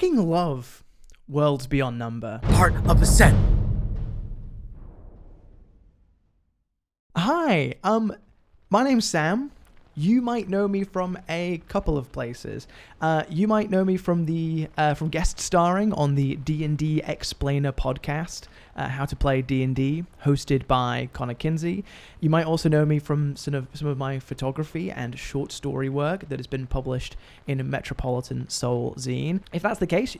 fucking love Worlds Beyond Number. Part of the set. Hi, my name's Sam. You might know me from a couple of places. You might know me from from guest starring on the D&D Explainer podcast, How to Play D&D, hosted by Mkheidze. You might also know me from some of my photography and short story work that has been published in a Metropolitan Soul zine. If that's the case,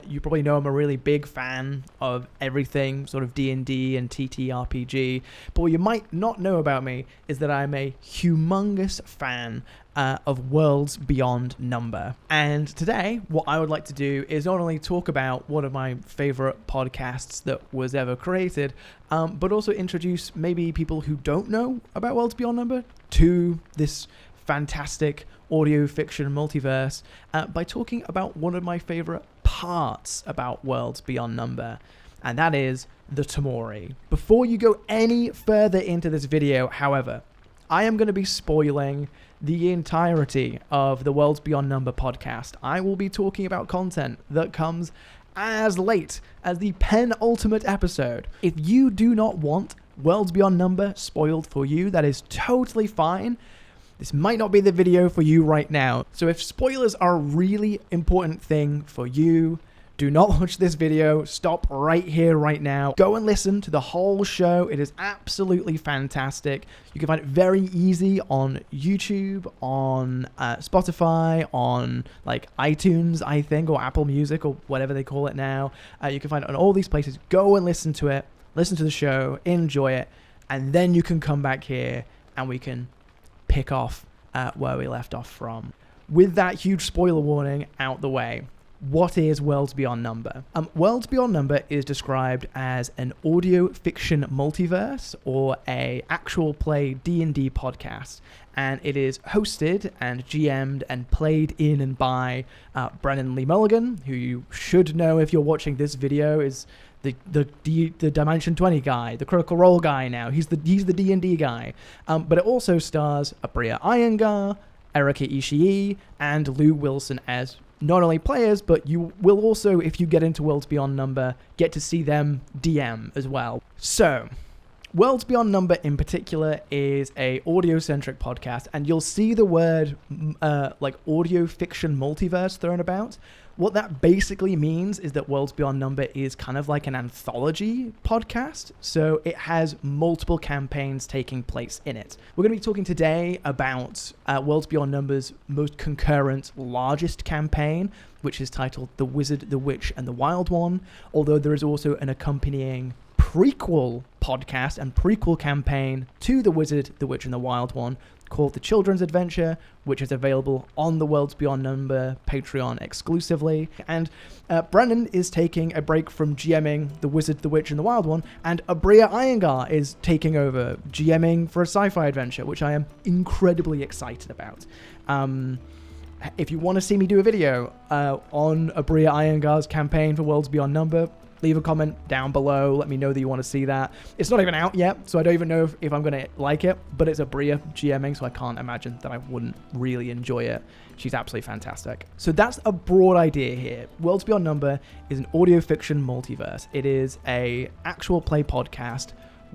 you probably know I'm a really big fan of everything sort of D&D and TTRPG. But what you might not know about me is that I'm a humongous fan of Worlds Beyond Number. And today, what I would like to do is not only talk about one of my favorite podcasts that was ever created, but also introduce maybe people who don't know about Worlds Beyond Number to this fantastic audio fiction multiverse by talking about one of my favorite parts about Worlds Beyond Number, and that is the Tamori. Before you go any further into this video, however, I am going to be spoiling the entirety of the Worlds Beyond Number podcast. I will be talking about content that comes as late as the penultimate episode. If you do not want Worlds Beyond Number spoiled for you, that is totally fine. This might not be the video for you right now. So if spoilers are a really important thing for you, do not watch this video. Stop right here, right now. Go and listen to the whole show. It is absolutely fantastic. You can find it very easy on YouTube, on Spotify, on like iTunes, I think, or Apple Music, or whatever they call it now. You can find it on all these places. Go and listen to it. Listen to the show. Enjoy it. And then you can come back here and we can pick off where we left off from. With that huge spoiler warning out the way, what is Worlds Beyond Number? Worlds Beyond Number is described as an audio fiction multiverse or a actual play D&D podcast, and it is hosted and GM'd and played in and by Brennan Lee Mulligan, who you should know if you're watching this video is the Dimension 20 guy, the Critical Role guy now. He's the D&D guy. But it also stars Abria Iyengar, Erika Ishii, and Lou Wilson as not only players, but you will also, if you get into Worlds Beyond Number, get to see them DM as well. So, Worlds Beyond Number in particular is a audio-centric podcast, and you'll see the word like audio fiction multiverse thrown about. What that basically means is that Worlds Beyond Number is kind of like an anthology podcast, so it has multiple campaigns taking place in it. We're going to be talking today about Worlds Beyond Number's most concurrent, largest campaign, which is titled The Wizard, the Witch, and the Wild One, although there is also an accompanying prequel podcast and prequel campaign to The Wizard, the Witch, and the Wild One called The Children's Adventure, which is available on the Worlds Beyond Number Patreon exclusively. And Brennan is taking a break from GMing The Wizard, the Witch, and the Wild One, and Abria Iyengar is taking over GMing for a sci-fi adventure, which I am incredibly excited about. If you want to see me do a video on Abria Iyengar's campaign for Worlds Beyond Number, leave a comment down below. Let me know that you want to see that. It's not even out yet, so I don't even know if I'm going to like it, but it's Abria GMing, so I can't imagine that I wouldn't really enjoy it. She's absolutely fantastic. So that's a broad idea here. Worlds Beyond Number is an audio fiction multiverse. It is a actual play podcast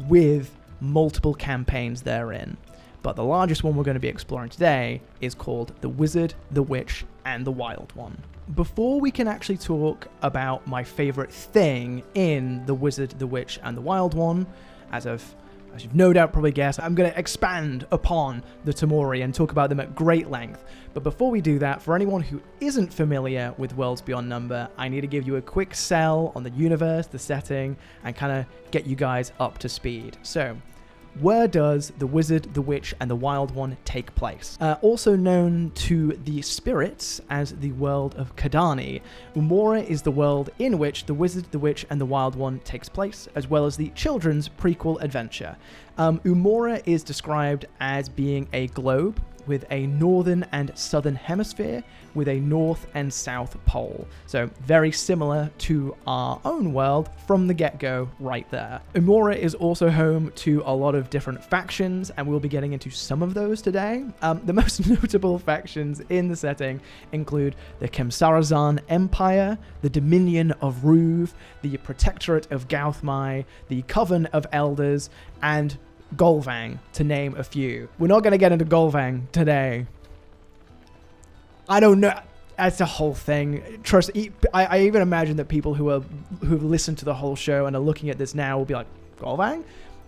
with multiple campaigns therein. But the largest one we're going to be exploring today is called The Wizard, the Witch, and the Wild One. Before we can actually talk about my favorite thing in The Wizard, the Witch, and the Wild One, as you've no doubt probably guessed, I'm going to expand upon the Tamori and talk about them at great length. But before we do that, for anyone who isn't familiar with Worlds Beyond Number, I need to give you a quick sell on the universe, the setting, and kind of get you guys up to speed. So, where does The Wizard, the Witch, and the Wild One take place? Also known to the spirits as the world of Kadani, Umora is the world in which The Wizard, the Witch, and the Wild One takes place, as well as the children's prequel adventure. Umora is described as being a globe with a northern and southern hemisphere with a north and south pole. So very similar to our own world from the get-go right there. Umora is also home to a lot of different factions, and we'll be getting into some of those today. The most notable factions in the setting include the Khemsarazan Empire, the Dominion of Ruv, the Protectorate of Gauthmai, the Coven of Elders, and Golvang, to name a few. We're not going to get into Golvang today. I don't know. That's a whole thing. Trust. I even imagine that people who've listened to the whole show and are looking at this now will be like, Golvang?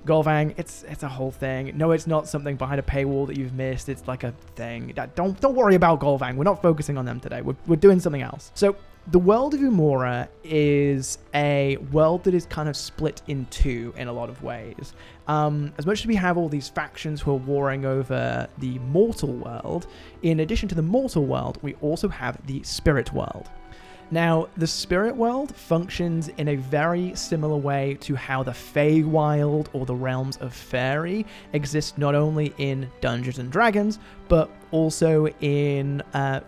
Golvang, it's a whole thing. No, it's not something behind a paywall that you've missed. It's like a thing. Don't worry about Golvang. We're not focusing on them today. We're doing something else. So the world of Umora is a world that is kind of split in two in a lot of ways. As much as we have all these factions who are warring over the mortal world, in addition to the mortal world, we also have the spirit world. Now, the spirit world functions in a very similar way to how the Feywild or the realms of fairy exist not only in Dungeons and Dragons, but also in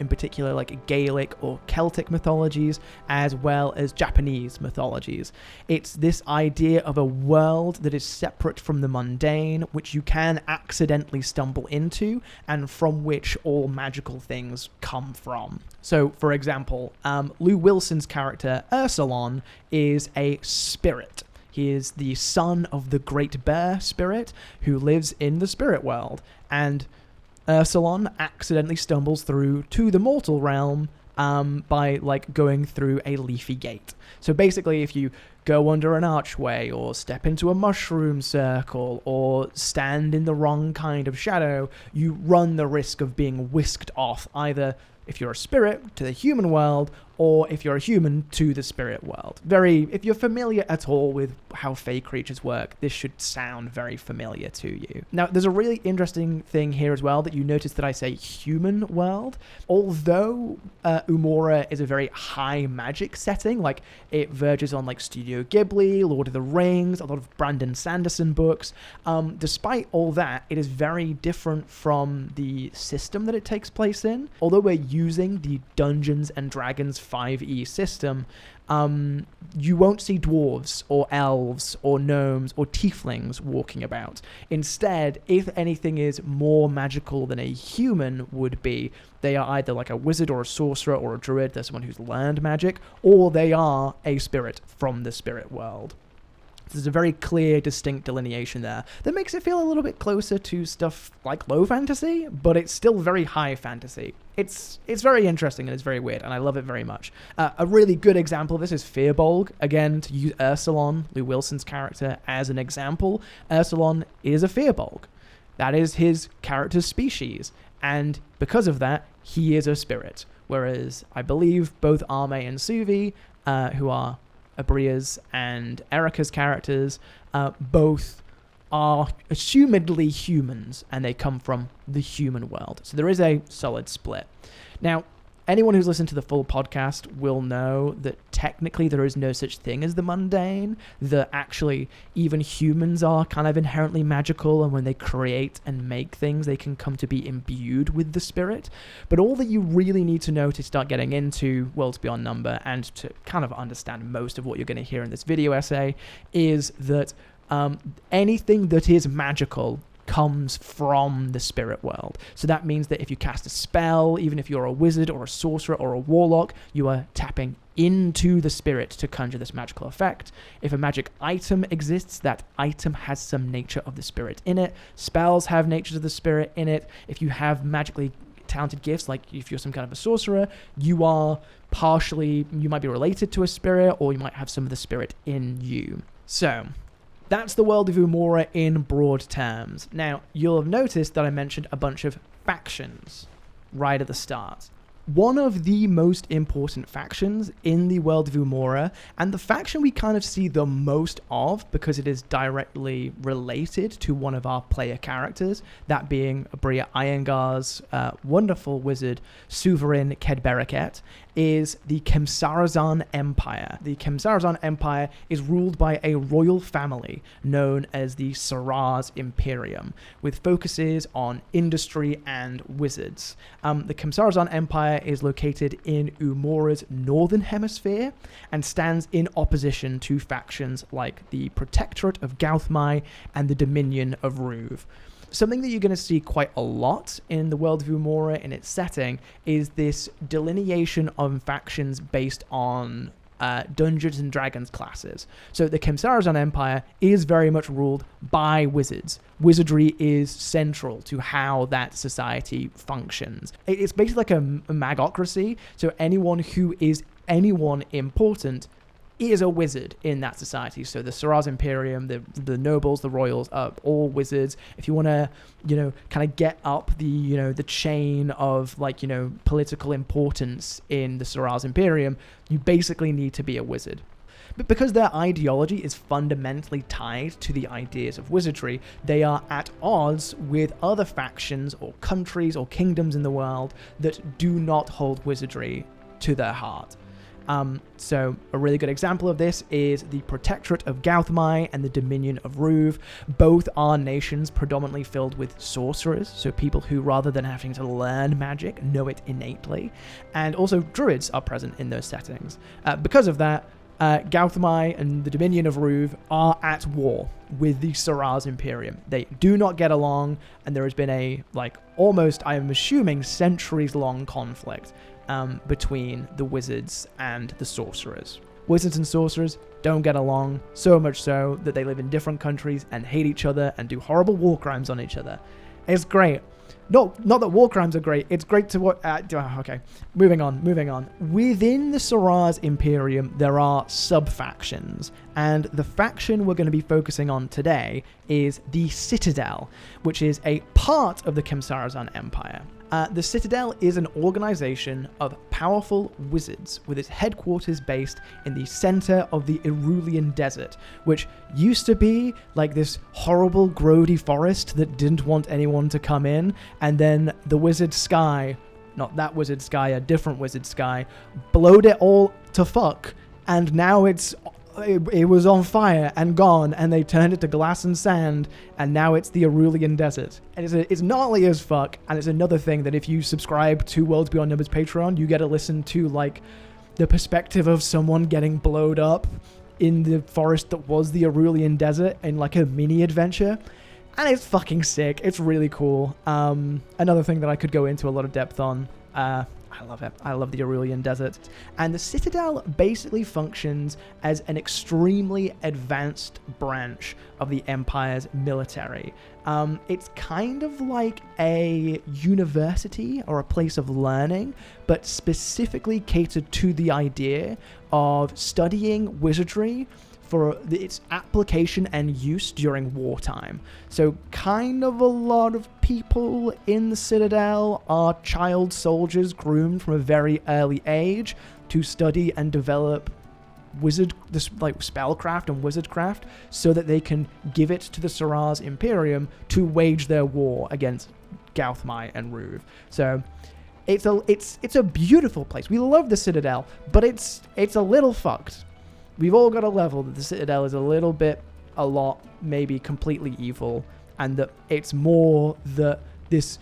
particular like Gaelic or Celtic mythologies, as well as Japanese mythologies. It's this idea of a world that is separate from the mundane, which you can accidentally stumble into, and from which all magical things come from. So, for example, Lou Wilson's character, Ursulon, is a spirit. He is the son of the Great Bear spirit who lives in the spirit world, and Ursulon accidentally stumbles through to the mortal realm by like going through a leafy gate. So basically, if you go under an archway or step into a mushroom circle or stand in the wrong kind of shadow, you run the risk of being whisked off, either if you're a spirit to the human world, or if you're a human to the spirit world. If you're familiar at all with how Fey creatures work, this should sound very familiar to you. Now, there's a really interesting thing here as well that you notice that I say human world. Although Umora is a very high magic setting, like it verges on like Studio Ghibli, Lord of the Rings, a lot of Brandon Sanderson books. Despite all that, it is very different from the system that it takes place in. Although we're using the Dungeons and Dragons 5e system, you won't see dwarves or elves or gnomes or tieflings walking about. Instead, if anything is more magical than a human would be, they are either like a wizard or a sorcerer or a druid, they're someone who's learned magic, or they are a spirit from the spirit world. There's a very clear, distinct delineation there that makes it feel a little bit closer to stuff like low fantasy, but it's still very high fantasy. It's very interesting and it's very weird, and I love it very much. A really good example of this is Firbolg. Again, to use Ursulon, Lou Wilson's character, as an example, Ursulon is a Firbolg. That is his character's species, and because of that, he is a spirit. Whereas I believe both Arme and Suvi, who are Abria's and Erica's characters, both are assumedly humans, and they come from the human world. So there is a solid split. Now, anyone who's listened to the full podcast will know that technically there is no such thing as the mundane, that actually even humans are kind of inherently magical, and when they create and make things, they can come to be imbued with the spirit. But all that you really need to know to start getting into Worlds Beyond Number, and to kind of understand most of what you're going to hear in this video essay, is that anything that is magical comes from the spirit world. So that means that if you cast a spell, even if you're a wizard or a sorcerer or a warlock, you are tapping into the spirit to conjure this magical effect. If a magic item exists, that item has some nature of the spirit in it. Spells have natures of the spirit in it. If you have magically talented gifts, like if you're some kind of a sorcerer, you might be related to a spirit, or you might have some of the spirit in you. So that's the world of Umora in broad terms. Now, you'll have noticed that I mentioned a bunch of factions right at the start. one of the most important factions in the world of Umora, and the faction we kind of see the most of because it is directly related to one of our player characters, that being Bria Iyengar's wonderful wizard, Sovereign Kedberaket, is the Khemsarazan Empire. The Khemsarazan Empire is ruled by a royal family known as the Saraz Imperium, with focuses on industry and wizards. The Khemsarazan Empire is located in Umora's northern hemisphere and stands in opposition to factions like the Protectorate of Gauthmai and the Dominion of Ruve. Something that you're going to see quite a lot in the world of Umora in its setting is this delineation of factions based on Dungeons and Dragons classes. So the Khemsarazan Empire is very much ruled by wizards. Wizardry is central to how that society functions. It's basically like a magocracy, so anyone who is anyone important is a wizard in that society. So the Saraz Imperium, the nobles, the royals are all wizards. If you want to, kind of get up the chain of political importance in the Saraz Imperium, you basically need to be a wizard. But because their ideology is fundamentally tied to the ideas of wizardry, they are at odds with other factions or countries or kingdoms in the world that do not hold wizardry to their heart. So a really good example of this is the Protectorate of Gauthmai and the Dominion of Ruve. Both are nations predominantly filled with sorcerers, so people who, rather than having to learn magic, know it innately. And also druids are present in those settings. Because of that, Gauthmai and the Dominion of Ruve are at war with the Saraz Imperium. They do not get along, and there has been a, almost, I am assuming, centuries-long conflict between the wizards and the sorcerers. Wizards and sorcerers don't get along, so much so that they live in different countries and hate each other and do horrible war crimes on each other. It's great. No, not that war crimes are great. It's great to what... okay, moving on. Within the Saraz Imperium, there are sub-factions, and the faction we're going to be focusing on today is the Citadel, which is a part of the Khemsarazan Empire. The Citadel is an organization of powerful wizards with its headquarters based in the center of the Irulian Desert, which used to be like this horrible grody forest that didn't want anyone to come in, and then the wizard sky, not that wizard sky, a different wizard sky, blowed it all to fuck, and now it was on fire and gone, and they turned it to glass and sand, and now it's the Irulian Desert. And it's gnarly as fuck, and it's another thing that if you subscribe to Worlds Beyond Numbers Patreon, you get to listen to, the perspective of someone getting blowed up in the forest that was the Irulian Desert in, a mini-adventure. And it's fucking sick. It's really cool. Another thing that I could go into a lot of depth on. I love it. I love the Irulian Desert. And the Citadel basically functions as an extremely advanced branch of the Empire's military. It's kind of like a university or a place of learning, but specifically catered to the idea of studying wizardry for its application and use during wartime. So kind of a lot of people in the Citadel are child soldiers groomed from a very early age to study and develop spellcraft and wizardcraft so that they can give it to the Saraz Imperium to wage their war against Gauthmai and Ruve. So it's a beautiful place. We love the Citadel, but it's a little fucked. We've all got a level that the Citadel is a lot, maybe completely evil, and that it's more that this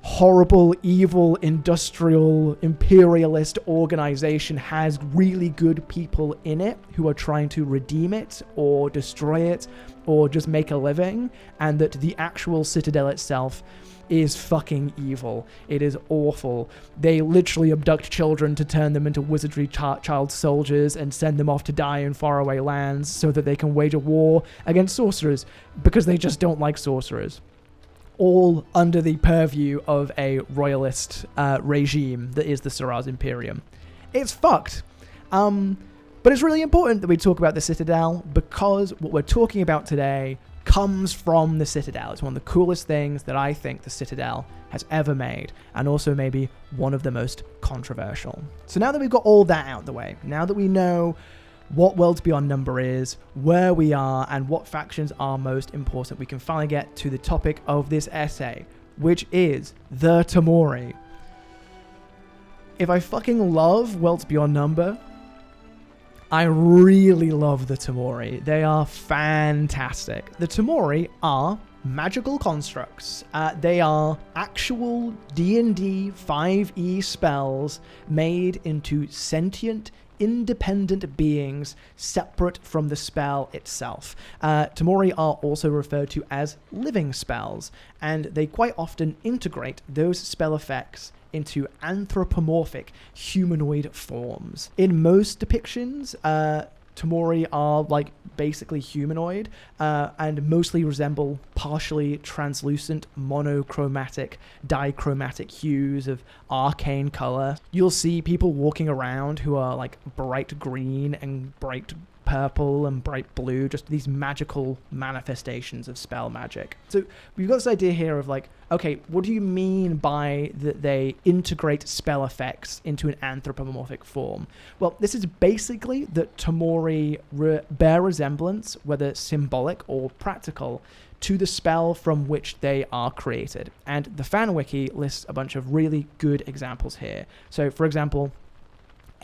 horrible, evil, industrial, imperialist organization has really good people in it who are trying to redeem it or destroy it or just make a living, and that the actual Citadel itself is fucking evil. It is awful. They literally abduct children to turn them into wizardry child soldiers and send them off to die in faraway lands so that they can wage a war against sorcerers because they just don't like sorcerers. All under the purview of a royalist regime that is the Saraz Imperium. It's fucked. But it's really important that we talk about the Citadel because what we're talking about today comes from the Citadel. It's one of the coolest things that I think the Citadel has ever made, and also maybe one of the most controversial. So now that we've got all that out of the way, now that we know what Worlds Beyond Number is, where we are, and what factions are most important, we can finally get to the topic of this essay, which is the Tamori. If I fucking love Worlds Beyond Number, I really love the Tamori. They are fantastic. The Tamori are magical constructs. They are actual D&D 5e spells made into sentient, independent beings separate from the spell itself. Tamori are also referred to as living spells, and they quite often integrate those spell effects into anthropomorphic humanoid forms. In most depictions, Tamori are like basically humanoid and mostly resemble partially translucent, monochromatic, dichromatic hues of arcane color. You'll see people walking around who are like bright green and bright purple and bright blue, just these magical manifestations of spell magic. So we've got this idea here of like, okay, what do you mean by that they integrate spell effects into an anthropomorphic form? Well, this is basically that Tamori bear resemblance, whether symbolic or practical, to the spell from which they are created. And the fan wiki lists a bunch of really good examples here. So for example,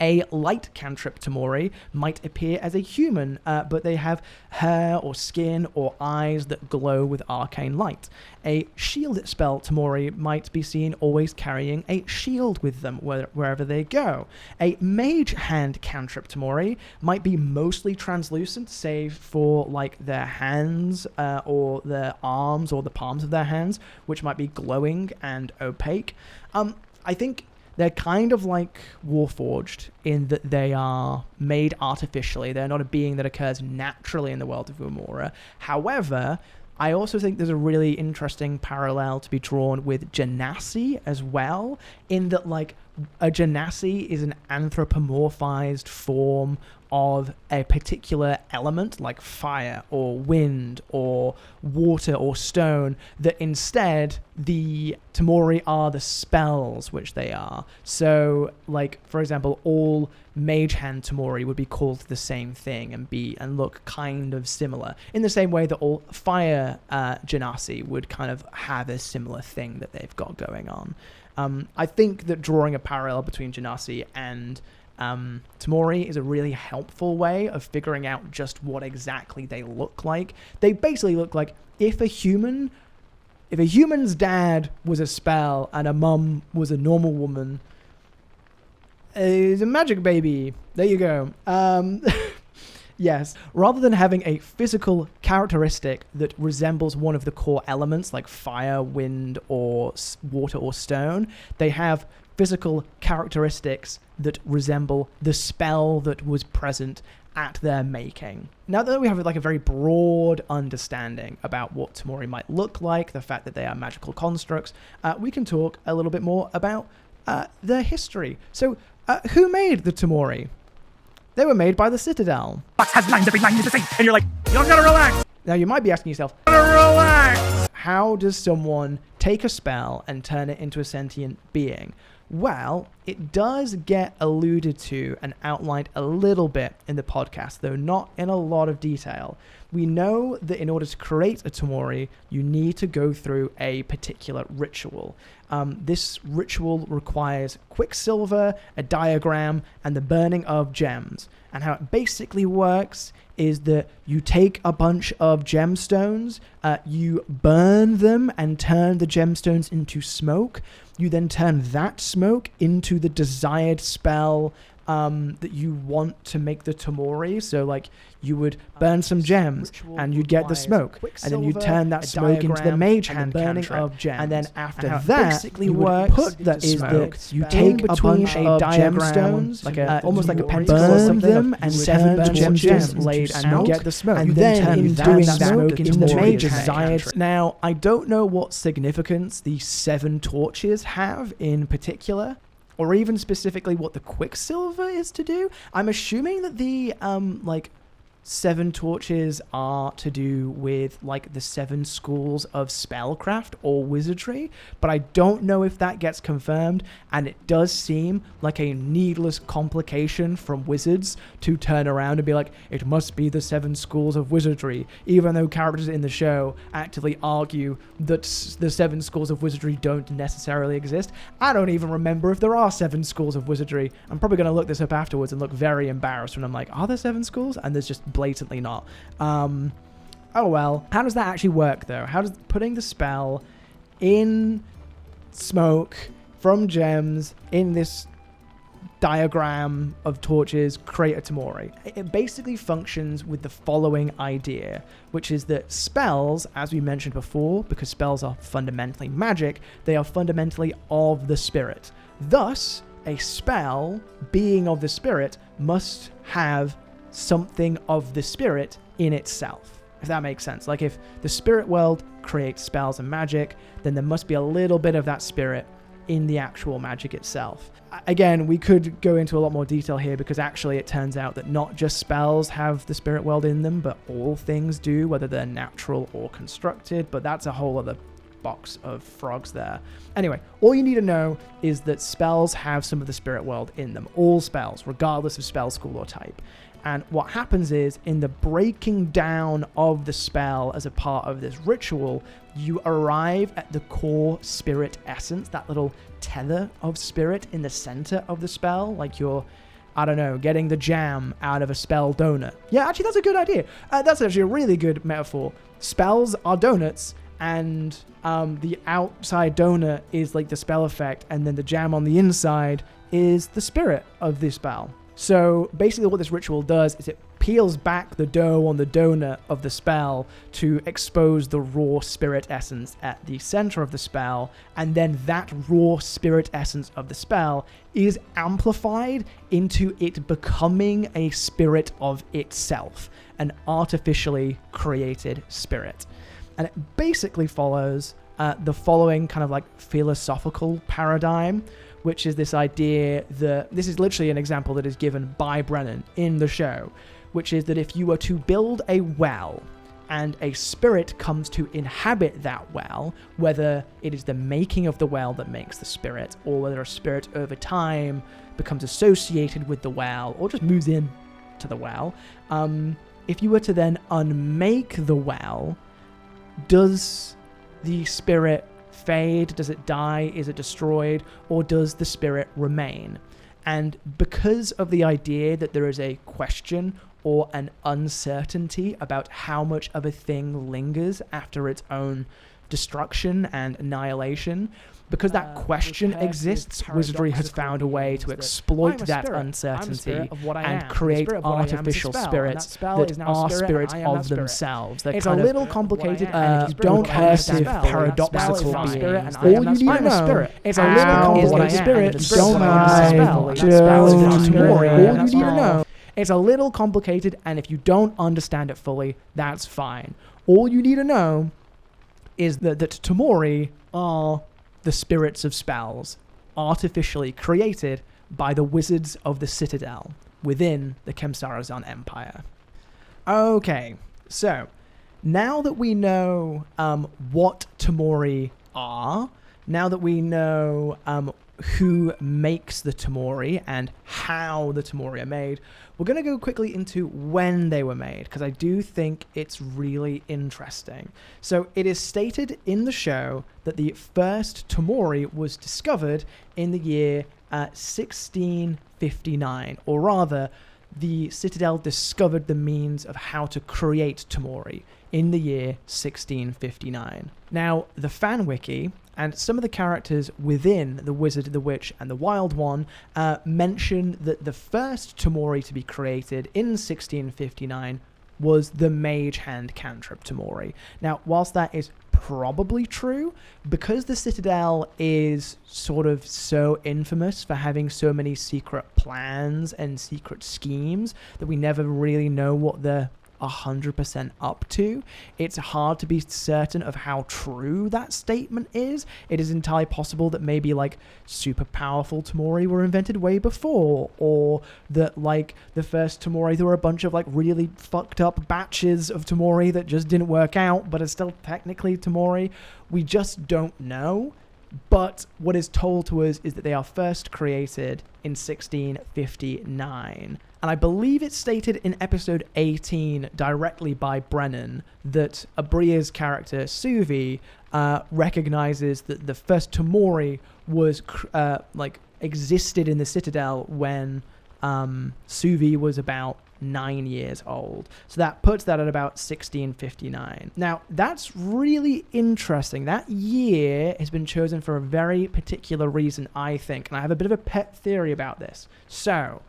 a light cantrip Tamori might appear as a human, but they have hair or skin or eyes that glow with arcane light. A shield spell Tamori might be seen always carrying a shield with them wherever they go. A mage hand cantrip Tamori might be mostly translucent, save for like their hands or their arms or the palms of their hands, which might be glowing and opaque. I think they're kind of like Warforged in that they are made artificially. They're not a being that occurs naturally in the world of Umora. However, I also think there's a really interesting parallel to be drawn with Genasi as well, in that like a Genasi is an anthropomorphized form of a particular element like fire or wind or water or stone, that instead the Tamori are the spells which they are. So like, for example, all mage hand Tamori would be called the same thing and look kind of similar, in the same way that all fire Genasi would kind of have a similar thing that they've got going on. I think that drawing a parallel between Genasi and Tamori is a really helpful way of figuring out just what exactly they look like. They basically look like if a human's dad was a spell and a mum was a normal woman, is a magic baby. There you go. Yes, rather than having a physical characteristic that resembles one of the core elements like fire, wind, or water or stone, they have physical characteristics that resemble the spell that was present at their making. Now that we have like a very broad understanding about what Tamori might look like, the fact that they are magical constructs, we can talk a little bit more about their history. So, who made the Tamori? They were made by the Citadel. Box has lines every line is the same, and you're like, you don't gotta relax. Now you might be asking yourself, Relax. how does someone take a spell and turn it into a sentient being? Well, it does get alluded to and outlined a little bit in the podcast, though not in a lot of detail. We know that in order to create a Tamori, you need to go through a particular ritual. This ritual requires quicksilver, a diagram, and the burning of gems. And how it basically works is that you take a bunch of gemstones, you burn them and turn the gemstones into smoke. You then turn that smoke into the desired spell that you want to make the Tamori. So like you would burn some gems and you'd get the smoke, and then you'd turn that smoke into the mage hand cantrip, and then after that you would put that smoke, you take a bunch of gemstones, like almost like a pentacle, burn them and turn the gems laid and you get the smoke, and then in doing that smoke into the mage desired. Now I don't know what significance the 7 torches have in particular, or even specifically what the quicksilver is to do. I'm assuming that the 7 torches are to do with like the 7 schools of spellcraft or wizardry, but I don't know if that gets confirmed, and it does seem like a needless complication from wizards to turn around and be like, it must be the 7 schools of wizardry, even though characters in the show actively argue that the 7 schools of wizardry don't necessarily exist. I don't even remember if there are 7 schools of wizardry. I'm probably going to look this up afterwards and look very embarrassed when I'm like, are there 7 schools? And there's just blatantly not. Oh well. How does that actually work though? How does putting the spell in smoke from gems in this diagram of torches create a Tamori? It basically functions with the following idea, which is that spells, as we mentioned before, because spells are fundamentally magic, they are fundamentally of the spirit. Thus, a spell, being of the spirit, must have something of the spirit in itself, if that makes sense. Like if the spirit world creates spells and magic, then there must be a little bit of that spirit in the actual magic itself. Again, we could go into a lot more detail here because actually it turns out that not just spells have the spirit world in them, but all things do, whether they're natural or constructed, but that's a whole other box of frogs there. Anyway, all you need to know is that spells have some of the spirit world in them. All spells, regardless of spell school or type. And what happens is, in the breaking down of the spell as a part of this ritual, you arrive at the core spirit essence, that little tether of spirit in the center of the spell, like you're, I don't know, getting the jam out of a spell donut. Yeah, actually, that's a good idea. That's actually a really good metaphor. Spells are donuts, and the outside donut is like the spell effect, and then the jam on the inside is the spirit of the spell. So basically what this ritual does is it peels back the dough on the donut of the spell to expose the raw spirit essence at the center of the spell, and then that raw spirit essence of the spell is amplified into it becoming a spirit of itself, an artificially created spirit. And it basically follows the following kind of like philosophical paradigm, which is this idea that, this is literally an example that is given by Brennan in the show, which is that if you were to build a well and a spirit comes to inhabit that well, whether it is the making of the well that makes the spirit, or whether a spirit over time becomes associated with the well, or just moves in to the well, if you were to then unmake the well, does the spirit fade? Does it die? Is it destroyed? Or does the spirit remain? And because of the idea that there is a question or an uncertainty about how much of a thing lingers after its own destruction and annihilation, because that question exists, wizardry has found a way to exploit that uncertainty and create artificial spirits that are spirits of themselves. It's a little complicated, and if you don't understand paradoxical being, all you need to know is a little complicated spirit. Don't all you need to know. It's a little complicated, and if you don't understand it fully, that's fine. All you need to know is that Tamori are the spirits of spells, artificially created by the wizards of the Citadel within the Khemsarazan Empire. Okay, so now that we know what Tamori are, now that we know who makes the Tamori and how the Tamori are made, we're going to go quickly into when they were made, because I do think it's really interesting. So it is stated in the show that the first Tamori was discovered in the year 1659, or rather, the Citadel discovered the means of how to create Tamori in the year 1659. Now, the fan wiki and some of the characters within The Wizard, the Witch, and the Wild One mention that the first Tamori to be created in 1659 was the Mage Hand Cantrip Tamori. Now, whilst that is probably true, because the Citadel is sort of so infamous for having so many secret plans and secret schemes that we never really know what the 100% up to. It's hard to be certain of how true that statement is. It is entirely possible that maybe like super powerful Tamori were invented way before, or that like the first Tamori, there were a bunch of like really fucked up batches of Tamori that just didn't work out but are still technically Tamori. We just don't know. But what is told to us is that they are first created in 1659. And I believe it's stated in episode 18 directly by Brennan that Abria's character, Suvi, recognizes that the first Tamori was existed in the Citadel when Suvi was about 9 years old. So that puts that at about 1659. Now, that's really interesting. That year has been chosen for a very particular reason, I think, and I have a bit of a pet theory about this. So,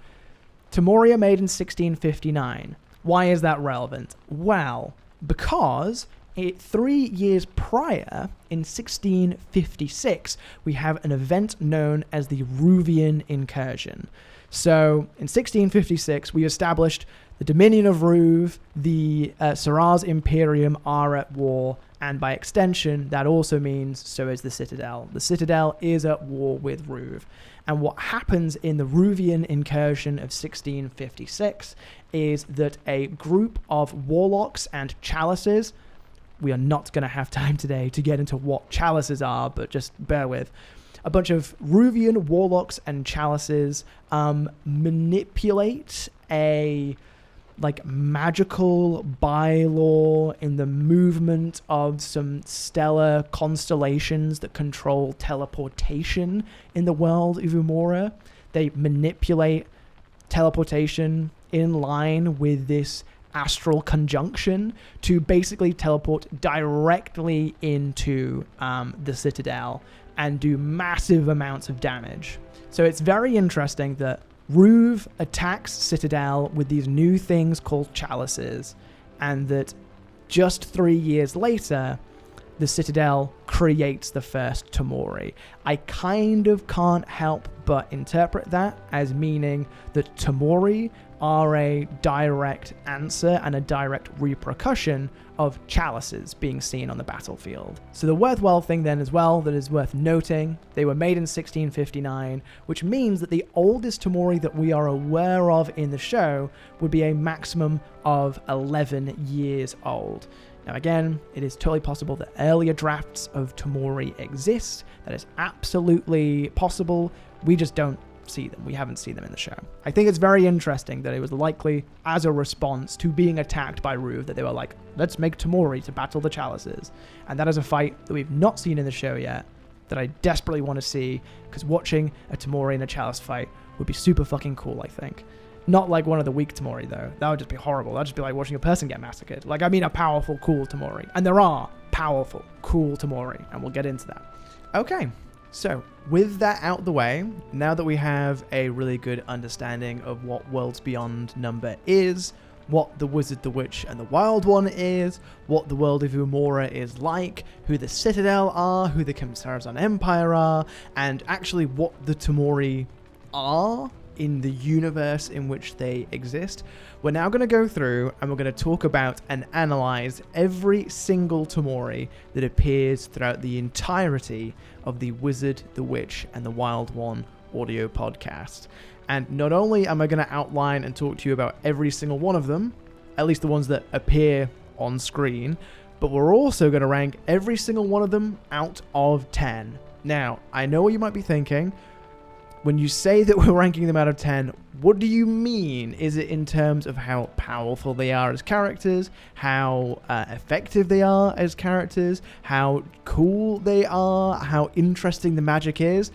Tamori are made in 1659. Why is that relevant? Well, because 3 years prior, in 1656, we have an event known as the Ruvian Incursion. So, in 1656, we established the Dominion of Ruv, the Saraz Imperium are at war, and by extension, that also means so is the Citadel. The Citadel is at war with Ruv. And what happens in the Ruvian Incursion of 1656 is that a group of warlocks and chalices, we are not going to have time today to get into what chalices are, but just bear with, a bunch of Ruvian warlocks and chalices manipulate a magical bylaw in the movement of some stellar constellations that control teleportation in the world of Umora. They manipulate teleportation in line with this astral conjunction to basically teleport directly into the Citadel and do massive amounts of damage. So it's very interesting that Ruv attacks Citadel with these new things called chalices, and that just 3 years later, the Citadel creates the first Tamori. I kind of can't help but interpret that as meaning that Tamori are a direct answer and a direct repercussion of chalices being seen on the battlefield. So the worthwhile thing then as well that is worth noting, they were made in 1659, which means that the oldest Tamori that we are aware of in the show would be a maximum of 11 years old. Now again, it is totally possible that earlier drafts of Tamori exist. That is absolutely possible. We just don't see them. We haven't seen them in the show. I think it's very interesting that it was likely as a response to being attacked by Ruv that they were like, let's make Tamori to battle the chalices. And that is a fight that we've not seen in the show yet that I desperately want to see, because watching a Tamori and a chalice fight would be super fucking cool, I think. Not like one of the weak Tamori, though. That would just be horrible. That would just be like watching a person get massacred. Like, I mean a powerful, cool Tamori. And there are powerful, cool Tamori, and we'll get into that. Okay, so with that out the way, now that we have a really good understanding of what Worlds Beyond number is, what the Wizard, the Witch, and the Wild One is, what the world of Umora is like, who the Citadel are, who the Khemsarazan Empire are, and actually what the Tamori are in the universe in which they exist, we're now going to go through and we're going to talk about and analyze every single Tamori that appears throughout the entirety of the Wizard, the Witch, and the Wild One audio podcast. And not only am I going to outline and talk to you about every single one of them, at least the ones that appear on screen, but we're also going to rank every single one of them out of 10. Now, I know what you might be thinking. When you say that we're ranking them out of 10, what do you mean? Is it in terms of how powerful they are as characters, how effective they are as characters, how cool they are, how interesting the magic is?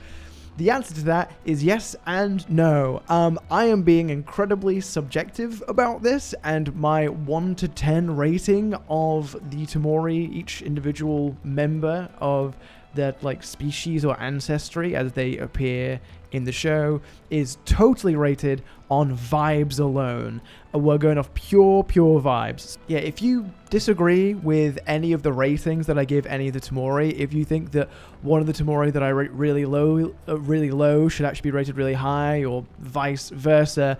The answer to that is yes and no. I am being incredibly subjective about this, and my 1 to 10 rating of the Tamori, each individual member of their species or ancestry as they appear in the show, is totally rated on vibes alone. We're going off pure vibes. Yeah, if you disagree with any of the ratings that I give any of the Tamori, if you think that one of the Tamori that I rate really low should actually be rated really high, or vice versa,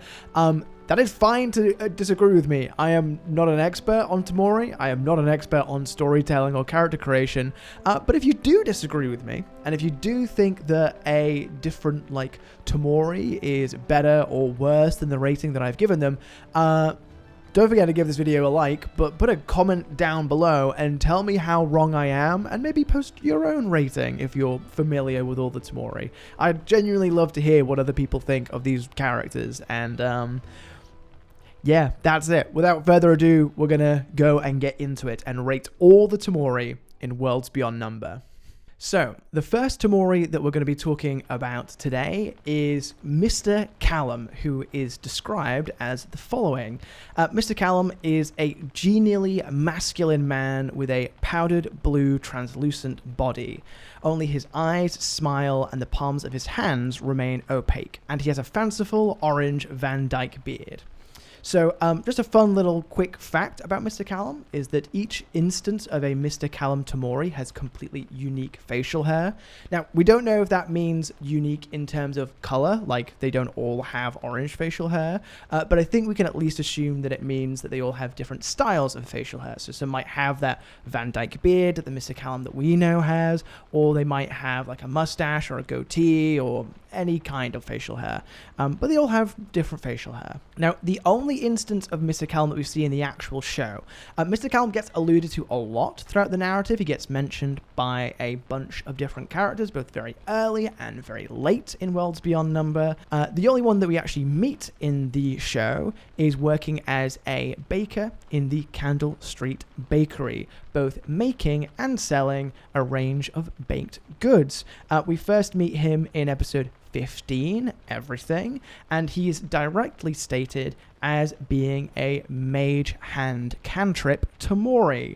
That is fine to disagree with me. I am not an expert on Tamori. I am not an expert on storytelling or character creation. But if you do disagree with me, and if you do think that a different, like, Tamori is better or worse than the rating that I've given them, don't forget to give this video a like, but put a comment down below and tell me how wrong I am, and maybe post your own rating if you're familiar with all the Tamori. I'd genuinely love to hear what other people think of these characters, and yeah, that's it. Without further ado, we're gonna go and get into it and rate all the Tamori in Worlds Beyond Number. So, the first Tamori that we're going to be talking about today is Mr. Callum, who is described as the following. Mr. Callum is a genially masculine man with a powdered blue translucent body. Only his eyes smile and the palms of his hands remain opaque, and he has a fanciful orange Van Dyke beard. So, just a fun little quick fact about Mr. Callum is that each instance of a Mr. Callum Tamori has completely unique facial hair. Now, we don't know if that means unique in terms of color, like they don't all have orange facial hair, but I think we can at least assume that it means that they all have different styles of facial hair. So some might have that Van Dyke beard that the Mr. Callum that we know has, or they might have like a mustache or a goatee or any kind of facial hair, but they all have different facial hair. Now, the only instance of Mr. Callum that we see in the actual show, Mr. Callum gets alluded to a lot throughout the narrative. He gets mentioned by a bunch of different characters, both very early and very late in Worlds Beyond Number. The only one that we actually meet in the show is working as a baker in the Candle Street Bakery, both making and selling a range of baked goods. We first meet him in episode 15, Everything, and he is directly stated as being a mage hand cantrip Tamori.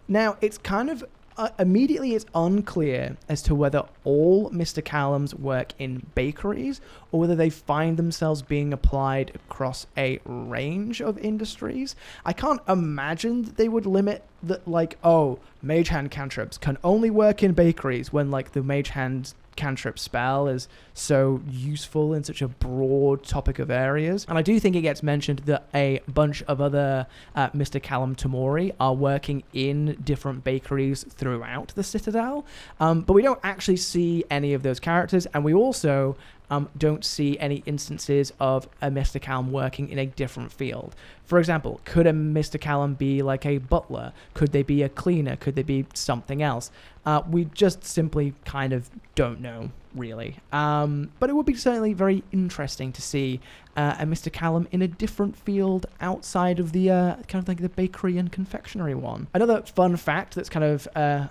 Now, it's kind of immediately it's unclear as to whether all Mr. Callums work in bakeries or whether they find themselves being applied across a range of industries. I can't imagine that they would limit that, like, oh, mage hand cantrips can only work in bakeries when, like, the mage hand cantrip spell is so useful in such a broad topic of areas. And I do think it gets mentioned that a bunch of other Mr. Callum Tamori are working in different bakeries throughout the Citadel, but we don't actually see any of those characters, and we also don't see any instances of a Mr. Callum working in a different field. For example, could a Mr. Callum be like a butler? Could they be a cleaner? Could they be something else? We just simply kind of don't know, really. But it would be certainly very interesting to see a Mr. Callum in a different field outside of the kind of like the bakery and confectionery one. Another fun fact that's kind of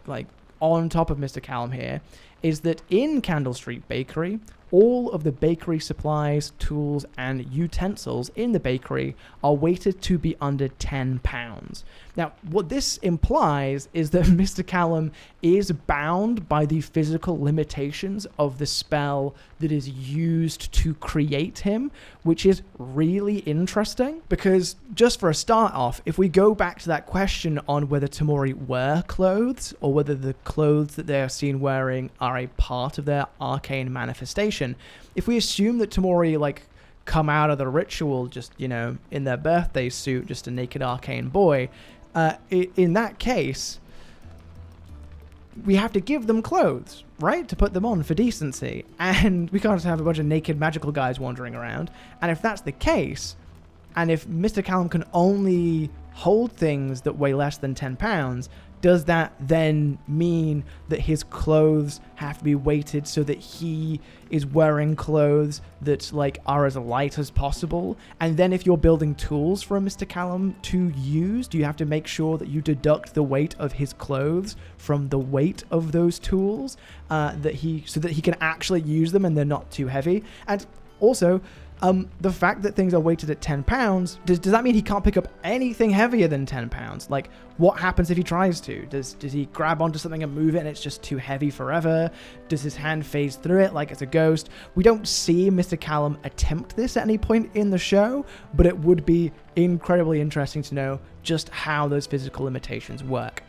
like on top of Mr. Callum here is that in Candle Street Bakery, all of the bakery supplies, tools, and utensils in the bakery are weighted to be under £10. Now, what this implies is that Mr. Callum is bound by the physical limitations of the spell that is used to create him, which is really interesting, because just for a start off, if we go back to that question on whether Tamori wear clothes or whether the clothes that they are seen wearing are a part of their arcane manifestation, if we assume that Tamori, like, come out of the ritual just, you know, in their birthday suit, just a naked arcane boy, in that case, we have to give them clothes, right? To put them on for decency. And we can't just have a bunch of naked magical guys wandering around. And if that's the case, and if Mr. Callum can only hold things that weigh less than £10, does that then mean that his clothes have to be weighted so that he is wearing clothes that, like, are as light as possible? And then if you're building tools for a Mr. Callum to use, do you have to make sure that you deduct the weight of his clothes from the weight of those tools, so that he can actually use them and they're not too heavy? And also, the fact that things are weighted at £10, does that mean he can't pick up anything heavier than £10? Like, what happens if he tries to? Does he grab onto something and move it and it's just too heavy forever? Does his hand phase through it like it's a ghost? We don't see Mr. Callum attempt this at any point in the show, but it would be incredibly interesting to know just how those physical limitations work.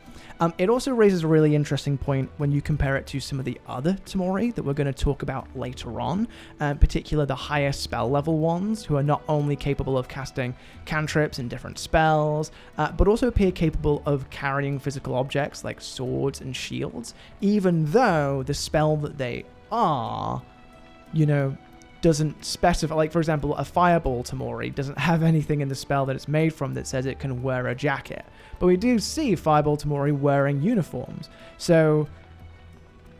It also raises a really interesting point when you compare it to some of the other Tamori that we're going to talk about later on, in particular the higher spell level ones, who are not only capable of casting cantrips and different spells, but also appear capable of carrying physical objects like swords and shields, even though the spell that they are, doesn't specify. Like, for example, a fireball Tamori doesn't have anything in the spell that it's made from that says it can wear a jacket. But we do see fireball Tamori wearing uniforms. So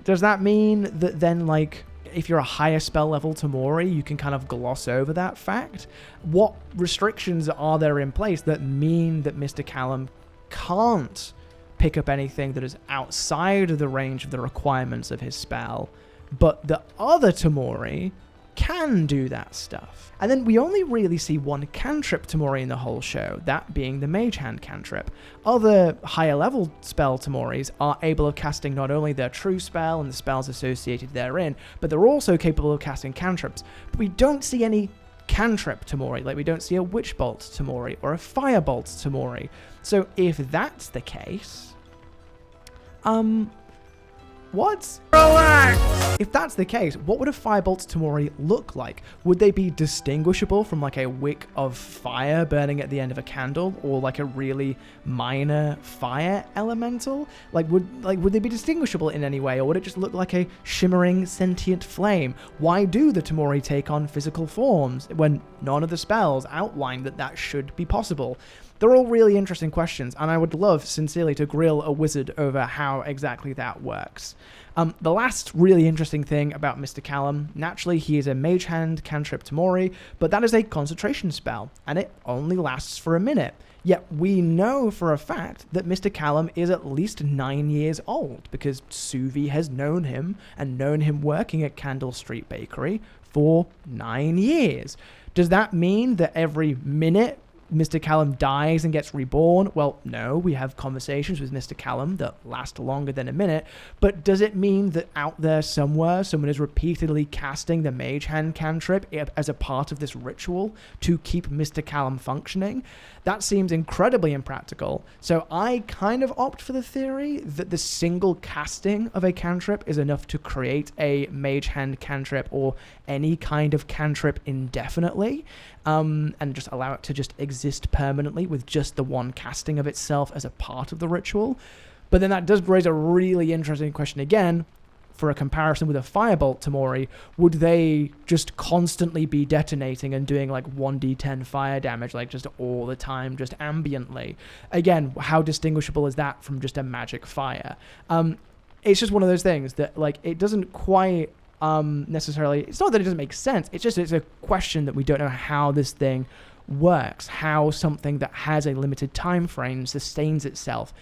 does that mean that then, like, if you're a higher spell level Tamori, you can kind of gloss over that fact? What restrictions are there in place that mean that Mr. Callum can't pick up anything that is outside of the range of the requirements of his spell, but the other Tamori can do that stuff? And then we only really see one cantrip Tamori in the whole show, that being the Mage Hand cantrip. Other higher level spell Tamoris are able of casting not only their true spell and the spells associated therein, but they're also capable of casting cantrips. But we don't see any cantrip Tamori, like we don't see a Witch Bolt Tamori or a Firebolt Tamori. So if that's the case, what? Relax! If that's the case, what would a Firebolt Tamori look like? Would they be distinguishable from like a wick of fire burning at the end of a candle, or like a really minor fire elemental? Would they be distinguishable in any way, or would it just look like a shimmering sentient flame? Why do the Tamori take on physical forms when none of the spells outline that should be possible? They're all really interesting questions, and I would love, sincerely, to grill a wizard over how exactly that works. The last really interesting thing about Mr. Callum, naturally, he is a Mage Hand cantrip Tamori, but that is a concentration spell, and it only lasts for a minute. Yet we know for a fact that Mr. Callum is at least 9 years old, because Suvi has known him, and known him working at Candle Street Bakery for 9 years. Does that mean that every minute Mr. Callum dies and gets reborn? Well, no, we have conversations with Mr. Callum that last longer than a minute, but does it mean that out there somewhere someone is repeatedly casting the Mage Hand cantrip as a part of this ritual to keep Mr. Callum functioning? That seems incredibly impractical, so I kind of opt for the theory that the single casting of a cantrip is enough to create a Mage Hand cantrip or any kind of cantrip indefinitely, and just allow it to just exist permanently with just the one casting of itself as a part of the ritual. But then that does raise a really interesting question again. For a comparison with a Firebolt Tamori, would they just constantly be detonating and doing like 1d10 fire damage, like just all the time, just ambiently? Again, how distinguishable is that from just a magic fire? It's just one of those things that, like, it doesn't quite necessarily, it's not that it doesn't make sense, it's a question that we don't know how this thing works, how something that has a limited time frame sustains itself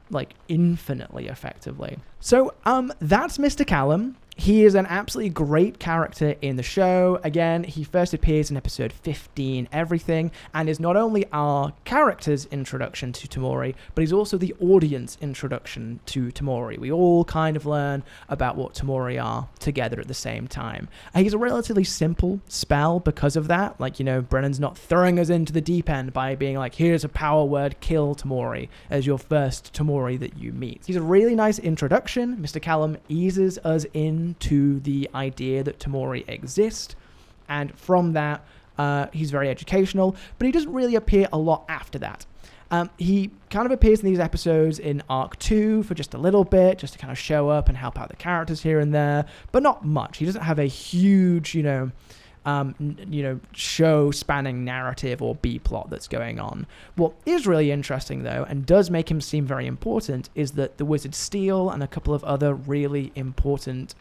like infinitely effectively. So that's Mr. Callum. He is an absolutely great character in the show. Again, he first appears in episode 15 everything, and is not only our character's introduction to Tamori, but he's also the audience introduction to Tamori. We all kind of learn about what Tamori are together at the same time. He's a relatively simple spell because of that. Like, Brennan's not throwing us into the deep end by being like, here's a power word, kill Tamori, as your first Tamori that you meet. He's a really nice introduction. Mr. Callum eases us into the idea that Tamori exist, and from that he's very educational, but he doesn't really appear a lot after that. He kind of appears in these episodes in Arc 2 for just a little bit, just to kind of show up and help out the characters here and there, but not much. He doesn't have a huge, show-spanning narrative or B-plot that's going on. What is really interesting, though, and does make him seem very important, is that the Wizard Steel and a couple of other really important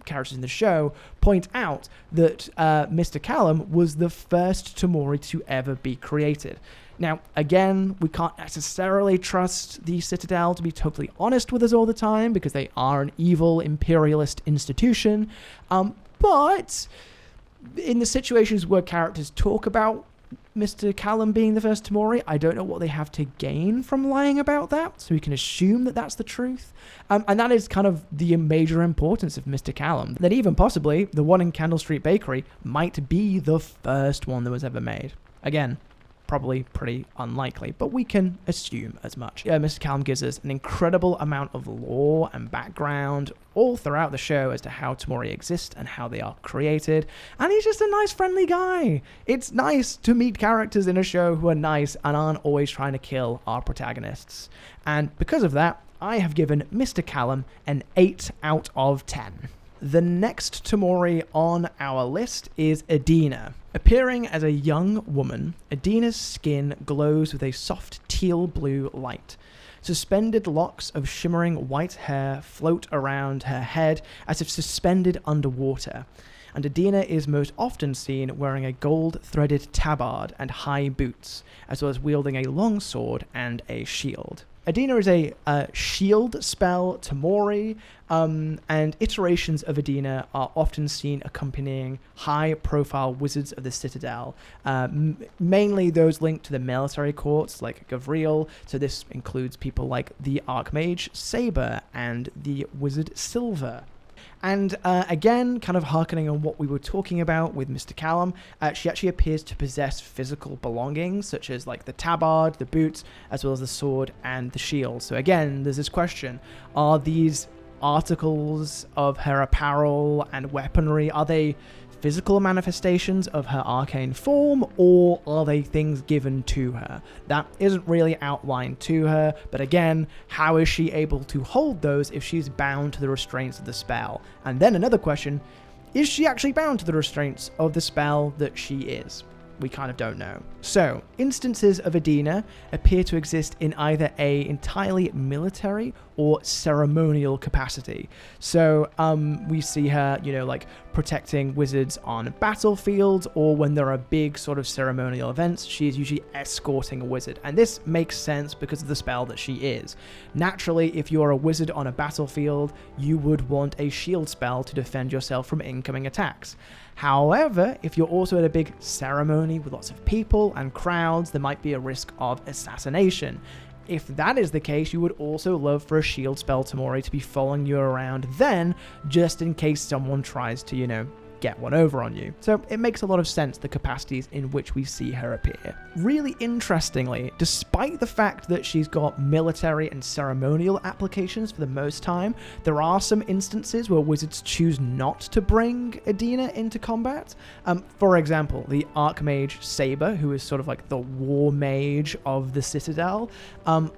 characters in the show point out that Mr. Callum was the first Tamori to ever be created. Now, again, we can't necessarily trust the Citadel to be totally honest with us all the time, because they are an evil imperialist institution, but in the situations where characters talk about Mr. Callum being the first Tamori, I don't know what they have to gain from lying about that, so we can assume that that's the truth. And that is kind of the major importance of Mr. Callum, that even possibly the one in Candle Street Bakery might be the first one that was ever made. Again, probably pretty unlikely, but we can assume as much. Mr. Callum gives us an incredible amount of lore and background all throughout the show as to how Tamori exist and how they are created, and he's just a nice, friendly guy. It's nice to meet characters in a show who are nice and aren't always trying to kill our protagonists, and because of that, I have given Mr. Callum an 8 out of 10. The next Tamori on our list is Adina. Appearing as a young woman, Adina's skin glows with a soft teal blue light. Suspended locks of shimmering white hair float around her head as if suspended underwater, and Adina is most often seen wearing a gold-threaded tabard and high boots, as well as wielding a long sword and a shield. Adina is a shield spell Tamori, and iterations of Adina are often seen accompanying high-profile wizards of the Citadel, mainly those linked to the military courts like Gavriel, so this includes people like the Archmage Saber and the Wizard Silver. And again, kind of hearkening on what we were talking about with Mr. Callum, she actually appears to possess physical belongings, such as like the tabard, the boots, as well as the sword and the shield. So again, there's this question, are these articles of her apparel and weaponry, are they physical manifestations of her arcane form, or are they things given to her? That isn't really outlined to her, but again, how is she able to hold those if she's bound to the restraints of the spell? And then another question, is she actually bound to the restraints of the spell that she is? We kind of don't know. So, instances of Adina appear to exist in either a entirely military or ceremonial capacity. So, we see her, like protecting wizards on battlefields, or when there are big sort of ceremonial events, she is usually escorting a wizard. And this makes sense because of the spell that she is. Naturally, if you're a wizard on a battlefield, you would want a shield spell to defend yourself from incoming attacks. However, if you're also at a big ceremony with lots of people and crowds, there might be a risk of assassination. If that is the case, you would also love for a shield spell Tamori to be following you around then, just in case someone tries to, get one over on you. So it makes a lot of sense, the capacities in which we see her appear. Really interestingly, despite the fact that she's got military and ceremonial applications for the most time, there are some instances where wizards choose not to bring Adina into combat. For example, the Archmage Saber, who is sort of like the war mage of the Citadel,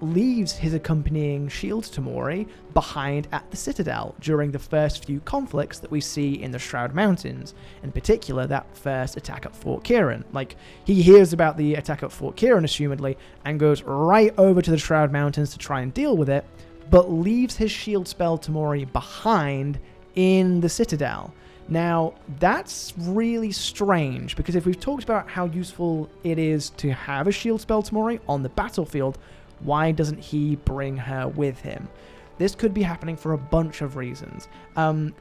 leaves his accompanying shield Tamori behind at the Citadel during the first few conflicts that we see in the Shroud Mountains, in particular that first attack at Fort Kieran. Like, he hears about the attack at Fort Kieran, assumedly, and goes right over to the Shroud Mountains to try and deal with it, but leaves his shield spell Tamori behind in the Citadel. Now, that's really strange, because if we've talked about how useful it is to have a shield spell Tamori on the battlefield, why doesn't he bring her with him? This could be happening for a bunch of reasons.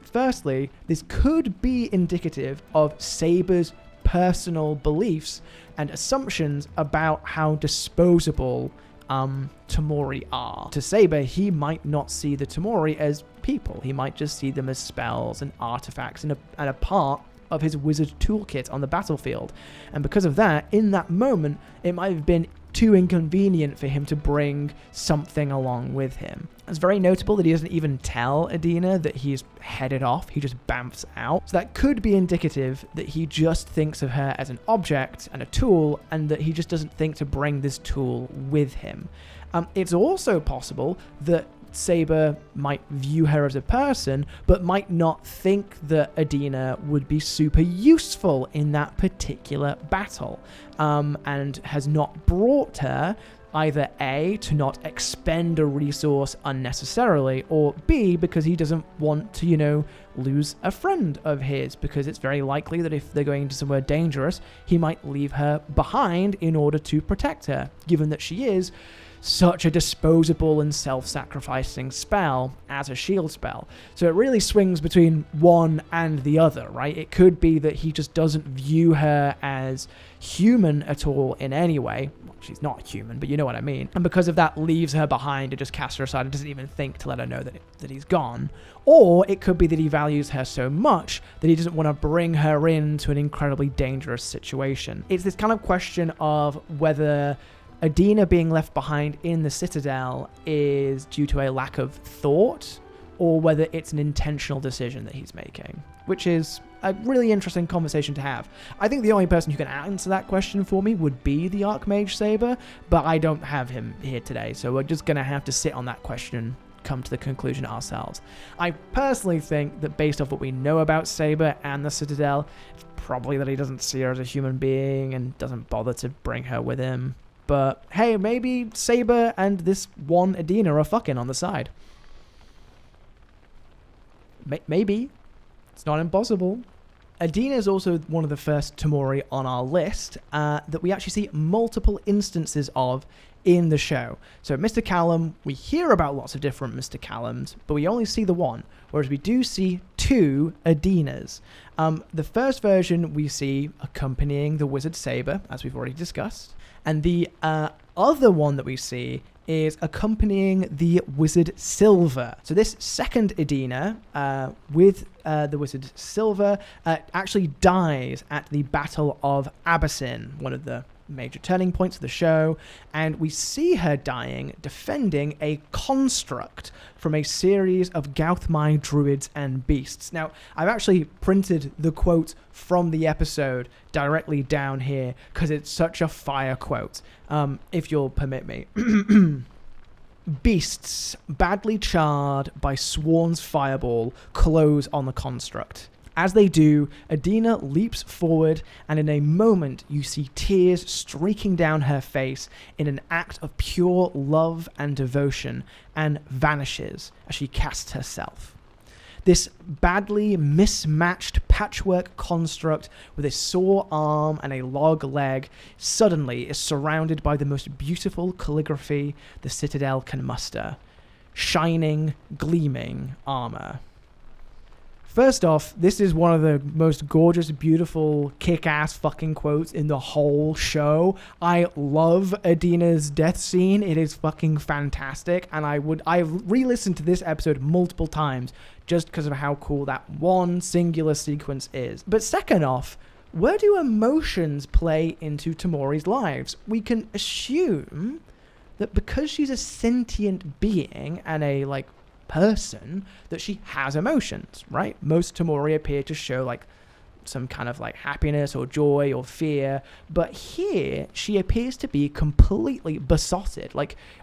Firstly, this could be indicative of Saber's personal beliefs and assumptions about how disposable Tamori are. To Saber, he might not see the Tamori as people. He might just see them as spells and artifacts and a part of his wizard toolkit on the battlefield. And because of that, in that moment, it might have been too inconvenient for him to bring something along with him. It's very notable that he doesn't even tell Adina that he's headed off, he just bamfs out. So that could be indicative that he just thinks of her as an object and a tool, and that he just doesn't think to bring this tool with him. It's also possible that Saber might view her as a person, but might not think that Adina would be super useful in that particular battle, and has not brought her either A, to not expend a resource unnecessarily, or B, because he doesn't want to, lose a friend of his, because it's very likely that if they're going into somewhere dangerous, he might leave her behind in order to protect her, given that she is such a disposable and self-sacrificing spell as a shield spell. So it really swings between one and the other, right? It could be that he just doesn't view her as human at all in any way. Well, she's not human, but you know what I mean. And because of that, leaves her behind and just casts her aside and doesn't even think to let her know that he's gone. Or it could be that he values her so much that he doesn't want to bring her into an incredibly dangerous situation. It's this kind of question of whether Adina being left behind in the Citadel is due to a lack of thought, or whether it's an intentional decision that he's making, which is a really interesting conversation to have. I think the only person who can answer that question for me would be the Archmage Saber, but I don't have him here today, so we're just going to have to sit on that question and come to the conclusion ourselves. I personally think that based off what we know about Saber and the Citadel, it's probably that he doesn't see her as a human being and doesn't bother to bring her with him. But hey, maybe Saber and this one Adina are fucking on the side. Maybe. It's not impossible. Adina is also one of the first Tamori on our list that we actually see multiple instances of in the show. So Mr. Callum, we hear about lots of different Mr. Callums, but we only see the one, whereas we do see two Adinas. The first version we see accompanying the Wizard Saber, as we've already discussed, and the other one that we see is accompanying the Wizard Silver. So this second Adina with the Wizard Silver actually dies at the Battle of Abyssin, one of the major turning points of the show, and we see her dying defending a construct from a series of Gauthmai druids and beasts. Now, I've actually printed the quote from the episode directly down here because it's such a fire quote, if you'll permit me. Beasts, badly charred by Sworn's fireball, close on the construct. As they do, Adina leaps forward, and in a moment you see tears streaking down her face in an act of pure love and devotion, and vanishes as she casts herself. This badly mismatched patchwork construct with a sore arm and a log leg suddenly is surrounded by the most beautiful calligraphy the Citadel can muster. Shining, gleaming armor. First off, this is one of the most gorgeous, beautiful, kick-ass fucking quotes in the whole show. I love Adina's death scene. It is fucking fantastic, and I've re-listened to this episode multiple times just because of how cool that one singular sequence is. But second off, where do emotions play into Tamori's lives? We can assume that because she's a sentient being and a, person, that she has emotions, right? Most Tamori appear to show some kind of happiness or joy or fear, but here she appears to be completely besotted,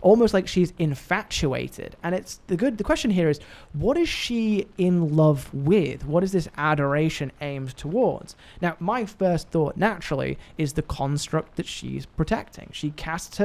almost like she's infatuated. And it's the question here is, what is she in love with? What is this adoration aimed towards? Now, my first thought naturally is the construct that she's protecting. She casts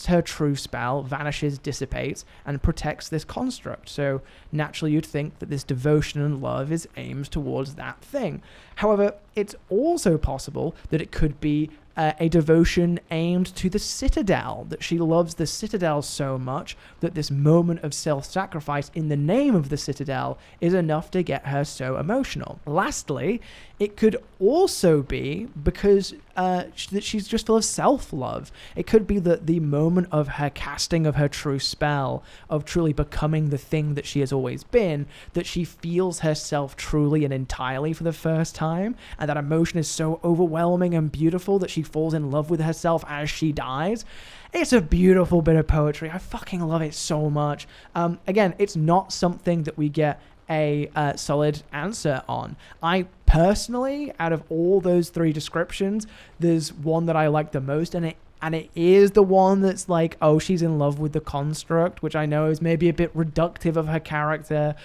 her true spell, vanishes, dissipates, and protects this construct. So naturally you'd think that this devotion and love is aimed towards that thing. However, it's also possible that it could be a devotion aimed to the Citadel, that she loves the Citadel so much that this moment of self-sacrifice in the name of the Citadel is enough to get her so emotional. Lastly, it could also be because that she's just full of self-love. It could be that the moment of her casting of her true spell, of truly becoming the thing that she has always been, that she feels herself truly and entirely for the first time, and that emotion is so overwhelming and beautiful that she falls in love with herself as she dies. It's a beautiful bit of poetry. I fucking love it so much. Again, it's not something that we get a solid answer on. I personally, out of all those three descriptions, there's one that I like the most, and it is the one that's she's in love with the construct, which I know is maybe a bit reductive of her character,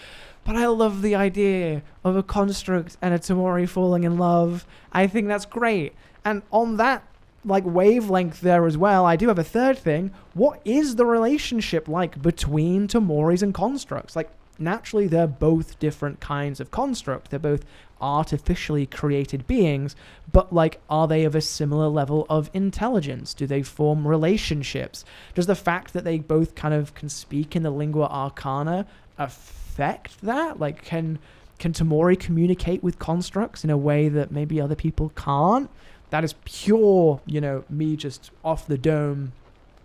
but I love the idea of a construct and a Tamori falling in love. I think that's great. And on that wavelength there as well, I do have a third thing. What is the relationship like between Tamoris and constructs? Naturally, they're both different kinds of construct. They're both artificially created beings, but like, are they of a similar level of intelligence? Do they form relationships? Does the fact that they both kind of can speak in the lingua arcana affect that? Like, can Tamori communicate with constructs in a way that maybe other people can't? That is pure, me just off the dome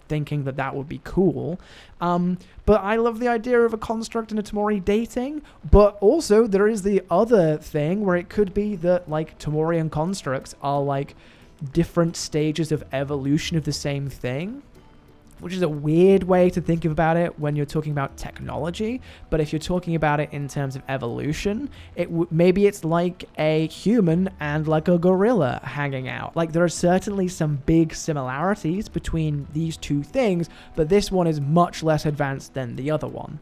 thinking that would be cool. But I love the idea of a construct and a Tamori dating. But also there is the other thing where it could be that like Tamori and constructs are like different stages of evolution of the same thing, which is a weird way to think about it when you're talking about technology. But if you're talking about it in terms of evolution, maybe it's like a human and like a gorilla hanging out. Like, there are certainly some big similarities between these two things, but this one is much less advanced than the other one.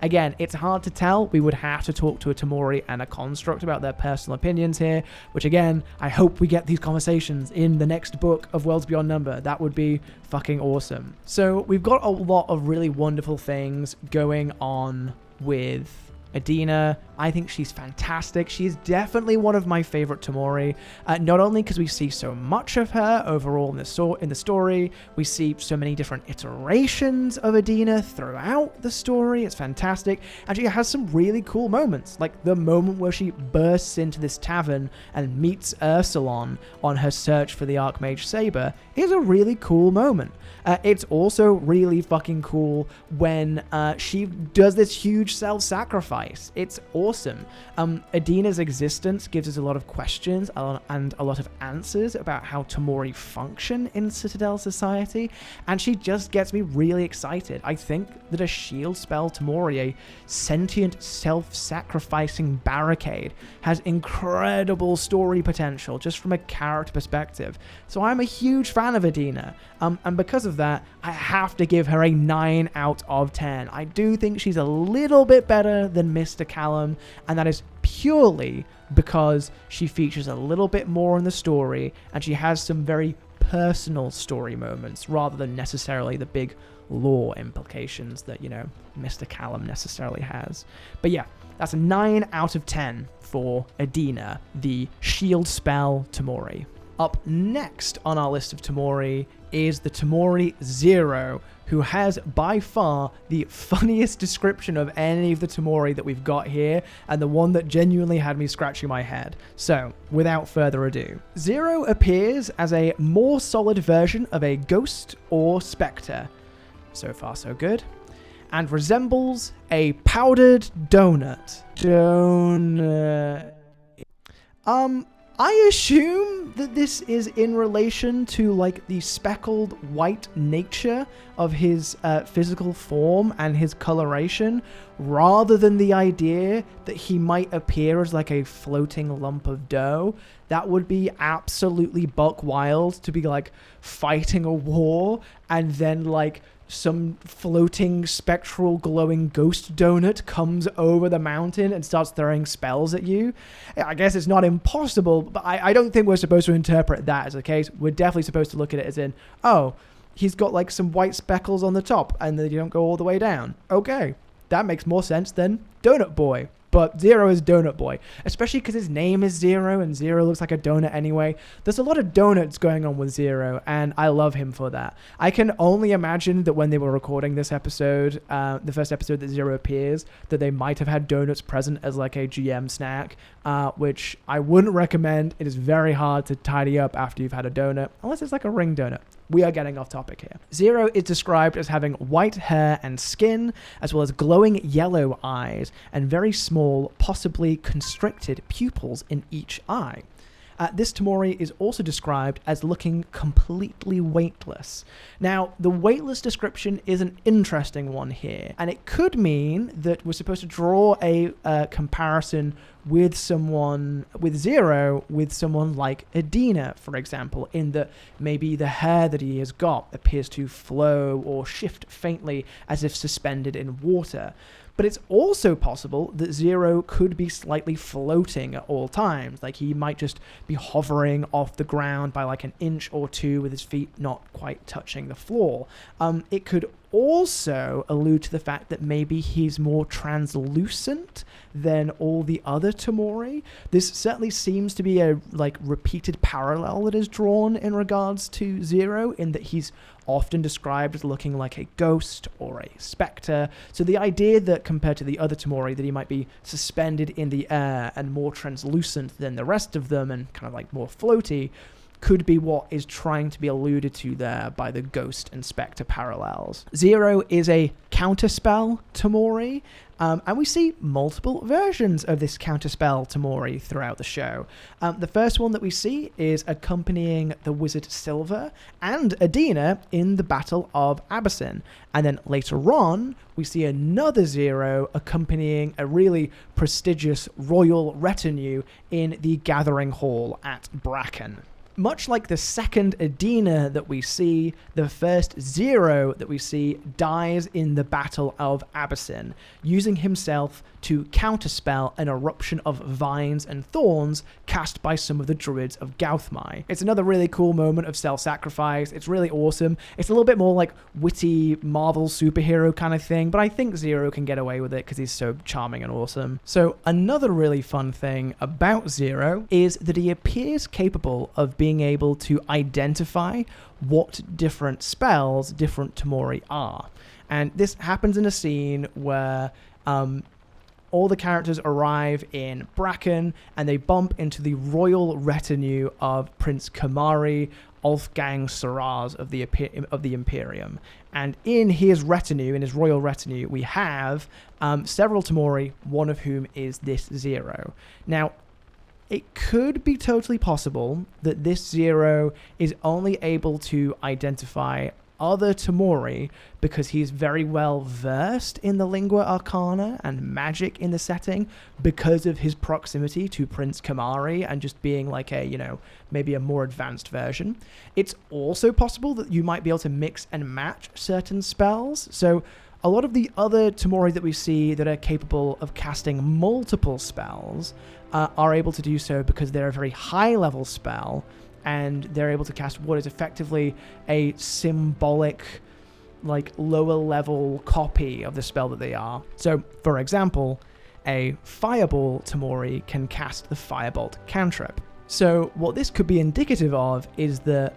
Again, it's hard to tell. We would have to talk to a Tamori and a construct about their personal opinions here, which again, I hope we get these conversations in the next book of Worlds Beyond Number. That would be fucking awesome. So we've got a lot of really wonderful things going on with Adina. I think she's fantastic. She's definitely one of my favorite Tamori, not only because we see so much of her overall in the story, we see so many different iterations of Adina throughout the story. It's fantastic, and she has some really cool moments, like the moment where she bursts into this tavern and meets Ursulon on her search for the Archmage Saber is a really cool moment. It's also really fucking cool when she does this huge self-sacrifice. It's awesome. Adina's existence gives us a lot of questions and a lot of answers about how Tamori function in Citadel society, and she just gets me really excited. I think that a shield spell Tamori, a sentient self-sacrificing barricade, has incredible story potential just from a character perspective. So I'm a huge fan of Adina, and because of that, I have to give her a 9 out of 10. I do think she's a little bit better than Mr. Callum, and that is purely because she features a little bit more in the story, and she has some very personal story moments rather than necessarily the big lore implications that, Mr. Callum necessarily has. But yeah, that's a 9 out of 10 for Adina, the shield spell Tamori. Up next on our list of Tamori is the Tamori Zero, who has by far the funniest description of any of the Tamori that we've got here, and the one that genuinely had me scratching my head. So, without further ado, Zero appears as a more solid version of a ghost or spectre. So far, so good. And resembles a powdered donut. I assume that this is in relation to like the speckled white nature of his physical form and his coloration, rather than the idea that he might appear as like a floating lump of dough. That would be absolutely buck wild to be like fighting a war and then like some floating spectral glowing ghost donut comes over the mountain and starts throwing spells at you. I guess it's not impossible, but I don't think we're supposed to interpret that as the case. We're definitely supposed to look at it as in, oh, he's got like some white speckles on the top and then you don't go all the way down. Okay, that makes more sense than Donut Boy. But Zero is Donut Boy, especially because his name is Zero, and Zero looks like a donut anyway. There's a lot of donuts going on with Zero, and I love him for that. I can only imagine that when they were recording this episode, the first episode that Zero appears, that they might have had donuts present as like a GM snack, which I wouldn't recommend. It is very hard to tidy up after you've had a donut, unless it's like a ring donut. We are getting off topic here. Zero is described as having white hair and skin, as well as glowing yellow eyes, and very small, possibly constricted pupils in each eye. This Tamori is also described as looking completely weightless. Now, the weightless description is an interesting one here, and it could mean that we're supposed to draw a comparison with someone like Adina, for example, in that maybe the hair that he has got appears to flow or shift faintly as if suspended in water. But it's also possible that Zero could be slightly floating at all times. Like he might just be hovering off the ground by like an inch or two with his feet not quite touching the floor. It could also allude to the fact that maybe he's more translucent than all the other Tamori. This certainly seems to be a repeated parallel that is drawn in regards to Zero, in that he's often described as looking like a ghost or a spectre. So the idea that compared to the other Tamori that he might be suspended in the air and more translucent than the rest of them and kind of like more floaty could be what is trying to be alluded to there by the ghost and spectre parallels. Zero is a counterspell Tamori, and we see multiple versions of this counterspell Tamori throughout the show. The first one that we see is accompanying the wizard Silver and Adina in the Battle of Abyssin. And then later on, we see another Zero accompanying a really prestigious royal retinue in the Gathering Hall at Bracken. Much like the second Adina that we see, the first Zero that we see dies in the Battle of Abyssin, using himself to counterspell an eruption of vines and thorns cast by some of the druids of Gauthmai. It's another really cool moment of self-sacrifice. It's really awesome. It's a little bit more like witty Marvel superhero kind of thing, but I think Zero can get away with it because he's so charming and awesome. So another really fun thing about Zero is that he appears capable of being able to identify what different spells different Tamori are. And this happens in a scene where all the characters arrive in Bracken and they bump into the royal retinue of Prince Kamari, Wolfgang Saraz of the Imperium. And in his retinue, in his royal retinue, we have several Tamori, one of whom is this Zero. Now, it could be totally possible that this Zero is only able to identify other Tamori because he's very well versed in the Lingua Arcana and magic in the setting because of his proximity to Prince Kamari and just being like a, maybe a more advanced version. It's also possible that you might be able to mix and match certain spells. So a lot of the other Tamori that we see that are capable of casting multiple spells are able to do so because they're a very high-level spell, and they're able to cast what is effectively a symbolic, lower-level copy of the spell that they are. So, for example, a Fireball Tamori can cast the Firebolt cantrip. So, what this could be indicative of is that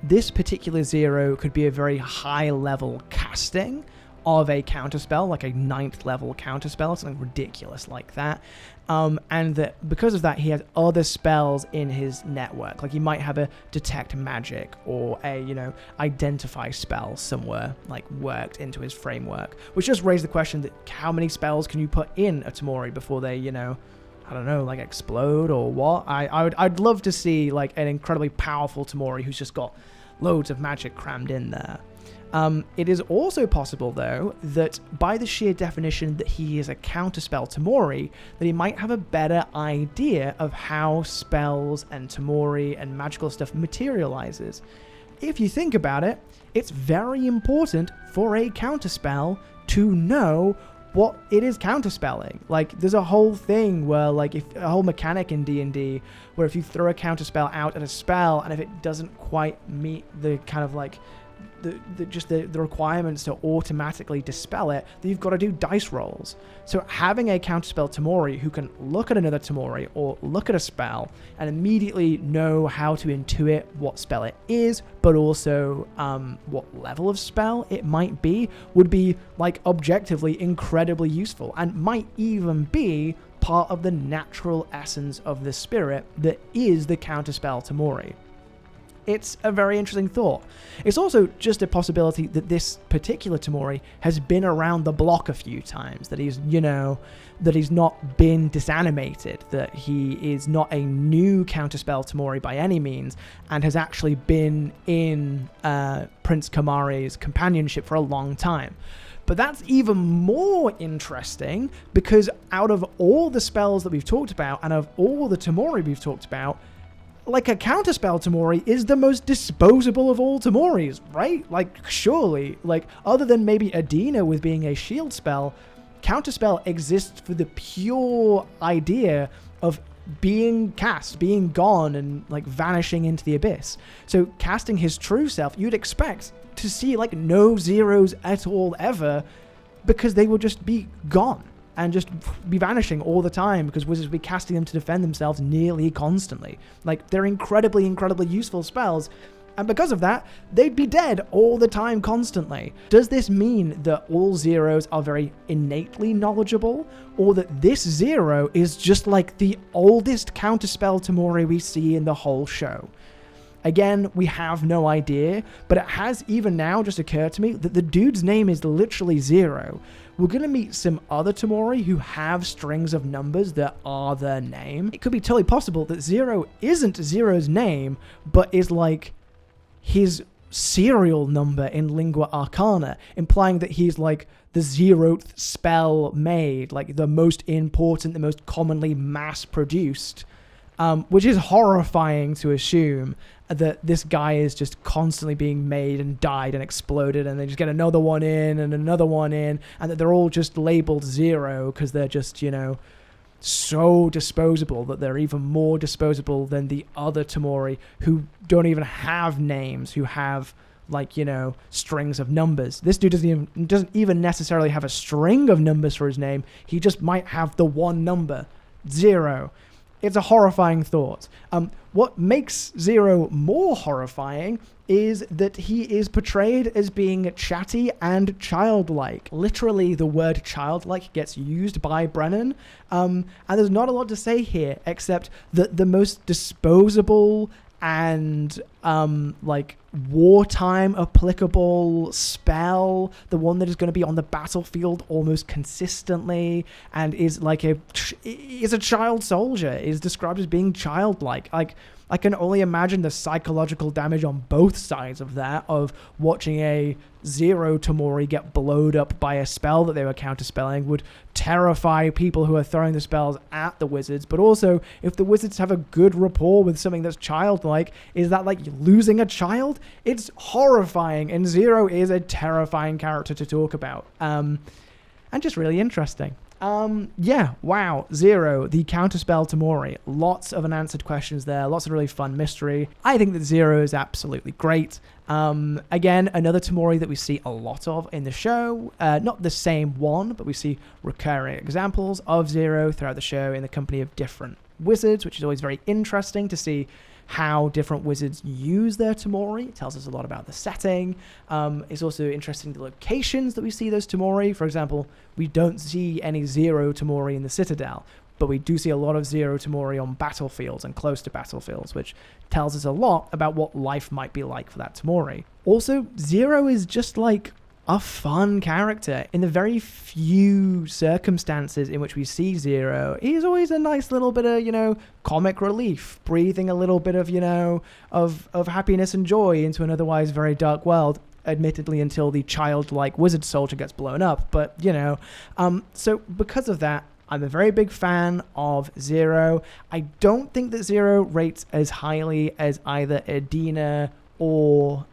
this particular Zero could be a very high-level casting of a counterspell, like a 9th level counterspell, something ridiculous like that. And that because of that, he has other spells in his network. Like he might have a detect magic or a, identify spell somewhere, worked into his framework. Which just raised the question that how many spells can you put in a Tamori before they, explode or what? I'd love to see an incredibly powerful Tamori who's just got loads of magic crammed in there. It is also possible, though, that by the sheer definition that he is a counterspell Tamori, that he might have a better idea of how spells and Tamori and magical stuff materializes. If you think about it, it's very important for a counterspell to know what it is counterspelling. There's a whole thing where, a whole mechanic in D&D where if you throw a counterspell out at a spell and if it doesn't quite meet the kind of the requirements to automatically dispel it, then you've got to do dice rolls. So having a counterspell Tamori who can look at another Tamori or look at a spell and immediately know how to intuit what spell it is, but also what level of spell it might be, would be objectively incredibly useful and might even be part of the natural essence of the spirit that is the counterspell Tamori. It's a very interesting thought. It's also just a possibility that this particular Tamori has been around the block a few times, that he's, that he's not been disanimated, that he is not a new counterspell Tamori by any means, and has actually been in Prince Kamari's companionship for a long time. But that's even more interesting because out of all the spells that we've talked about and of all the Tamori we've talked about, a counterspell Tamori is the most disposable of all Tamoris, right? Surely, other than maybe Adina with being a shield spell, counterspell exists for the pure idea of being cast, being gone, and like vanishing into the abyss. So casting his true self, you'd expect to see like no zeros at all ever, because they will just be gone and just be vanishing all the time, because wizards will be casting them to defend themselves nearly constantly. Like, they're incredibly useful spells, and because of that, they'd be dead all the time constantly. Does this mean that all zeros are very innately knowledgeable, or that this zero is just like the oldest counterspell Tamori we see in the whole show? Again, we have no idea, but it has even now just occurred to me that the dude's name is literally Zero. We're going to meet some other Tamori who have strings of numbers that are their name. It could be totally possible that Zero isn't Zero's name, but is like his serial number in Lingua Arcana, implying that he's like the 0th spell made, like the most important, the most commonly mass-produced, which is horrifying to assume that this guy is just constantly being made and died and exploded, and they just get another one in and another one in, and that they're all just labeled Zero because they're just, you know, so disposable that they're even more disposable than the other Tamori who don't even have names, who have, like, you know, strings of numbers. This dude doesn't even necessarily have a string of numbers for his name. He just might have the one number, 0. It's a horrifying thought. What makes Zero more horrifying is that he is portrayed as being chatty and childlike. Literally, the word childlike gets used by Brennan, and there's not a lot to say here, except that the most disposable and like wartime applicable spell, the one that is going to be on the battlefield almost consistently and is like a child soldier, is described as being childlike. Like, I can only imagine the psychological damage on both sides of that, of watching a Zero Tamori get blowed up by a spell that they were counterspelling would terrify people who are throwing the spells at the wizards. But also, if the wizards have a good rapport with something that's childlike, is that like losing a child? It's horrifying, and Zero is a terrifying character to talk about. And just really interesting. Yeah, wow, Zero, the counterspell Tamori. Lots of unanswered questions there, lots of really fun mystery. I think that Zero is absolutely great. Again, another Tamori that we see a lot of in the show. Not the same one, but we see recurring examples of Zero throughout the show in the company of different wizards, which is always very interesting to see how different wizards use their Tamori. It tells us a lot about the setting. It's also interesting the locations that we see those Tamori. For example, we don't see any Zero Tamori in the Citadel, but we do see a lot of Zero Tamori on battlefields and close to battlefields, which tells us a lot about what life might be like for that Tamori. Also, Zero is just like a fun character. In the very few circumstances in which we see Zero, he's always a nice little bit of, you know, comic relief, breathing a little bit of, you know, of happiness and joy into an otherwise very dark world, admittedly until the childlike wizard soldier gets blown up. But, you know, so because of that, I'm a very big fan of Zero. I don't think that Zero rates as highly as either Adina or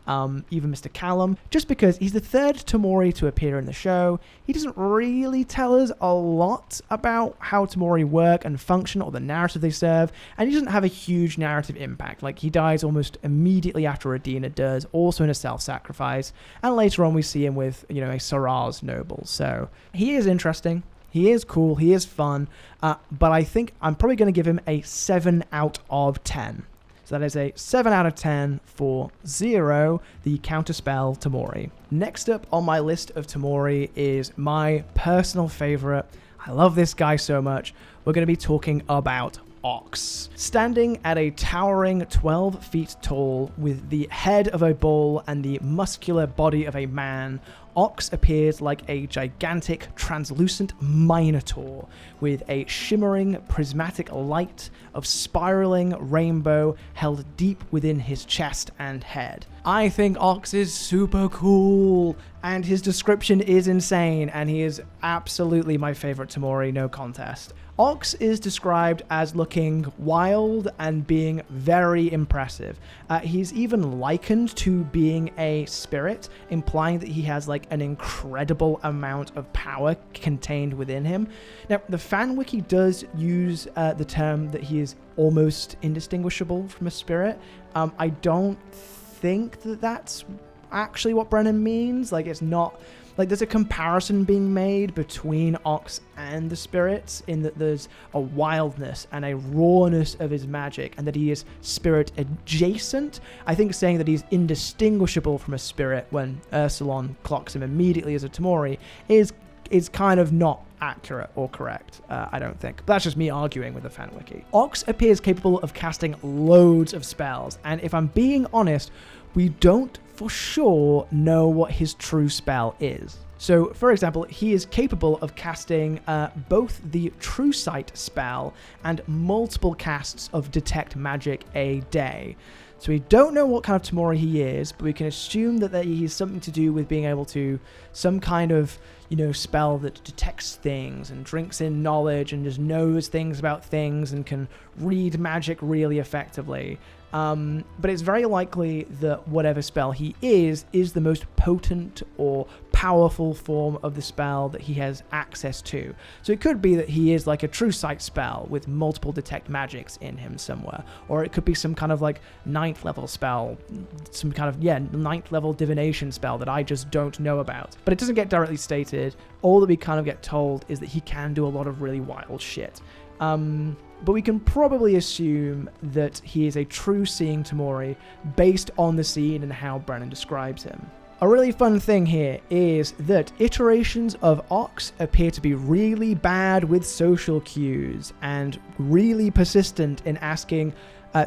even Mr. Callum, just because he's the third Tamori to appear in the show. He doesn't really tell us a lot about how Tamori work and function or the narrative they serve, and he doesn't have a huge narrative impact. Like, he dies almost immediately after Adina does, also in a self-sacrifice, and later on we see him with, you know, a Saraz noble. So he is interesting. He is cool. He is fun. But I think I'm probably going to give him a 7 out of 10. So that is a 7 out of 10 for Zero, the counterspell Tamori. Next up on my list of Tamori is my personal favorite. I love this guy so much. We're going to be talking about Ox. Standing at a towering 12 feet tall with the head of a bull and the muscular body of a man, Ox appears like a gigantic, translucent minotaur with a shimmering, prismatic light of spiraling rainbow held deep within his chest and head. I think Ox is super cool, and his description is insane, and he is absolutely my favorite Tamori, no contest. Ox is described as looking wild and being very impressive. He's even likened to being a spirit, implying that he has like an incredible amount of power contained within him. Now, the fan wiki does use the term that he is almost indistinguishable from a spirit. I don't think that that's actually what Brennan means. Like, it's not... Like, there's a comparison being made between Ox and the spirits in that there's a wildness and a rawness of his magic and that he is spirit adjacent. I think saying that he's indistinguishable from a spirit when Ursulon clocks him immediately as a Tamori is kind of not accurate or correct, I don't think. But that's just me arguing with the fan wiki. Ox appears capable of casting loads of spells, and if I'm being honest, we don't for sure know what his true spell is. So, for example, he is capable of casting both the True Sight spell and multiple casts of Detect Magic a day. So we don't know what kind of Tamori he is, but we can assume that he's something to do with being able to, some kind of, spell that detects things and drinks in knowledge and just knows things about things and can read magic really effectively. But it's very likely that whatever spell he is the most potent or powerful form of the spell that he has access to. So it could be that he is like a True Sight spell with multiple Detect Magics in him somewhere. Or it could be some kind of like 9th level spell, some kind of, 9th level divination spell that I just don't know about. But it doesn't get directly stated. All that we kind of get told is that he can do a lot of really wild shit. But we can probably assume that he is a true seeing Tamori based on the scene and how Brennan describes him. A really fun thing here is that iterations of Ox appear to be really bad with social cues and really persistent in asking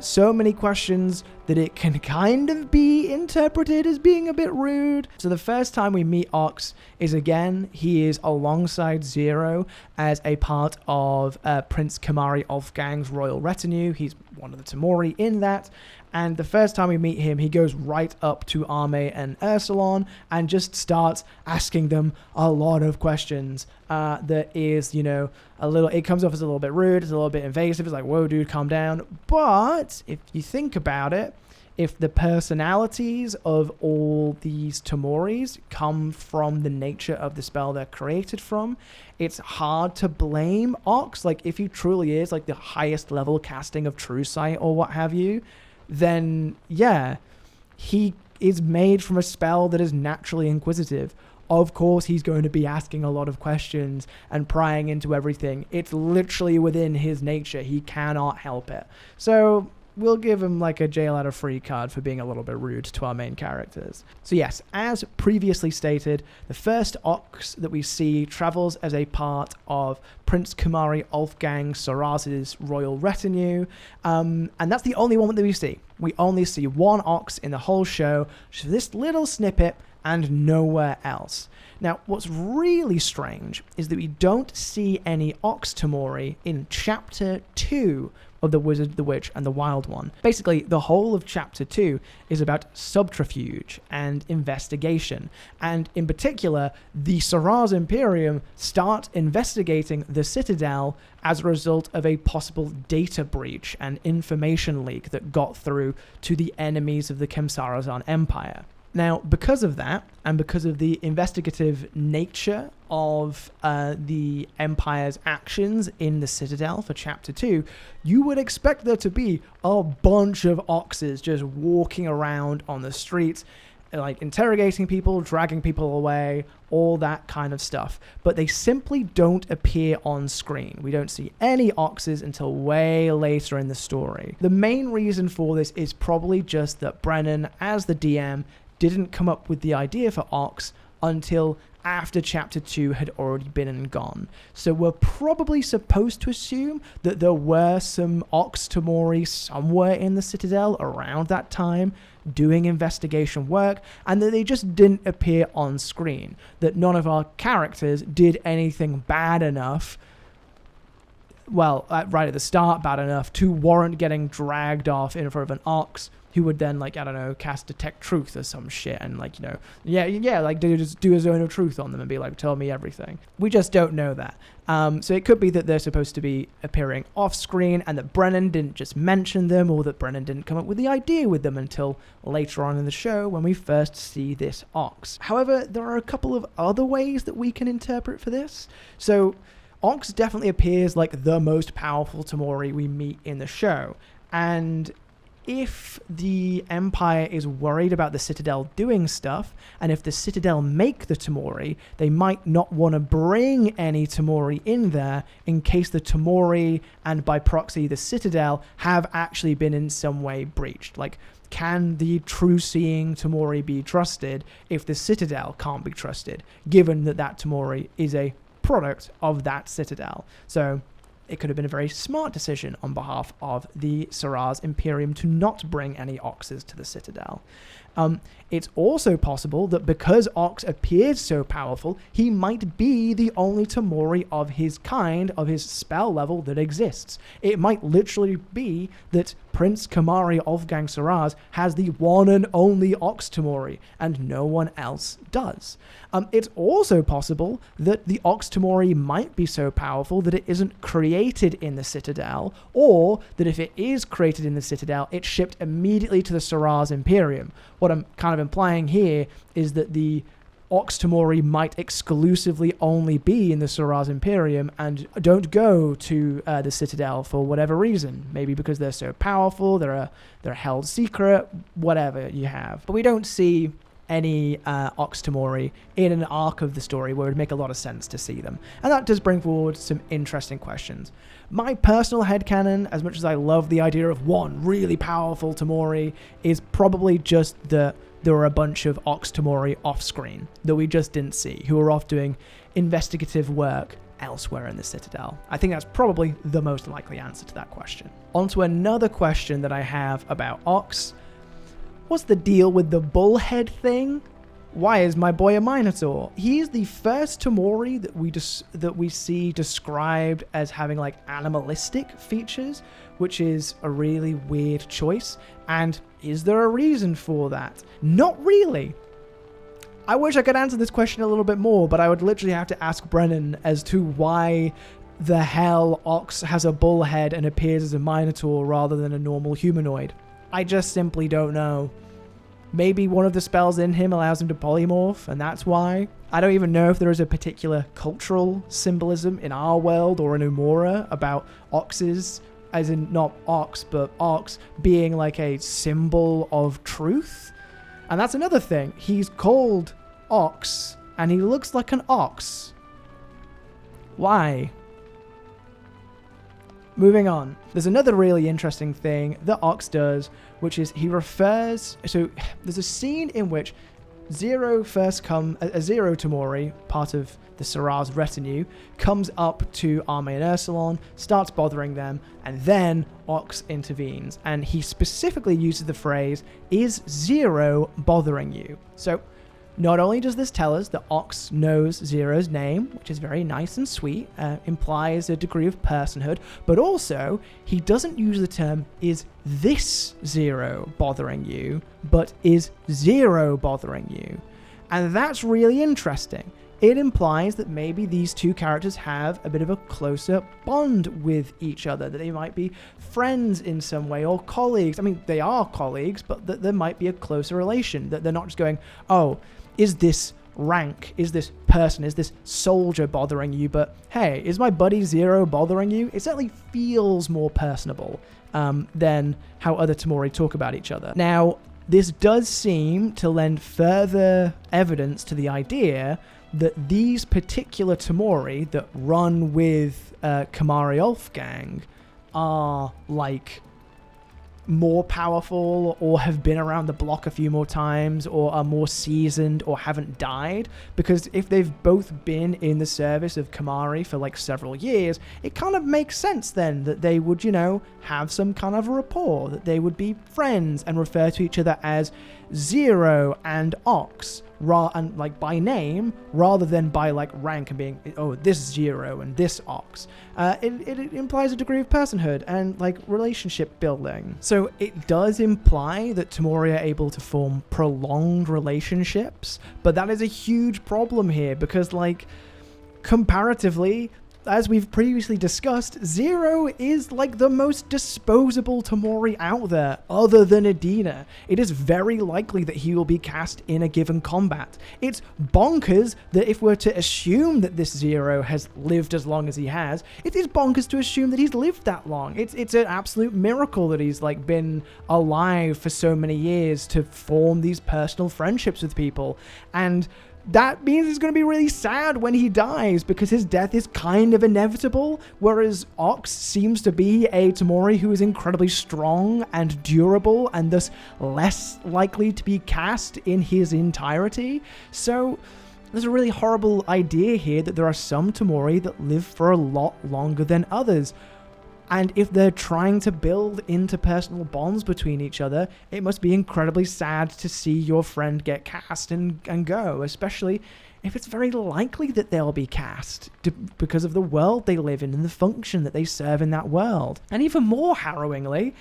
so many questions that it can kind of be interpreted as being a bit rude. So the first time we meet Ox is, again, he is alongside Zero as a part of Prince Kamari Ulfgang's royal retinue. He's one of the Tamori in that. And the first time we meet him, he goes right up to Arme and Ursulon and just starts asking them a lot of questions that is, it comes off as a little bit rude, it's a little bit invasive, it's like, whoa, dude, calm down. But if you think about it, if the personalities of all these Tamoris come from the nature of the spell they're created from, it's hard to blame Ox. Like, if he truly is like the highest level casting of True Sight or what have you, then he is made from a spell that is naturally inquisitive. Of course, he's going to be asking a lot of questions and prying into everything. It's literally within his nature. He cannot help it. So we'll give him like a jail out of free card for being a little bit rude to our main characters. So yes, as previously stated, the first Ox that we see travels as a part of Prince Kamari Ulfgang Saraz's royal retinue, and that's the only one that we see. We only see one Ox in the whole show, just this little snippet, and nowhere else. Now, what's really strange is that we don't see any Ox Tamori in Chapter 2 of The Wizard, the Witch, and the Wild One. Basically, the whole of Chapter 2 is about subterfuge and investigation, and in particular, the Saraz Imperium start investigating the Citadel as a result of a possible data breach and information leak that got through to the enemies of the Khemsarazan Empire. Now, because of that, and because of the investigative nature of the Empire's actions in the Citadel for Chapter 2, you would expect there to be a bunch of Oxes just walking around on the streets, like interrogating people, dragging people away, all that kind of stuff. But they simply don't appear on screen. We don't see any Oxes until way later in the story. The main reason for this is probably just that Brennan, as the DM, didn't come up with the idea for Ox until after Chapter 2 had already been and gone. So we're probably supposed to assume that there were some Ox Tamori somewhere in the Citadel around that time doing investigation work, and that they just didn't appear on screen. That none of our characters did anything bad enough right at the start, bad enough to warrant getting dragged off in front of an Ox who would then, like, I don't know, cast Detect Truth or some shit and, like, you know, like, just do a Zone of Truth on them and be like, tell me everything. We just don't know that. So it could be that they're supposed to be appearing off-screen and that Brennan didn't just mention them, or that Brennan didn't come up with the idea with them until later on in the show when we first see this Ox. However, there are a couple of other ways that we can interpret for this. So Ox definitely appears like the most powerful Tamori we meet in the show, and if the Empire is worried about the Citadel doing stuff, and if the Citadel make the Tamori, they might not want to bring any Tamori in there in case the Tamori, and by proxy the Citadel, have actually been in some way breached. Like, can the true-seeing Tamori be trusted if the Citadel can't be trusted, given that that Tamori is a product of that Citadel? So it could have been a very smart decision on behalf of the Saraz Imperium to not bring any Oxes to the Citadel. It's also possible that because Ox appears so powerful, he might be the only Tamori of his kind, of his spell level, that exists. It might literally be that Prince Kamari of Gang Saraz has the one and only Ox Tamori, and no one else does. It's also possible that the Ox Tamori might be so powerful that it isn't created in the Citadel, or that if it is created in the Citadel, it's shipped immediately to the Saraz Imperium. What I'm kind of implying here is that the Ox Tamori might exclusively only be in the Saraz Imperium and don't go to the Citadel for whatever reason. Maybe because they're so powerful, they're held secret, whatever you have. But we don't see any Ox Tamori in an arc of the story where it would make a lot of sense to see them. And that does bring forward some interesting questions. My personal headcanon, as much as I love the idea of one really powerful Tamori, is probably just that there were a bunch of Ox Tamori off-screen that we just didn't see, who were off doing investigative work elsewhere in the Citadel. I think that's probably the most likely answer to that question. On to another question that I have about Ox. What's the deal with the bullhead thing? Why is my boy a Minotaur? He's the first Tamori that we see described as having like animalistic features, which is a really weird choice. And is there a reason for that? Not really. I wish I could answer this question a little bit more, but I would literally have to ask Brennan as to why the hell Ox has a bullhead and appears as a Minotaur rather than a normal humanoid. I just simply don't know. Maybe one of the spells in him allows him to polymorph, and that's why. I don't even know if there is a particular cultural symbolism in our world or in Umora about oxes, as in not ox, but ox being like a symbol of truth. And that's another thing. He's called Ox, and he looks like an ox. Why? Moving on. There's another really interesting thing that Ox does, which is he refers... So there's a scene in which Zero Tamori, part of the Saraz retinue, comes up to Arme and Ursulon, starts bothering them, and then Ox intervenes. And he specifically uses the phrase, "Is Zero bothering you?" So not only does this tell us that Ox knows Zero's name, which is very nice and sweet, implies a degree of personhood, but also he doesn't use the term, "Is this Zero bothering you?" but "Is Zero bothering you?" And that's really interesting. It implies that maybe these two characters have a bit of a closer bond with each other, that they might be friends in some way or colleagues. I mean, they are colleagues, but that there might be a closer relation, that they're not just going, oh, is this rank, is this person, is this soldier bothering you? But hey, is my buddy Zero bothering you? It certainly feels more personable than how other Tamori talk about each other. Now, this does seem to lend further evidence to the idea that these particular Tamori that run with Kamari Ulfgang are like more powerful or have been around the block a few more times or are more seasoned or haven't died, because if they've both been in the service of Tamori for like several years, it kind of makes sense then that they would, you know, have some kind of a rapport, that they would be friends and refer to each other as Zero and Ox, and like by name rather than by like rank and being, oh, this Zero and this Ox. It implies a degree of personhood and like relationship building. So it does imply that Tamori are able to form prolonged relationships, but that is a huge problem here because, like, comparatively, as we've previously discussed, Zero is like the most disposable Tamori out there, other than Adina. It is very likely that he will be cast in a given combat. It's bonkers that if we're to assume that this Zero has lived as long as he has, it is bonkers to assume that he's lived that long. It's an absolute miracle that he's like been alive for so many years to form these personal friendships with people. And that means it's going to be really sad when he dies because his death is kind of inevitable, whereas Ox seems to be a Tamori who is incredibly strong and durable and thus less likely to be cast in his entirety. So there's a really horrible idea here that there are some Tamori that live for a lot longer than others. And if they're trying to build interpersonal bonds between each other, it must be incredibly sad to see your friend get cast and go, especially if it's very likely that they'll be cast because of the world they live in and the function that they serve in that world. And even more harrowingly,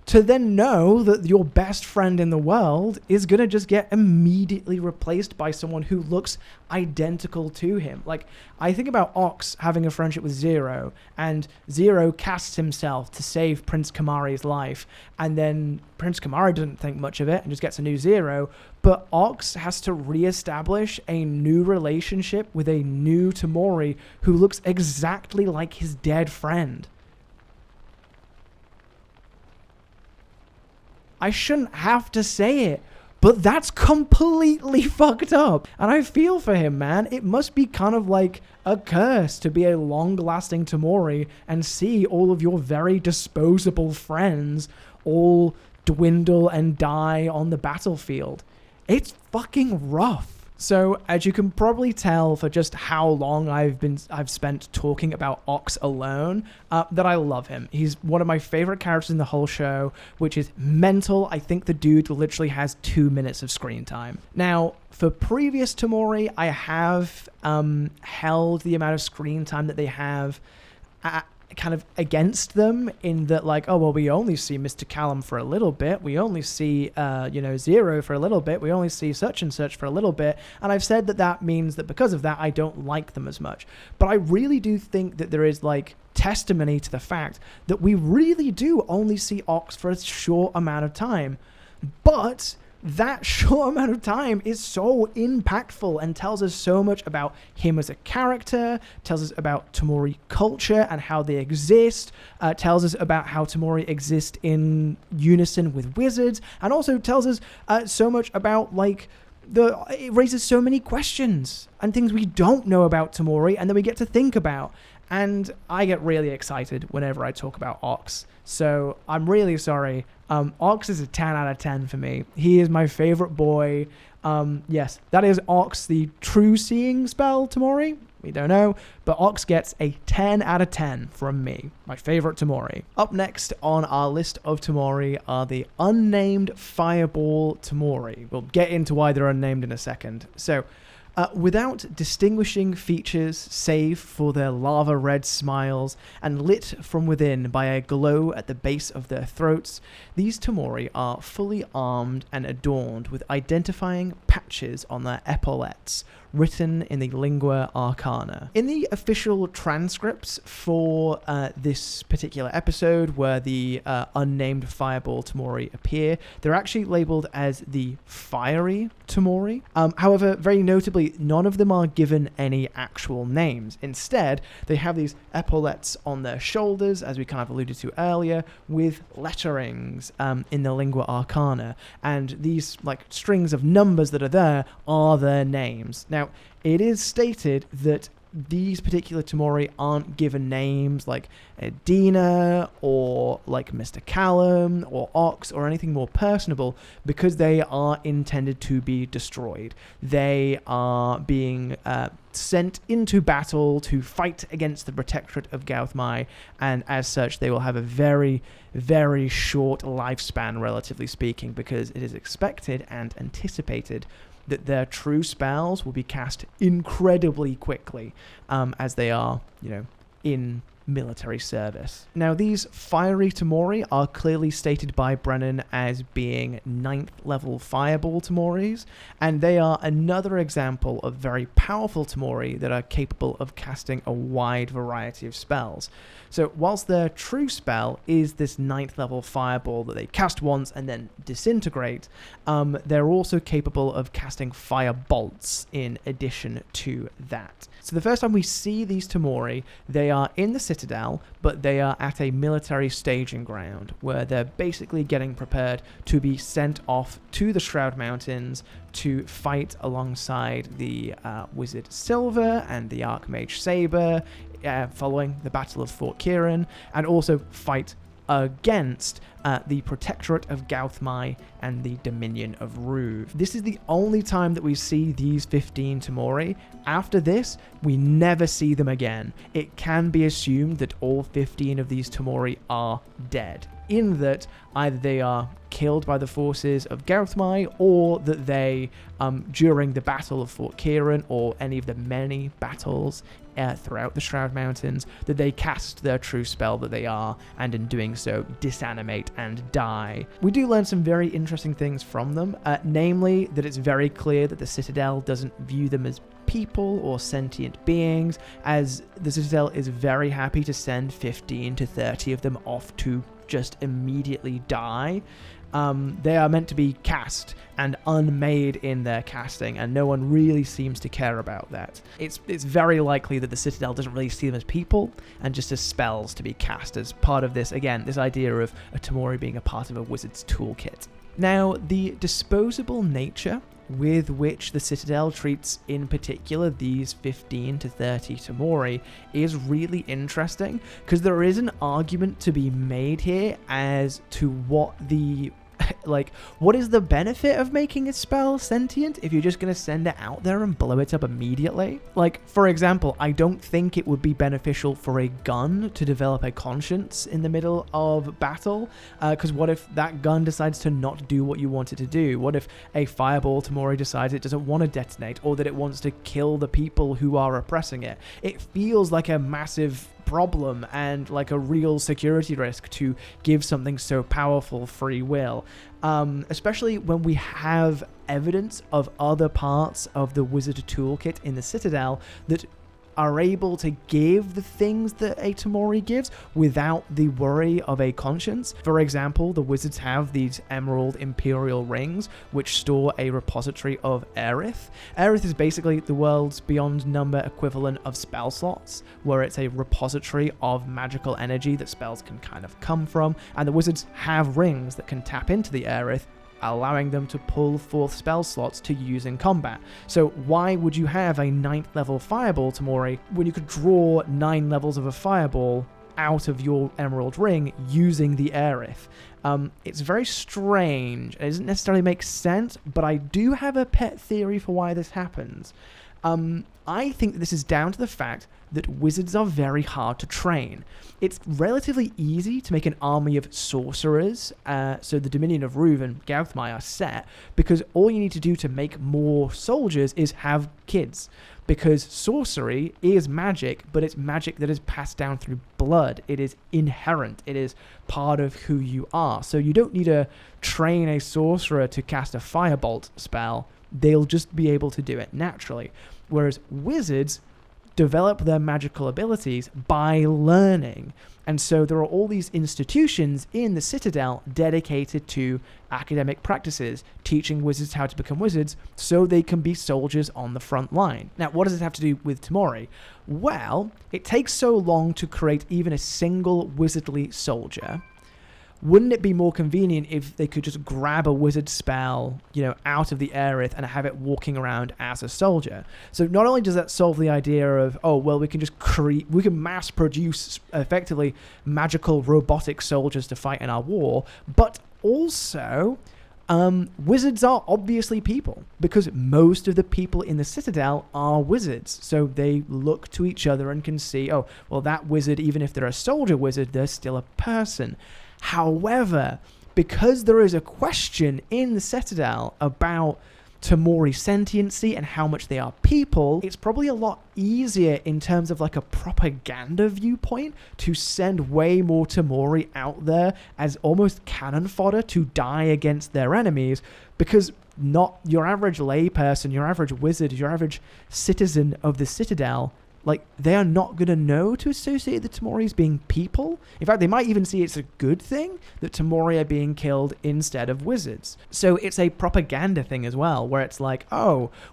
to then know that your best friend in the world is going to just get immediately replaced by someone who looks identical to him. Like, I think about Ox having a friendship with Zero, and Zero casts himself to save Prince Kamari's life, and then Prince Kamari doesn't think much of it and just gets a new Zero, but Ox has to re-establish a new relationship with a new Tamori who looks exactly like his dead friend. I shouldn't have to say it, but that's completely fucked up. And I feel for him, man. It must be kind of like a curse to be a long-lasting Tamori and see all of your very disposable friends all dwindle and die on the battlefield. It's fucking rough. So, as you can probably tell for just how long I've spent talking about Ox alone, that I love him. He's one of my favorite characters in the whole show, which is mental. I think the dude literally has 2 minutes of screen time. Now, for previous Tamori, I have held the amount of screen time that they have kind of against them, in that, like, oh, well, we only see Mr. Callum for a little bit, we only see Zero for a little bit, we only see such and such for a little bit, and I've said that means that because of that I don't like them as much. But I really do think that there is like testimony to the fact that we really do only see Ox for a short amount of time, but that short amount of time is so impactful and tells us so much about him as a character, tells us about Tamori culture and how they exist, tells us about how Tamori exist in unison with wizards, and also tells us so much about, like, it raises so many questions and things we don't know about Tamori and that we get to think about. And I get really excited whenever I talk about Ox. So I'm really sorry. Ox is a 10 out of 10 for me. He is my favorite boy. Yes, that is Ox, the true seeing spell Tamori. We don't know, but Ox gets a 10 out of 10 from me. My favorite Tamori. Up next on our list of Tamori are the unnamed Fireball Tamori. We'll get into why they're unnamed in a second. So, without distinguishing features save for their lava red smiles and lit from within by a glow at the base of their throats, these Tamori are fully armed and adorned with identifying patches on their epaulettes, written in the lingua arcana. In the official transcripts for this particular episode, where the unnamed Fireball Tamori appear, they're actually labeled as the Fiery Tamori. However, very notably, none of them are given any actual names. Instead, they have these epaulettes on their shoulders, as we kind of alluded to earlier, with letterings in the lingua arcana, and these like strings of numbers that are there are their names. Now, it is stated that these particular Tamori aren't given names like Dina or like Mr. Callum or Ox or anything more personable, because they are intended to be destroyed. They are being sent into battle to fight against the Protectorate of Gauthmai, and as such they will have a very, very short lifespan, relatively speaking, because it is expected and anticipated that their true spells will be cast incredibly quickly, as they are, in military service. Now, these fiery Tamori are clearly stated by Brennan as being 9th level fireball Tamoris, and they are another example of very powerful Tamori that are capable of casting a wide variety of spells. So whilst their true spell is this 9th level fireball that they cast once and then disintegrate, they're also capable of casting fire bolts in addition to that. So the first time we see these Tamori, they are in the Citadel, but they are at a military staging ground where they're basically getting prepared to be sent off to the Shroud Mountains to fight alongside the Wizard Silver and the Archmage Saber, following the Battle of Fort Kieran, and also fight against the Protectorate of Gauthmai and the Dominion of Ruve. This is the only time that we see these 15 Tamori. After this, we never see them again. It can be assumed that all 15 of these Tamori are dead, in that either they are killed by the forces of Gauthmai, or that they, during the Battle of Fort Kieran, or any of the many battles throughout the Shroud Mountains, that they cast their true spell that they are, and in doing so disanimate and die. We do learn some very interesting things from them, namely that it's very clear that the Citadel doesn't view them as people or sentient beings, as the Citadel is very happy to send 15 to 30 of them off to just immediately die. They are meant to be cast and unmade in their casting, and no one really seems to care about that. It's very likely that the Citadel doesn't really see them as people and just as spells to be cast as part of this, again, this idea of a Tamori being a part of a wizard's toolkit. Now, the disposable nature with which the Citadel treats, in particular, these 15 to 30 Tamori is really interesting, because there is an argument to be made here as to what the what is the benefit of making a spell sentient if you're just going to send it out there and blow it up immediately? For example, I don't think it would be beneficial for a gun to develop a conscience in the middle of battle, because what if that gun decides to not do what you want it to do? What if a fireball Tamori decides it doesn't want to detonate, or that it wants to kill the people who are oppressing it? It feels like a massive problem and like a real security risk to give something so powerful free will, especially when we have evidence of other parts of the wizard toolkit in the Citadel that are able to give the things that a Tamori gives without the worry of a conscience. For example, the wizards have these emerald imperial rings which store a repository of Aerith. Aerith is basically the world's beyond number equivalent of spell slots, where it's a repository of magical energy that spells can kind of come from, and the wizards have rings that can tap into the Aerith, allowing them to pull forth spell slots to use in combat. So why would you have a 9th level fireball Tamori when you could draw 9 levels of a fireball out of your emerald ring using the Aerith? It's very strange. It doesn't necessarily make sense, but I do have a pet theory for why this happens. I think this is down to the fact that wizards are very hard to train. It's relatively easy to make an army of sorcerers, so the Dominion of Ruve and Gauthmai are set, because all you need to do to make more soldiers is have kids. Because sorcery is magic, but it's magic that is passed down through blood. It is inherent. It is part of who you are. So you don't need to train a sorcerer to cast a firebolt spell. They'll just be able to do it naturally. Whereas wizards develop their magical abilities by learning. And so there are all these institutions in the Citadel dedicated to academic practices, teaching wizards how to become wizards so they can be soldiers on the front line. Now, what does it have to do with Tamori? Well, it takes so long to create even a single wizardly soldier. wouldn't it be more convenient if they could just grab a wizard spell, out of the aerith and have it walking around as a soldier? So not only does that solve the idea of, we can just we can mass produce effectively magical robotic soldiers to fight in our war, but also wizards are obviously people, because most of the people in the Citadel are wizards. So they look to each other and can see, that wizard, even if they're a soldier wizard, they're still a person. However, because there is a question in the Citadel about Tamori sentiency and how much they are people, it's probably a lot easier in terms of like a propaganda viewpoint to send way more Tamori out there as almost cannon fodder to die against their enemies, because not your average layperson, your average wizard, your average citizen of the Citadel, they are not going to know to associate the Tamori as being people. In fact, they might even see it's a good thing that Tamori are being killed instead of wizards. So it's a propaganda thing as well, where it's like,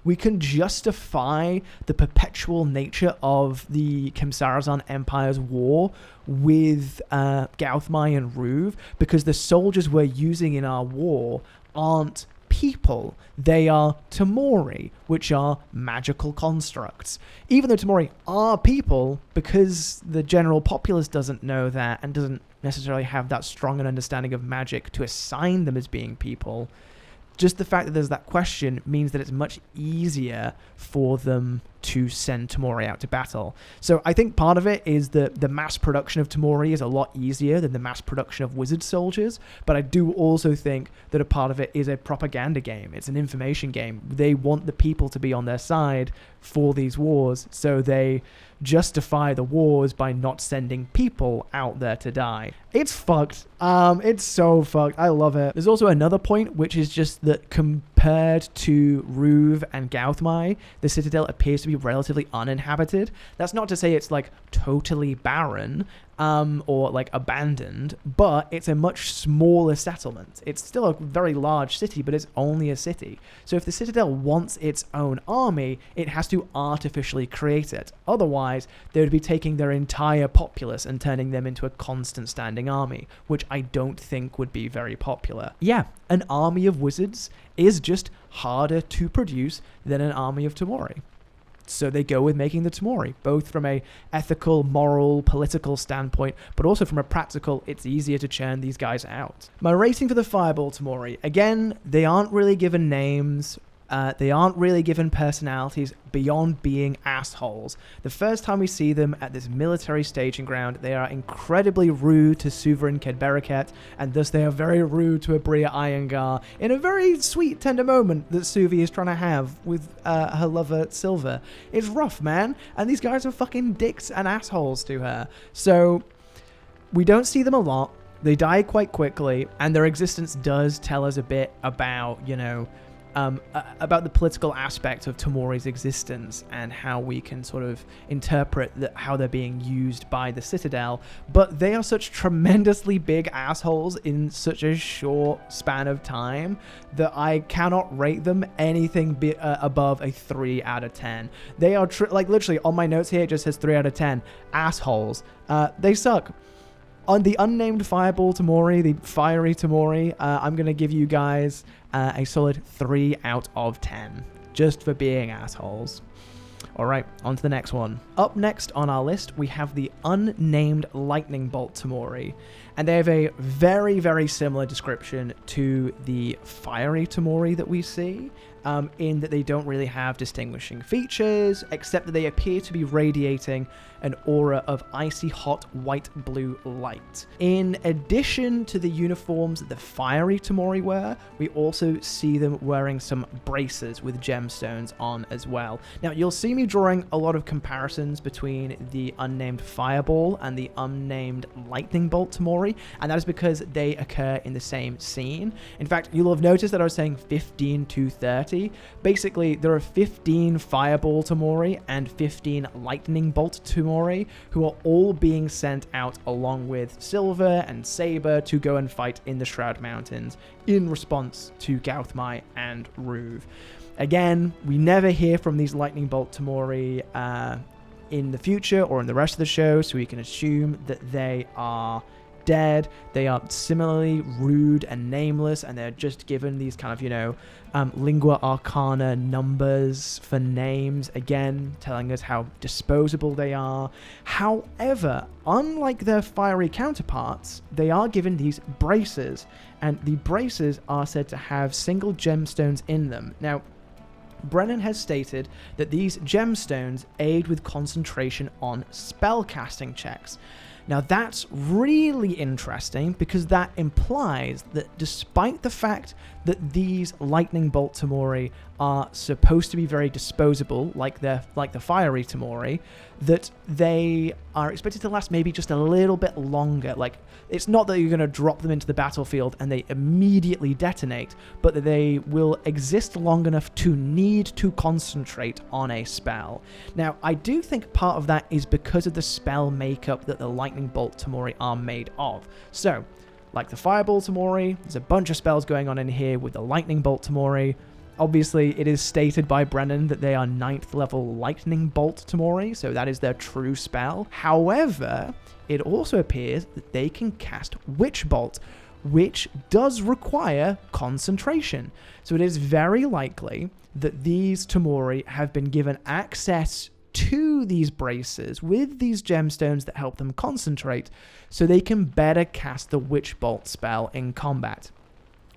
we can justify the perpetual nature of the Khemsarazan Empire's war with Gauthmai and Ruv, because the soldiers we're using in our war aren't people. They are Tamori, which are magical constructs. Even though Tamori are people, because the general populace doesn't know that and doesn't necessarily have that strong an understanding of magic to assign them as being people, just the fact that there's that question means that it's much easier for them to send Tamori out to battle. So I think part of it is that the mass production of Tamori is a lot easier than the mass production of wizard soldiers, but I do also think that a part of it is a propaganda game. It's an information game. They want the people to be on their side for these wars, so they justify the wars by not sending people out there to die. It's fucked. It's so fucked. I love it. There's also another point, which is just that compared to Ruv and Gauthmai, the Citadel appears to be relatively uninhabited. That's not to say it's totally barren or abandoned, but it's a much smaller settlement. It's still a very large city, but it's only a city. So if the Citadel wants its own army, it has to artificially create it. Otherwise, they would be taking their entire populace and turning them into a constant standing army, which I don't think would be very popular. Yeah, an army of wizards is just harder to produce than an army of Tamori. So they go with making the Tamori, both from a ethical, moral, political standpoint, but also from a practical, it's easier to churn these guys out. My rating for the Fireball Tamori, again, they aren't really given names. They aren't really given personalities beyond being assholes. The first time we see them at this military staging ground, they are incredibly rude to Suverein Kedberiket, and thus they are very rude to Abria Iyengar in a very sweet, tender moment that Suvi is trying to have with her lover, Silver. It's rough, man, and these guys are fucking dicks and assholes to her. So, we don't see them a lot. They die quite quickly, and their existence does tell us a bit about, about the political aspect of Tamori's existence and how we can sort of interpret how they're being used by the Citadel, but they are such tremendously big assholes in such a short span of time that I cannot rate them anything above a 3 out of 10. They are, literally on my notes here, it just says 3 out of 10. Assholes. They suck. On the unnamed Fireball Tamori, the Fiery Tamori, I'm going to give you guys a solid 3 out of 10, just for being assholes. Alright, on to the next one. Up next on our list, we have the unnamed Lightning Bolt Tamori, and they have a very, very similar description to the Fiery Tamori that we see, in that they don't really have distinguishing features, except that they appear to be radiating an aura of icy hot white-blue light. In addition to the uniforms that the Fiery Tamori wear, we also see them wearing some braces with gemstones on as well. Now, you'll see me drawing a lot of comparisons between the unnamed Fireball and the unnamed Lightning Bolt Tamori, and that is because they occur in the same scene. In fact, you'll have noticed that I was saying 15 to 30. Basically, there are 15 Fireball Tamori and 15 Lightning Bolt Tamori who are all being sent out along with Silver and Saber to go and fight in the Shroud Mountains in response to Gauthmai and Ruv. Again, we never hear from these Lightning Bolt Tamori in the future or in the rest of the show, so we can assume that they are Instead, they are similarly rude and nameless, and they're just given these kind of, lingua arcana numbers for names, again, telling us how disposable they are. However, unlike their fiery counterparts, they are given these braces, and the braces are said to have single gemstones in them. Now, Brennan has stated that these gemstones aid with concentration on spellcasting checks. Now that's really interesting because that implies that despite the fact that these lightning bolt Tamori are supposed to be very disposable, like the fiery Tamori, that they are expected to last maybe just a little bit longer. Like, it's not that you're going to drop them into the battlefield and they immediately detonate, but that they will exist long enough to need to concentrate on a spell. Now, I do think part of that is because of the spell makeup that the lightning bolt Tamori are made of. So, like the fireball Tamori, there's a bunch of spells going on in here with the lightning bolt Tamori. Obviously, it is stated by Brennan that they are 9th level lightning bolt Tamori, so that is their true spell. However, it also appears that they can cast Witch Bolt, which does require concentration. So it is very likely that these Tamori have been given access to these braces with these gemstones that help them concentrate, so they can better cast the Witch Bolt spell in combat.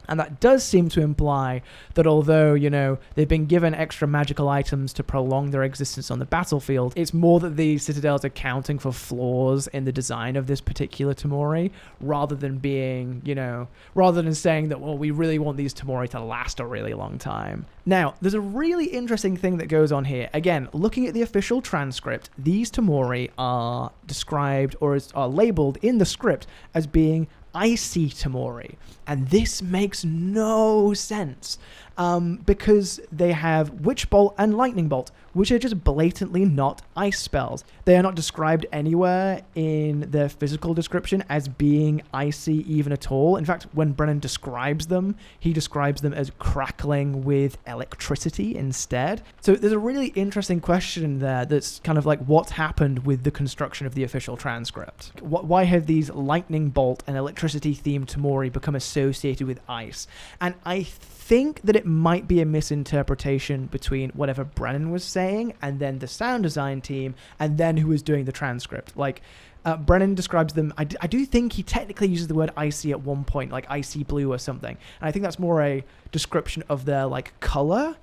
And that does seem to imply that although, they've been given extra magical items to prolong their existence on the battlefield, it's more that the Citadel's accounting for flaws in the design of this particular Tamori, rather than being, rather than saying that, well, we really want these Tamori to last a really long time. Now, there's a really interesting thing that goes on here. Again, looking at the official transcript, these Tamori are described or are labeled in the script as being icy Tamori, and this makes no sense because they have Witch Bolt and Lightning Bolt, which are just blatantly not ice spells. They are not described anywhere in their physical description as being icy even at all. In fact, when Brennan describes them, he describes them as crackling with electricity instead. So there's a really interesting question there that's kind of like what's happened with the construction of the official transcript. Why have these Lightning Bolt and electricity themed Tamori become associated with ice? And I think that it might be a misinterpretation between whatever Brennan was saying and then the sound design team and then who was doing the transcript. Like, Brennan describes them, I do think he technically uses the word icy at one point, like icy blue or something. And I think that's more a description of their, color.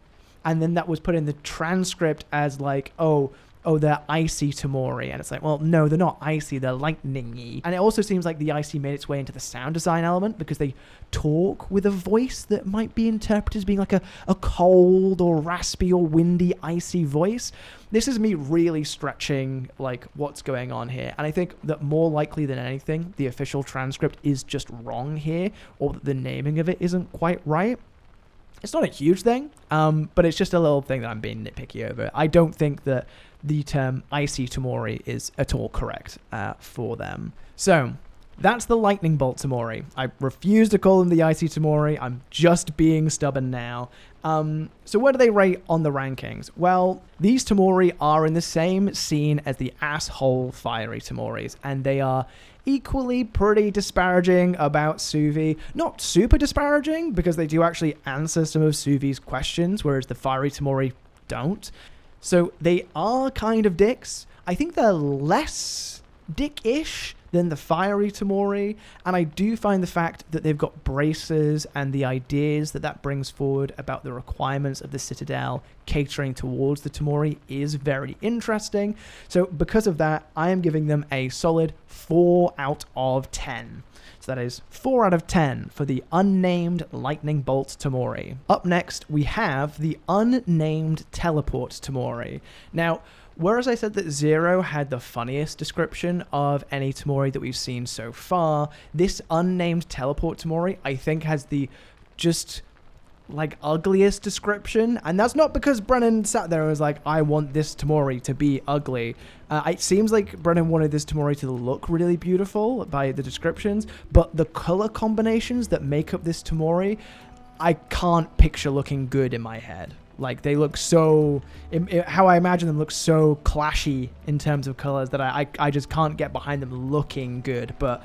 And then that was put in the transcript as they're icy Tamori. And it's like, well, no, they're not icy, they're lightning-y. And it also seems like the icy made its way into the sound design element because they talk with a voice that might be interpreted as being like a cold or raspy or windy icy voice. This is me really stretching what's going on here. And I think that more likely than anything, the official transcript is just wrong here, or that the naming of it isn't quite right. It's not a huge thing, but it's just a little thing that I'm being nitpicky over. I don't think that the term icy Tamori is at all correct for them. So that's the Lightning Bolt Tamori. I refuse to call them the icy Tamori. I'm just being stubborn now. So where do they rate on the rankings? Well, these Tamori are in the same scene as the asshole fiery Tamoris, and they are equally pretty disparaging about Suvi. Not super disparaging, because they do actually answer some of Suvi's questions, whereas the fiery Tamori don't. So they are kind of dicks. I think they're less dick-ish than the fiery Tamori, and I do find the fact that they've got braces and the ideas that brings forward about the requirements of the Citadel catering towards the Tamori is very interesting. So because of that, I am giving them a solid 4 out of 10. So that is 4 out of 10 for the unnamed Lightning Bolt Tamori. Up next, we have the unnamed Teleport Tamori. Now, whereas I said that Zero had the funniest description of any Tamori that we've seen so far, this unnamed Teleport Tamori, I think, has the just ugliest description. And that's not because Brennan sat there and was like, I want this Tamori to be ugly. It seems like Brennan wanted this Tamori to look really beautiful by the descriptions, but the color combinations that make up this Tamori, I can't picture looking good in my head. They look so, how I imagine them look so clashy in terms of colors that I just can't get behind them looking good. But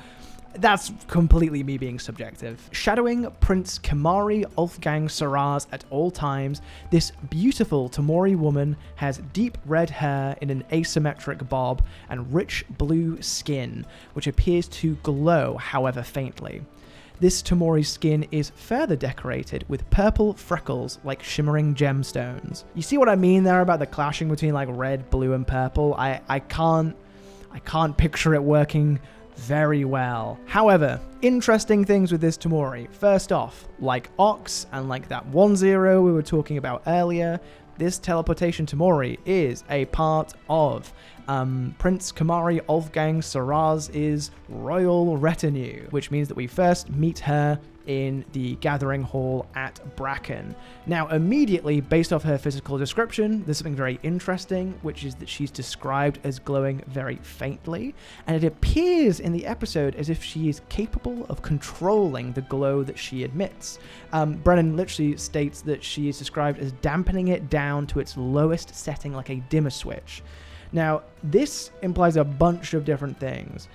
That's completely me being subjective. Shadowing Prince Tamori Wolfgang Saraz at all times, this beautiful Tamori woman has deep red hair in an asymmetric bob and rich blue skin, which appears to glow, however faintly. This Tamori skin is further decorated with purple freckles like shimmering gemstones. You see what I mean there about the clashing between like red, blue, and purple? I can't picture it working very well. However, interesting things with this Tamori. First off, like Ox and like that 1-0 we were talking about earlier, this teleportation Tamori is a part of Prince Tamori Wolfgang Saraz's royal retinue, which means that we first meet her in the gathering hall at Bracken. Now, immediately, based off her physical description, there's something very interesting, which is that she's described as glowing very faintly, and it appears in the episode as if she is capable of controlling the glow that she emits. Brennan literally states that she is described as dampening it down to its lowest setting like a dimmer switch. Now, this implies a bunch of different things.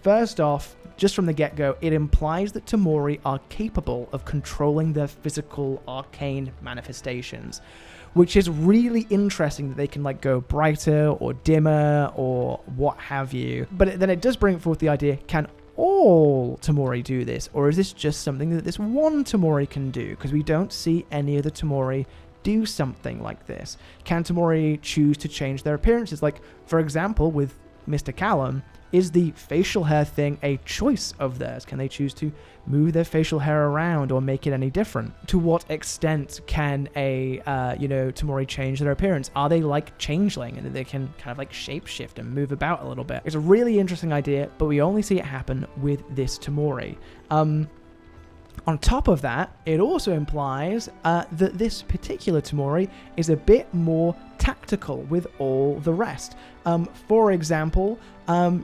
First off, just from the get-go, it implies that Tamori are capable of controlling their physical arcane manifestations, which is really interesting that they can like go brighter or dimmer or what have you. But then it does bring forth the idea, can all Tamori do this? Or is this just something that this one Tamori can do? Because we don't see any of the Tamori do something like this. Can Tamori choose to change their appearances? Like, for example, with Mr. Callum, is the facial hair thing a choice of theirs? Can they choose to move their facial hair around or make it any different? To what extent can a Tamori change their appearance? Are they like changeling and they can kind of like shapeshift and move about a little bit? It's a really interesting idea, but we only see it happen with this Tamori. On top of that, it also implies that this particular Tamori is a bit more tactical with all the rest. For example,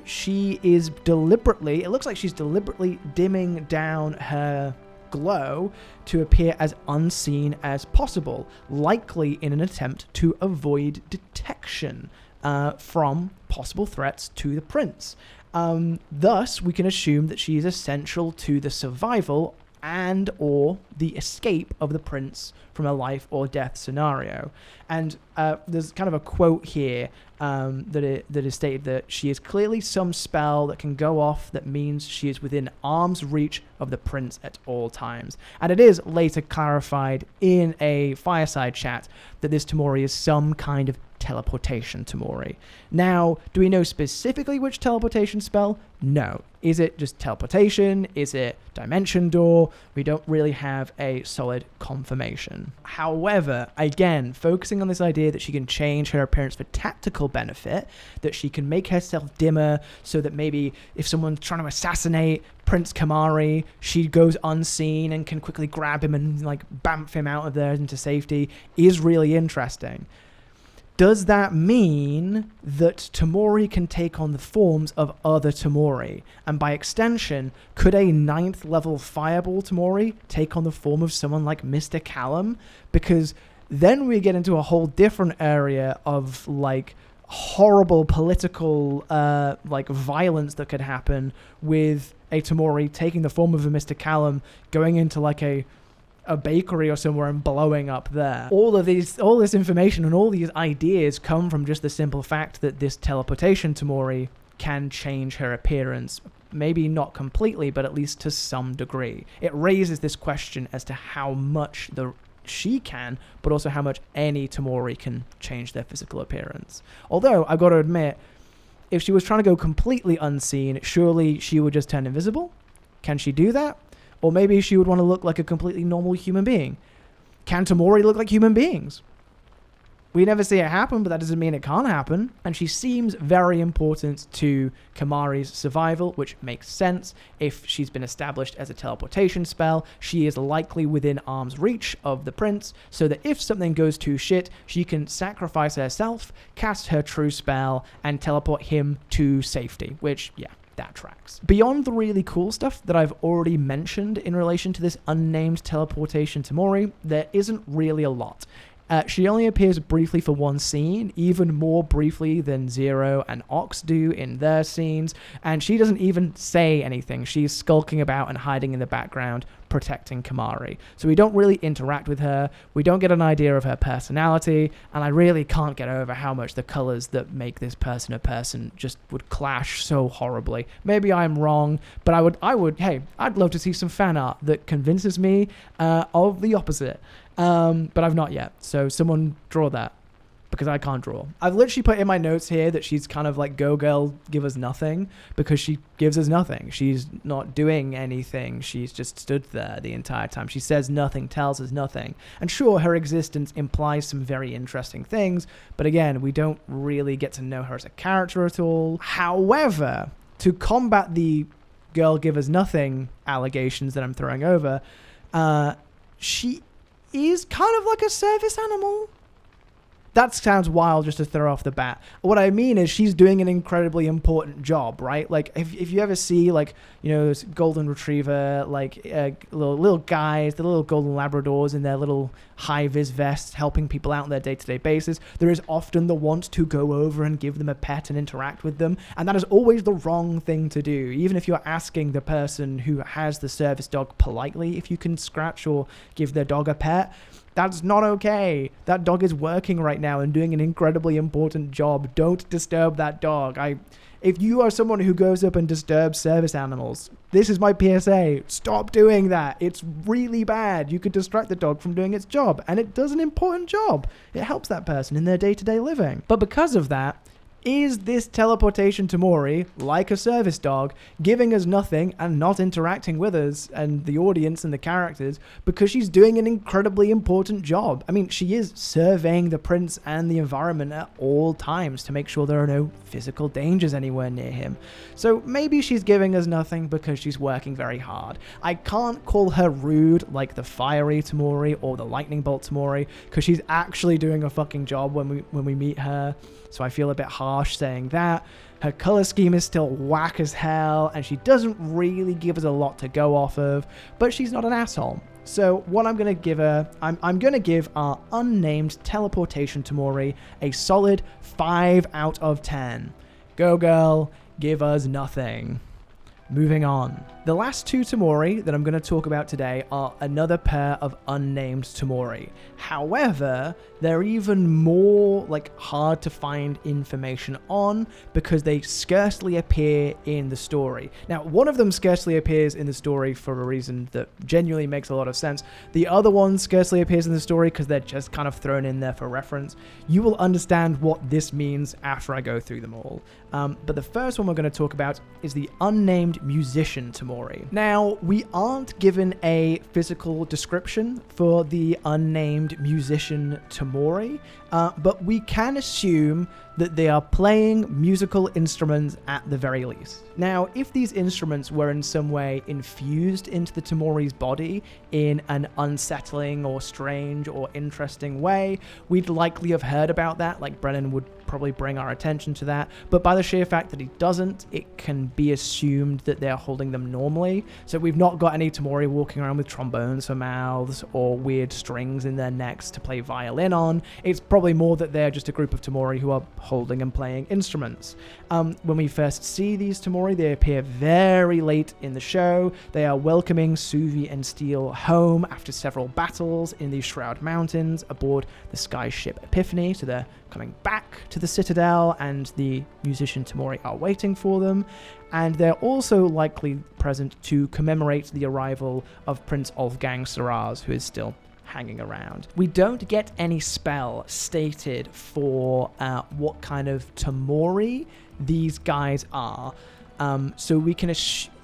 she is deliberately, it looks like she's deliberately dimming down her glow to appear as unseen as possible, likely in an attempt to avoid detection from possible threats to the prince. Thus, we can assume that she is essential to the survival and or the escape of the prince from a life or death scenario. And there's kind of a quote here that is stated that she is clearly some spell that can go off that means she is within arm's reach of the prince at all times. And it is later clarified in a fireside chat that this Tamori is some kind of teleportation Tamori. Now, do we know specifically which teleportation spell? No. Is it just teleportation? Is it dimension door? We don't really have a solid confirmation. However, again, focusing on this idea that she can change her appearance for tactical benefit, that she can make herself dimmer so that maybe if someone's trying to assassinate Prince Tamori, she goes unseen and can quickly grab him and like bamf him out of there into safety, is really interesting. Does that mean that Tamori can take on the forms of other Tamori? And by extension, could a 9th level Fireball Tamori take on the form of someone like Mr. Callum? Because then we get into a whole different area of like horrible political like violence that could happen with a Tamori taking the form of a Mr. Callum, going into like a bakery or somewhere and blowing up there. All this information and all these ideas come from just the simple fact that this teleportation Tamori can change her appearance. Maybe not completely, but at least to some degree. It raises this question as to how much she can, but also how much any Tamori can change their physical appearance. Although, I've got to admit, if she was trying to go completely unseen, surely she would just turn invisible? Can she do that? Or maybe she would want to look like a completely normal human being. Can Tamori look like human beings? We never see it happen, but that doesn't mean it can't happen. And she seems very important to Kamari's survival, which makes sense. If she's been established as a teleportation spell, she is likely within arm's reach of the prince, so that if something goes to shit, she can sacrifice herself, cast her true spell, and teleport him to safety, which, yeah, that tracks. Beyond the really cool stuff that I've already mentioned in relation to this unnamed teleportation Tamori, there isn't really a lot. She only appears briefly for one scene, even more briefly than Zero and Ox do in their scenes, and she doesn't even say anything. She's skulking about and hiding in the background, protecting Tamori. So we don't really interact with her, we don't get an idea of her personality, and I really can't get over how much the colors that make this person a person just would clash so horribly. Maybe I'm wrong, but I'd love to see some fan art that convinces me of the opposite. But I've not yet, so someone draw that, because I can't draw. I've literally put in my notes here that she's kind of like, go girl, give us nothing, because she gives us nothing. She's not doing anything. She's just stood there the entire time. She says nothing, tells us nothing. And sure, her existence implies some very interesting things, but again, we don't really get to know her as a character at all. However, to combat the girl give us nothing allegations that I'm throwing over, she is kind of like a service animal. That sounds wild just to throw off the bat. What I mean is she's doing an incredibly important job, right? Like if you ever see like, you know, this golden retriever, like little guys, the little golden Labradors in their little high-vis vests helping people out on their day-to-day basis, there is often the want to go over and give them a pet and interact with them. And that is always the wrong thing to do. Even if you're asking the person who has the service dog politely if you can scratch or give their dog a pet, that's not okay. That dog is working right now and doing an incredibly important job. Don't disturb that dog. If you are someone who goes up and disturbs service animals, this is my PSA. Stop doing that. It's really bad. You could distract the dog from doing its job, and it does an important job. It helps that person in their day-to-day living. But because of that, is this teleportation Tamori, like a service dog, giving us nothing and not interacting with us and the audience and the characters because she's doing an incredibly important job? I mean, she is surveying the prince and the environment at all times to make sure there are no physical dangers anywhere near him. So maybe she's giving us nothing because she's working very hard. I can't call her rude like the fiery Tamori or the lightning bolt Tamori, because she's actually doing a fucking job when we meet her. So I feel a bit harsh saying that. Her color scheme is still whack as hell, and she doesn't really give us a lot to go off of, but she's not an asshole. So what I'm going to give her, I'm going to give our unnamed teleportation Tamori a solid 5 out of 10. Go girl, give us nothing. Moving on. The last two Tamori that I'm going to talk about today are another pair of unnamed Tamori. However, they're even more hard to find information on because they scarcely appear in the story. Now, one of them scarcely appears in the story for a reason that genuinely makes a lot of sense. The other one scarcely appears in the story because they're just kind of thrown in there for reference. You will understand what this means after I go through them all. But the first one we're going to talk about is the unnamed musician Tamori. Now, we aren't given a physical description for the unnamed musician Tamori, but we can assume that they are playing musical instruments at the very least. Now, if these instruments were in some way infused into the Tamori's body in an unsettling or strange or interesting way, we'd likely have heard about that, like Brennan would probably bring our attention to that, but by the sheer fact that he doesn't, it can be assumed that they're holding them normally. So we've not got any Tamori walking around with trombones for mouths or weird strings in their necks to play violin on. It's probably more that they're just a group of Tamori who are holding and playing instruments. When we first see these Tamori, they appear very late in the show. They are welcoming Suvi and Steel home after several battles in the Shroud Mountains aboard the sky ship Epiphany, so they're coming back to the Citadel, and the musician Tamori are waiting for them, and they're also likely present to commemorate the arrival of Prince Wolfgang Saraz, who is still hanging around. We don't get any spell stated for what kind of Tamori these guys are. So we can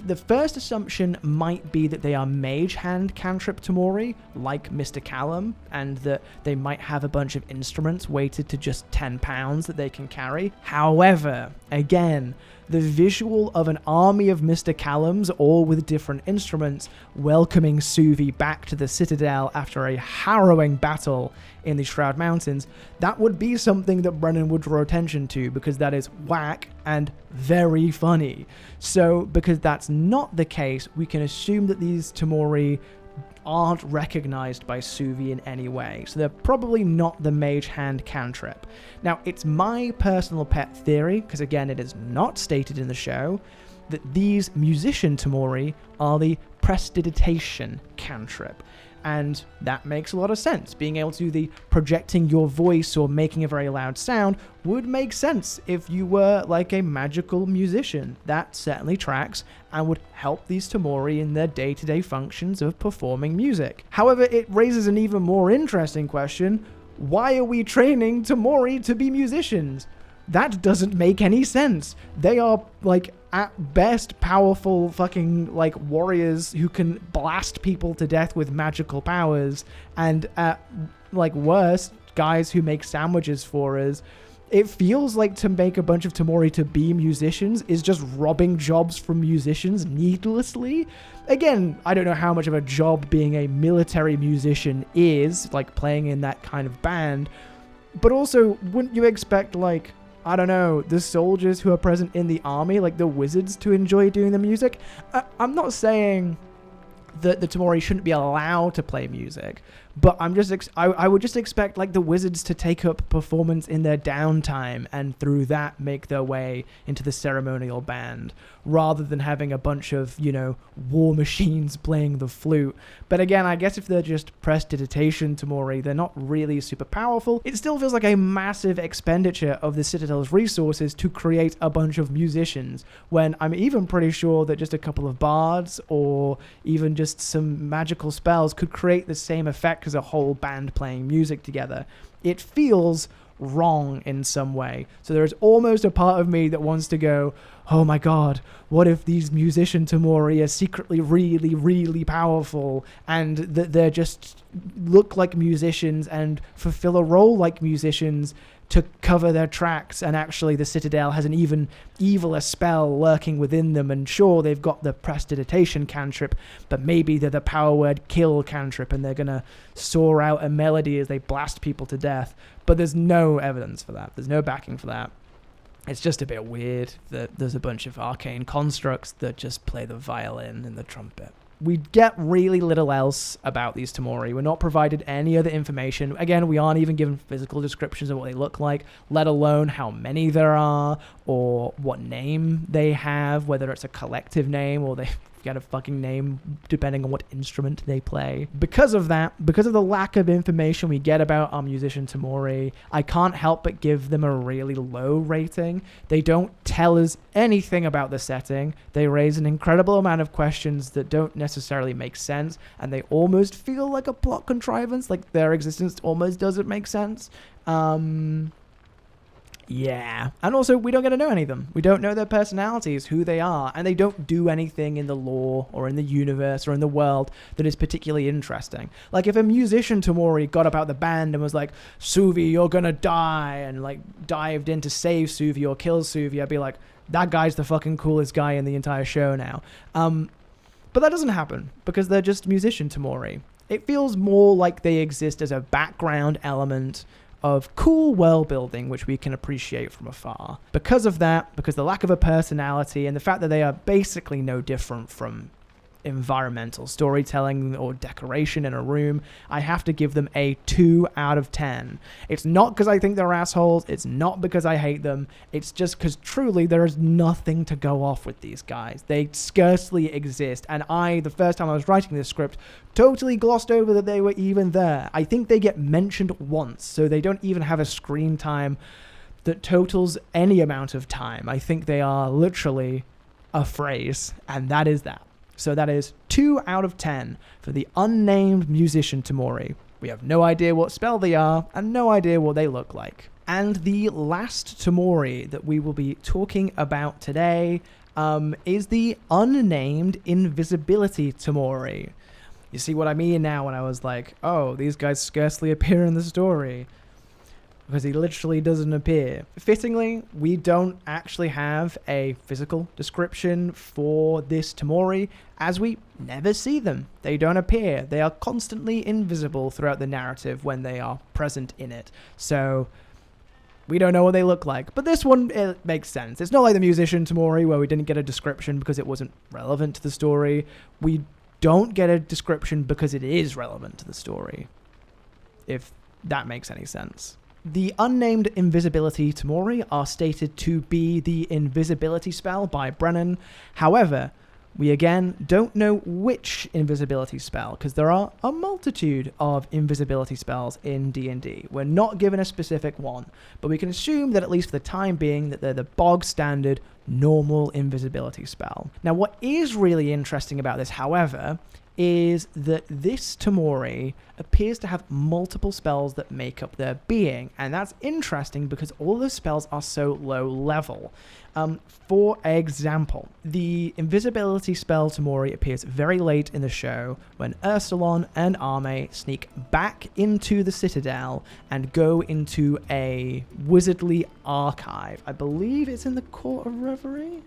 the first assumption might be that they are mage hand cantrip Tamori, like Mr. Callum, and that they might have a bunch of instruments weighted to just 10 pounds that they can carry. However, again, the visual of an army of Mr. Callums, all with different instruments, welcoming Suvi back to the Citadel after a harrowing battle in the Shroud Mountains, that would be something that Brennan would draw attention to, because that is whack and very funny. So, because that's not the case, we can assume that these Tamori aren't recognized by Suvi in any way, so they're probably not the Mage Hand cantrip. Now, it's my personal pet theory, because again, it is not stated in the show, that these musician Tamori are the prestidigitation cantrip. And that makes a lot of sense. Being able to do the projecting your voice or making a very loud sound would make sense if you were like a magical musician. That certainly tracks and would help these Tamori in their day-to-day functions of performing music. However, it raises an even more interesting question. Why are we training Tamori to be musicians? That doesn't make any sense. They are, like, at best powerful fucking, like, warriors who can blast people to death with magical powers, and at, like, worst, guys who make sandwiches for us. It feels like to make a bunch of Tamori to be musicians is just robbing jobs from musicians needlessly. Again, I don't know how much of a job being a military musician is, like playing in that kind of band, but also, wouldn't you expect, like, I don't know, the soldiers who are present in the army, like the wizards, to enjoy doing the music? I'm not saying that the Tamori shouldn't be allowed to play music, but I would just expect like the wizards to take up performance in their downtime and through that make their way into the ceremonial band, rather than having a bunch of, you know, war machines playing the flute. But again, I guess if they're just prestidigitation Tamori, they're not really super powerful. It still feels like a massive expenditure of the Citadel's resources to create a bunch of musicians, when I'm even pretty sure that just a couple of bards or even just some magical spells could create the same effect as a whole band playing music together. It feels wrong in some way. So there's almost a part of me that wants to go, oh my god, what if these musician Tamori are secretly really, really powerful, and that they're just look like musicians and fulfill a role like musicians to cover their tracks, and actually the Citadel has an even eviler spell lurking within them, and sure, they've got the prestidigitation cantrip, but maybe they're the power word kill cantrip, and they're gonna soar out a melody as they blast people to death. But there's no evidence for that. There's no backing for that. It's just a bit weird that there's a bunch of arcane constructs that just play the violin and the trumpet. We get really little else about these Tamori. We're not provided any other information. Again, we aren't even given physical descriptions of what they look like, let alone how many there are, or what name they have, whether it's a collective name or they get a fucking name depending on what instrument they play. Because of that, because of the lack of information we get about our musician Tamori, I can't help but give them a really low rating. They don't tell us anything about the setting. They raise an incredible amount of questions that don't necessarily make sense, and they almost feel like a plot contrivance, like their existence almost doesn't make sense. Yeah. And also, we don't get to know any of them. We don't know their personalities, who they are, and they don't do anything in the lore or in the universe or in the world that is particularly interesting. Like, if a musician Tamori got about the band and was like, Suvi, you're gonna die, and like dived in to save Suvi or kill Suvi, I'd be like, that guy's the fucking coolest guy in the entire show now. But that doesn't happen because they're just musician Tamori. It feels more like they exist as a background element of cool world building, which we can appreciate from afar. Because of that, because the lack of a personality and the fact that they are basically no different from environmental storytelling or decoration in a room, I have to give them a 2 out of 10. It's not because I think they're assholes. It's not because I hate them. It's just because truly there is nothing to go off with these guys. They scarcely exist. And the first time I was writing this script, totally glossed over that they were even there. I think they get mentioned once, so they don't even have a screen time that totals any amount of time. I think they are literally a phrase, and that is that. So that is 2 out of 10 for the unnamed musician Tamori. We have no idea what spell they are and no idea what they look like. And the last Tamori that we will be talking about today is the unnamed invisibility Tamori. You see what I mean now when I was like, oh, these guys scarcely appear in the story. Because he literally doesn't appear. Fittingly, we don't actually have a physical description for this Tamori, as we never see them. They don't appear. They are constantly invisible throughout the narrative when they are present in it. So we don't know what they look like. But this one, it makes sense. It's not like the musician Tamori, where we didn't get a description because it wasn't relevant to the story. We don't get a description because it is relevant to the story, if that makes any sense. The unnamed invisibility Tamori are stated to be the invisibility spell by Brennan. However, we again don't know which invisibility spell, because there are a multitude of invisibility spells in D&D. We're not given a specific one, but we can assume that at least for the time being that they're the bog standard normal invisibility spell. Now, what is really interesting about this, however, is that this Tamori appears to have multiple spells that make up their being, and that's interesting because all those spells are so low level. For example, the invisibility spell Tamori appears very late in the show when Ursulon and Arme sneak back into the Citadel and go into a wizardly archive. I believe it's in the Court of Reverie?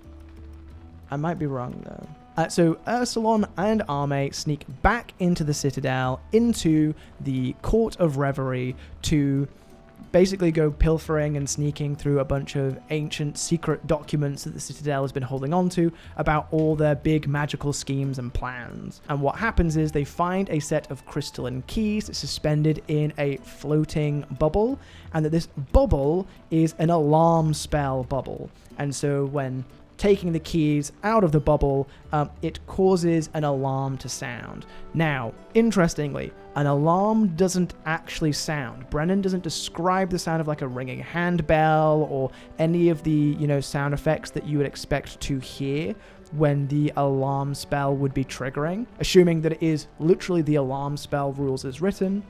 I might be wrong though. So Ursulon and Arme sneak back into the Citadel, into the Court of Reverie, to basically go pilfering and sneaking through a bunch of ancient secret documents that the Citadel has been holding on to about all their big magical schemes and plans. And what happens is they find a set of crystalline keys suspended in a floating bubble, and that this bubble is an alarm spell bubble. And so when taking the keys out of the bubble, it causes an alarm to sound. Now, interestingly, an alarm doesn't actually sound. Brennan doesn't describe the sound of like a ringing handbell or any of the, sound effects that you would expect to hear when the alarm spell would be triggering, assuming that it is literally the alarm spell rules as written.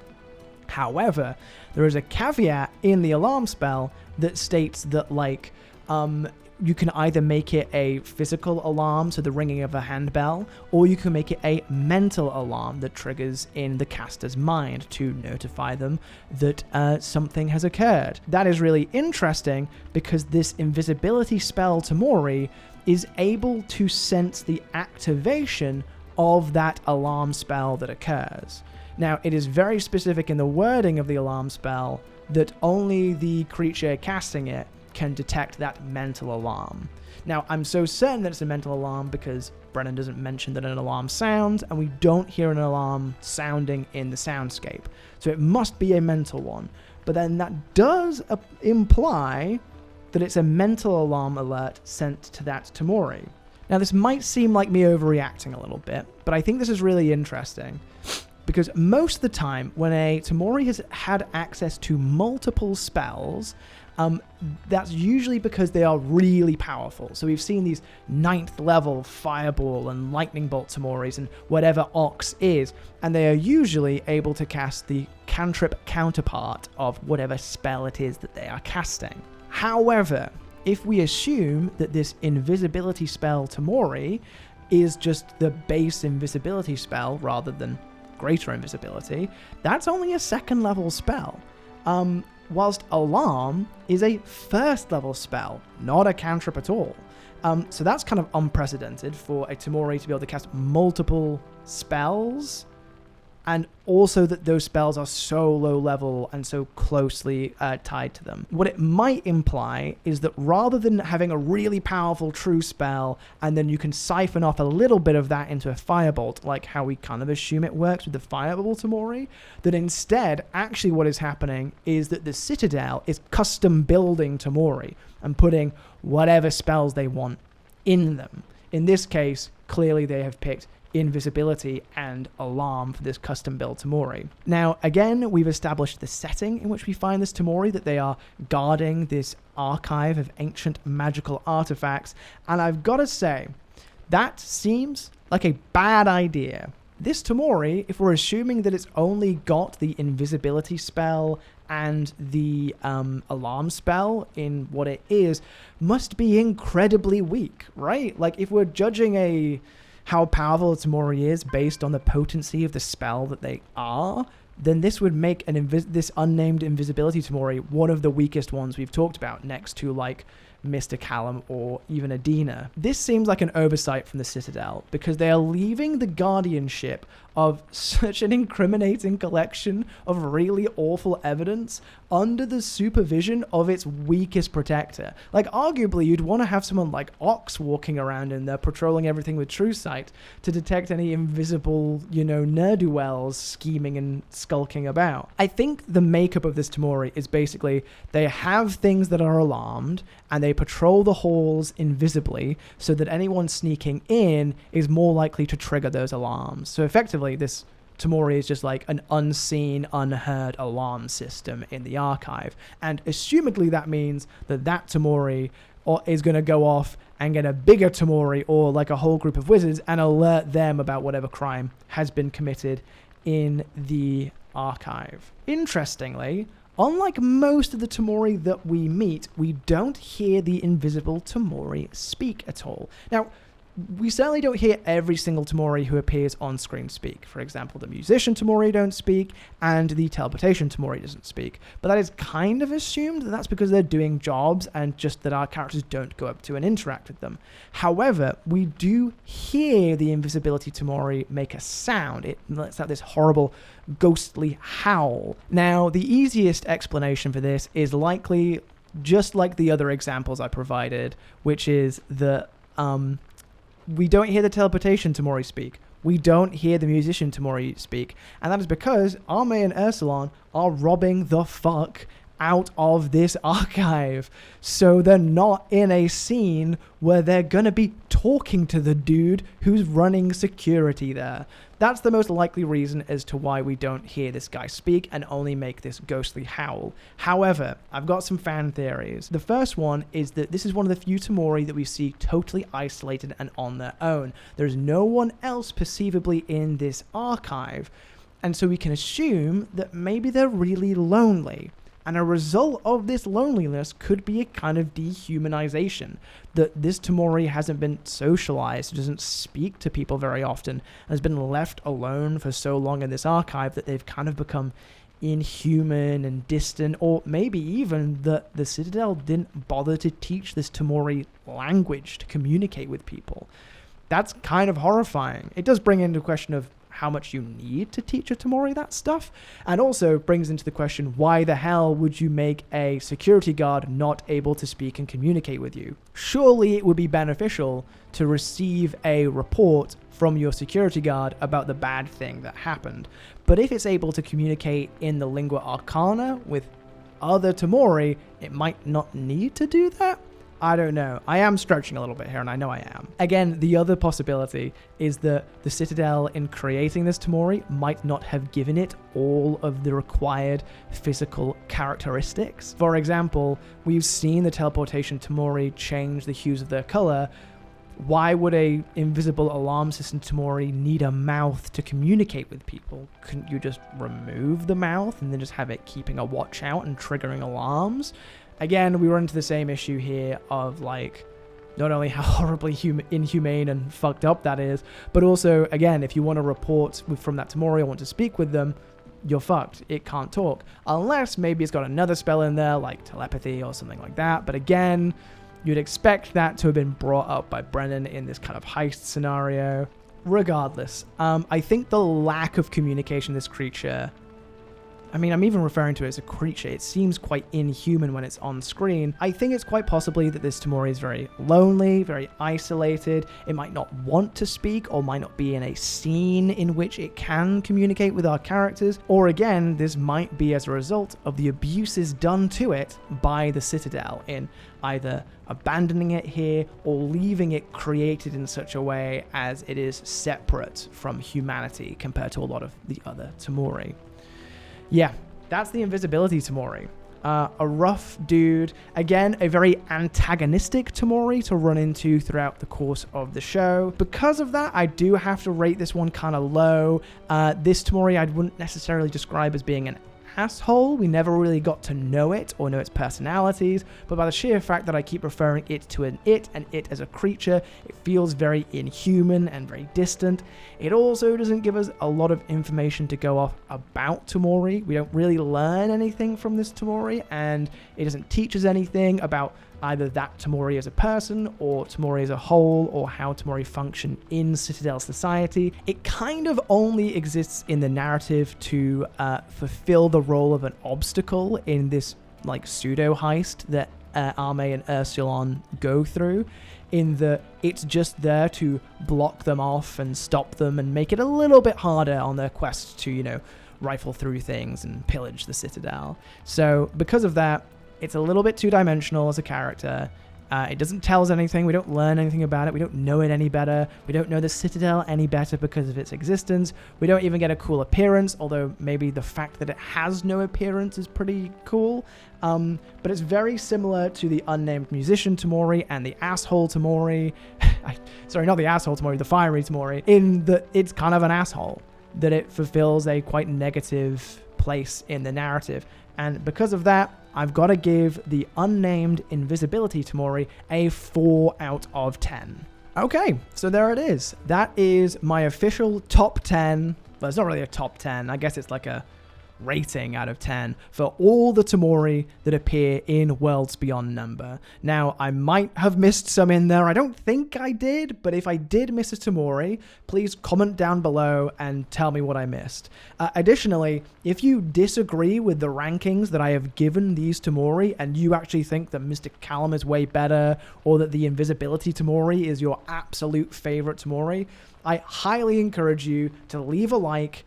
However, there is a caveat in the alarm spell that states that you can either make it a physical alarm, so the ringing of a handbell, or you can make it a mental alarm that triggers in the caster's mind to notify them that something has occurred. That is really interesting because this invisibility spell Tamori is able to sense the activation of that alarm spell that occurs. Now, it is very specific in the wording of the alarm spell that only the creature casting it can detect that mental alarm. Now, I'm so certain that it's a mental alarm because Brennan doesn't mention that an alarm sounds, and we don't hear an alarm sounding in the soundscape. So it must be a mental one. But then that does imply that it's a mental alarm alert sent to that Tamori. Now, this might seem like me overreacting a little bit, but I think this is really interesting. Because most of the time, when a Tamori has had access to multiple spells, that's usually because they are really powerful. So we've seen these 9th level Fireball and Lightning Bolt Tamoris and whatever Ox is, and they are usually able to cast the cantrip counterpart of whatever spell it is that they are casting. However, if we assume that this invisibility spell Tamori is just the base invisibility spell rather than greater invisibility, that's only a 2nd level spell. Whilst Alarm is a 1st level spell, not a cantrip at all. So that's kind of unprecedented for a Tamori to be able to cast multiple spells, and also that those spells are so low level and so closely tied to them. What it might imply is that rather than having a really powerful true spell and then you can siphon off a little bit of that into a firebolt, like how we kind of assume it works with the Fireball Tamori, that instead, actually what is happening is that the Citadel is custom building Tamori and putting whatever spells they want in them. In this case, clearly they have picked invisibility and alarm for this custom build Tamori. Now, again, we've established the setting in which we find this Tamori, that they are guarding this archive of ancient magical artifacts, and I've got to say, that seems like a bad idea. This Tamori, if we're assuming that it's only got the invisibility spell and the alarm spell in what it is, must be incredibly weak, right? Like, if we're judging how powerful a Tamori is based on the potency of the spell that they are, then this would make this unnamed invisibility Tamori one of the weakest ones we've talked about, next to like Mr. Callum or even Adina. This seems like an oversight from the Citadel because they are leaving the guardianship of such an incriminating collection of really awful evidence under the supervision of its weakest protector. Like, arguably, you'd want to have someone like Ox walking around in there patrolling everything with true sight to detect any invisible, ne'er-do-wells scheming and skulking about. I think the makeup of this Tamori is basically they have things that are alarmed and they patrol the halls invisibly so that anyone sneaking in is more likely to trigger those alarms. So effectively, this Tamori is just like an unseen, unheard alarm system in the archive. And assumedly that means that Tamori is going to go off and get a bigger Tamori or like a whole group of wizards and alert them about whatever crime has been committed in the archive. Interestingly, unlike most of the Tamori that we meet, we don't hear the invisible Tamori speak at all. Now, we certainly don't hear every single Tamori who appears on screen speak. For example, the musician Tamori don't speak, and the teleportation Tamori doesn't speak. But that is kind of assumed that that's because they're doing jobs and just that our characters don't go up to and interact with them. However, we do hear the invisibility Tamori make a sound. It lets out this horrible ghostly howl. Now, the easiest explanation for this is likely just like the other examples I provided, which is that we don't hear the teleportation Tamori speak. We don't hear the musician Tamori speak. And that is because Arme and Ursulon are robbing the fuck out of this archive. So they're not in a scene where they're gonna be talking to the dude who's running security there. That's the most likely reason as to why we don't hear this guy speak and only make this ghostly howl. However, I've got some fan theories. The first one is that this is one of the few Tamori that we see totally isolated and on their own. There's no one else perceivably in this archive. And so we can assume that maybe they're really lonely. And a result of this loneliness could be a kind of dehumanization, that this Tamori hasn't been socialized, doesn't speak to people very often, and has been left alone for so long in this archive that they've kind of become inhuman and distant, or maybe even that the Citadel didn't bother to teach this Tamori language to communicate with people. That's kind of horrifying. It does bring into question of how much you need to teach a Tamori that stuff, and also brings into the question, why the hell would you make a security guard not able to speak and communicate with you? Surely it would be beneficial to receive a report from your security guard about the bad thing that happened. But if it's able to communicate in the lingua arcana with other Tamori, it might not need to do that? I don't know. I am stretching a little bit here, and I know I am. Again, the other possibility is that the Citadel, in creating this Tamori, might not have given it all of the required physical characteristics. For example, we've seen the teleportation Tamori change the hues of their color. Why would a invisible alarm system Tamori need a mouth to communicate with people? Couldn't you just remove the mouth and then just have it keeping a watch out and triggering alarms? Again, we run into the same issue here of, like, not only how horribly inhumane and fucked up that is, but also, again, if you want to report from that Tamori or want to speak with them, you're fucked. It can't talk. Unless maybe it's got another spell in there, like telepathy or something like that. But again, you'd expect that to have been brought up by Brennan in this kind of heist scenario. Regardless, I think the lack of communication this creature... I mean, I'm even referring to it as a creature. It seems quite inhuman when it's on screen. I think it's quite possibly that this Tamori is very lonely, very isolated. It might not want to speak or might not be in a scene in which it can communicate with our characters. Or again, this might be as a result of the abuses done to it by the Citadel in either abandoning it here or leaving it created in such a way as it is separate from humanity compared to a lot of the other Tamori. Yeah, that's the invisibility Tamori. A rough dude. Again, a very antagonistic Tamori to run into throughout the course of the show. Because of that, I do have to rate this one kind of low. This Tamori I wouldn't necessarily describe as being an asshole. We never really got to know it or know its personalities, but by the sheer fact that I keep referring it to an it and it as a creature, it feels very inhuman and very distant. It also doesn't give us a lot of information to go off about Tamori. We don't really learn anything from this Tamori, and it doesn't teach us anything about either that Tamori as a person or Tamori as a whole or how Tamori function in Citadel society. It kind of only exists in the narrative to fulfill the role of an obstacle in this like pseudo heist that Arme and Ursulon go through, in that it's just there to block them off and stop them and make it a little bit harder on their quest to, you know, rifle through things and pillage the Citadel. So because of that, it's a little bit two-dimensional as a character. It doesn't tell us anything. We don't learn anything about it. We don't know it any better. We don't know the Citadel any better because of its existence. We don't even get a cool appearance, although maybe the fact that it has no appearance is pretty cool. But it's very similar to the unnamed musician Tamori and the asshole Tamori. Sorry, not the asshole Tamori, the fiery Tamori, in that it's kind of an asshole, that it fulfills a quite negative place in the narrative. And because of that, I've got to give the unnamed invisibility Tamori a 4 out of 10. Okay, so there it is. That is my official top 10. Well, it's not really a top 10. I guess it's like a rating out of 10 for all the Tamori that appear in Worlds Beyond Number. Now, I might have missed some in there. I don't think I did, but if I did miss a Tamori, please comment down below and tell me what I missed. Additionally, if you disagree with the rankings that I have given these Tamori and you actually think that Mr. Callum is way better or that the invisibility Tamori is your absolute favorite Tamori, I highly encourage you to leave a like,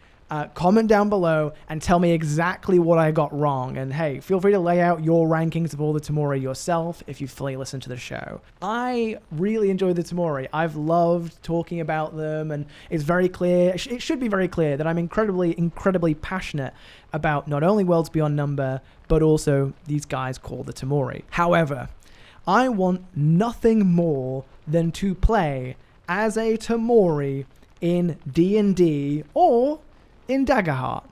comment down below and tell me exactly what I got wrong. And hey, feel free to lay out your rankings of all the Tamori yourself if you fully listen to the show. I really enjoy the Tamori. I've loved talking about them, and it's very clear, it should be very clear that I'm incredibly passionate about not only Worlds Beyond Number, but also these guys called the Tamori. However, I want nothing more than to play as a Tamori in D&D or in Daggerheart.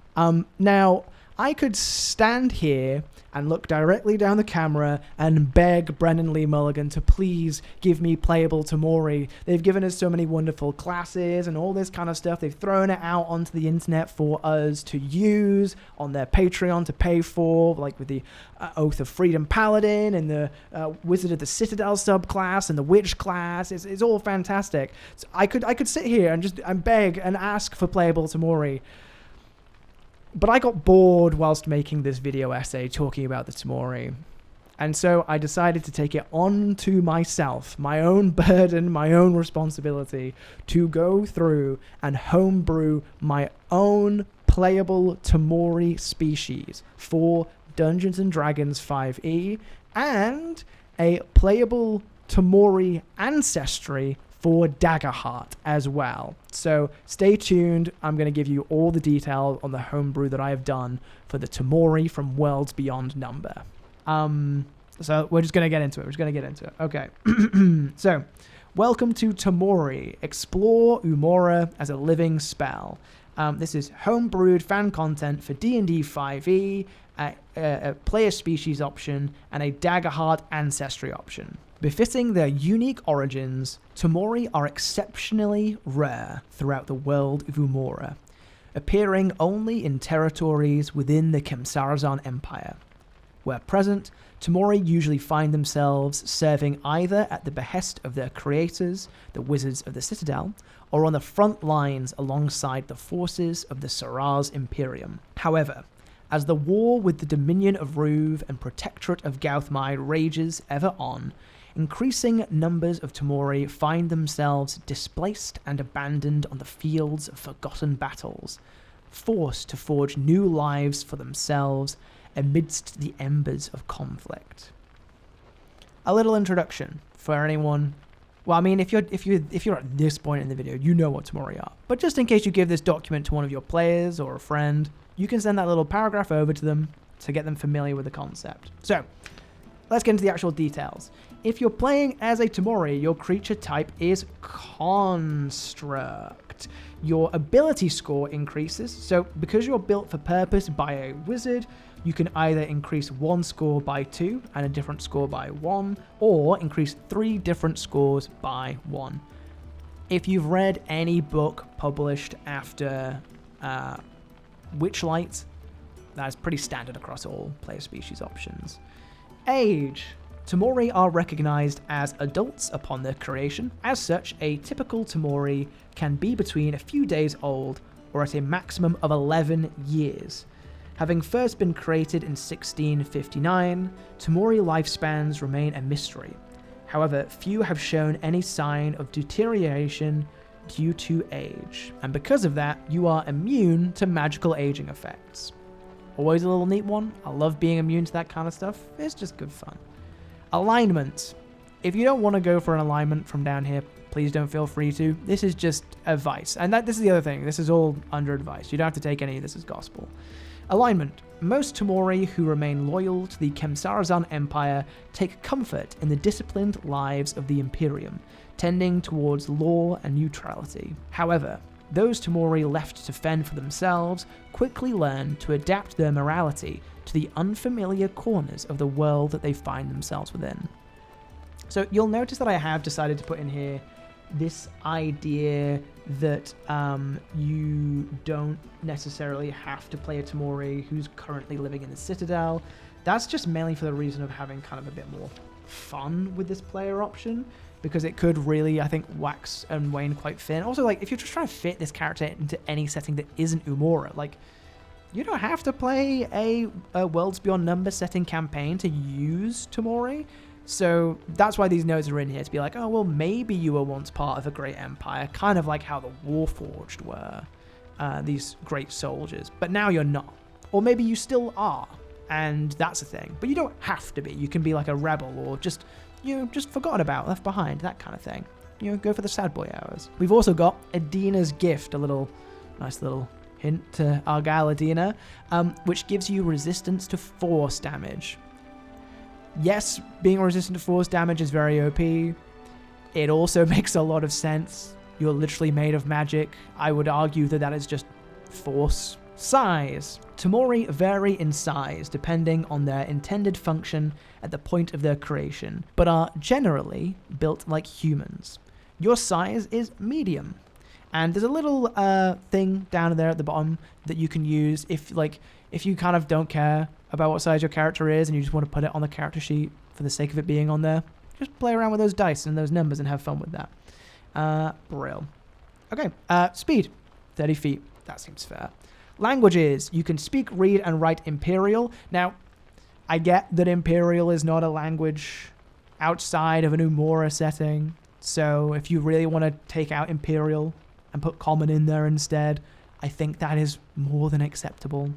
Now, I could stand here and look directly down the camera and beg Brennan Lee Mulligan to please give me playable Tamori. They've given us so many wonderful classes and all this kind of stuff. They've thrown it out onto the internet for us to use on their Patreon to pay for, like with the Oath of Freedom Paladin and the Wizard of the Citadel subclass and the Witch class. It's all fantastic. So I could sit here and beg and ask for playable Tamori. But I got bored whilst making this video essay talking about the Tamori. And so I decided to take it on to myself, my own burden, my own responsibility, to go through and homebrew my own playable Tamori species for Dungeons & Dragons 5e and a playable Tamori ancestry for Daggerheart as well. So stay tuned. I'm going to give you all the detail on the homebrew that I have done for the Tamori from Worlds Beyond Number. So we're just going to get into it. Okay. So, welcome to Tamori. Explore Umora as a living spell. This is homebrewed fan content for D&D 5e, a player species option, and a Daggerheart ancestry option. Befitting their unique origins, Tamori are exceptionally rare throughout the world of Umora, appearing only in territories within the Khemsarazan Empire. Where present, Tamori usually find themselves serving either at the behest of their creators, the Wizards of the Citadel, or on the front lines alongside the forces of the Saraz Imperium. However, as the war with the Dominion of Ruve and Protectorate of Gauthmai rages ever on, increasing numbers of Tamori find themselves displaced and abandoned on the fields of forgotten battles, forced to forge new lives for themselves amidst the embers of conflict. A little introduction for anyone. Well, I mean, if you're at this point in the video, you know what Tamori are. But just in case you give this document to one of your players or a friend, you can send that little paragraph over to them to get them familiar with the concept. So, let's get into the actual details. If you're playing as a Tamori, your creature type is Construct. Your ability score increases, so because you're built for purpose by a wizard, you can either increase one score by 2 and a different score by 1, or increase 3 different scores by 1. If you've read any book published after Witchlight, that is pretty standard across all player species options. Age. Tamori are recognized as adults upon their creation. As such, a typical Tamori can be between a few days old or at a maximum of 11 years. Having first been created in 1659, Tamori lifespans remain a mystery. However, few have shown any sign of deterioration due to age, and because of that, you are immune to magical aging effects. Always a little neat one. I love being immune to that kind of stuff. It's just good fun. Alignment. If you don't want to go for an alignment from down here, please don't feel free to. This is just advice. And this is the other thing. This is all under advice. You don't have to take any of this as gospel. Alignment. Most Tamori who remain loyal to the Kemsarazan Empire take comfort in the disciplined lives of the Imperium, tending towards law and neutrality. However, those Tamori left to fend for themselves quickly learn to adapt their morality to the unfamiliar corners of the world that they find themselves within. So you'll notice that I have decided to put in here this idea that you don't necessarily have to play a Tamori who's currently living in the Citadel. That's just mainly for the reason of having kind of a bit more fun with this player option, because it could really, I think, wax and wane quite thin. Also, like, if you're just trying to fit this character into any setting that isn't Umora, like, you don't have to play a Worlds Beyond Number setting campaign to use Tamori. So that's why these notes are in here, to be like, oh, well, maybe you were once part of a great empire, kind of like how the Warforged were, these great soldiers, but now you're not. Or maybe you still are, and that's a thing. But you don't have to be. You can be like a rebel, or just, just forgotten about, left behind, that kind of thing. Go for the sad boy hours. We've also got Adina's Gift, a nice little hint to Argyle Adina, which gives you resistance to force damage. Yes, being resistant to force damage is very OP. It also makes a lot of sense. You're literally made of magic. I would argue that is just force. Size. Tamori vary in size depending on their intended function at the point of their creation, but are generally built like humans. Your size is medium. And there's a little thing down there at the bottom that you can use if you kind of don't care about what size your character is and you just want to put it on the character sheet for the sake of it being on there. Just play around with those dice and those numbers and have fun with that. Brill. Okay, speed. 30 feet. That seems fair. Languages. You can speak, read, and write Imperial. Now, I get that Imperial is not a language outside of an Umora setting. So if you really want to take out Imperial and put Common in there instead, I think that is more than acceptable.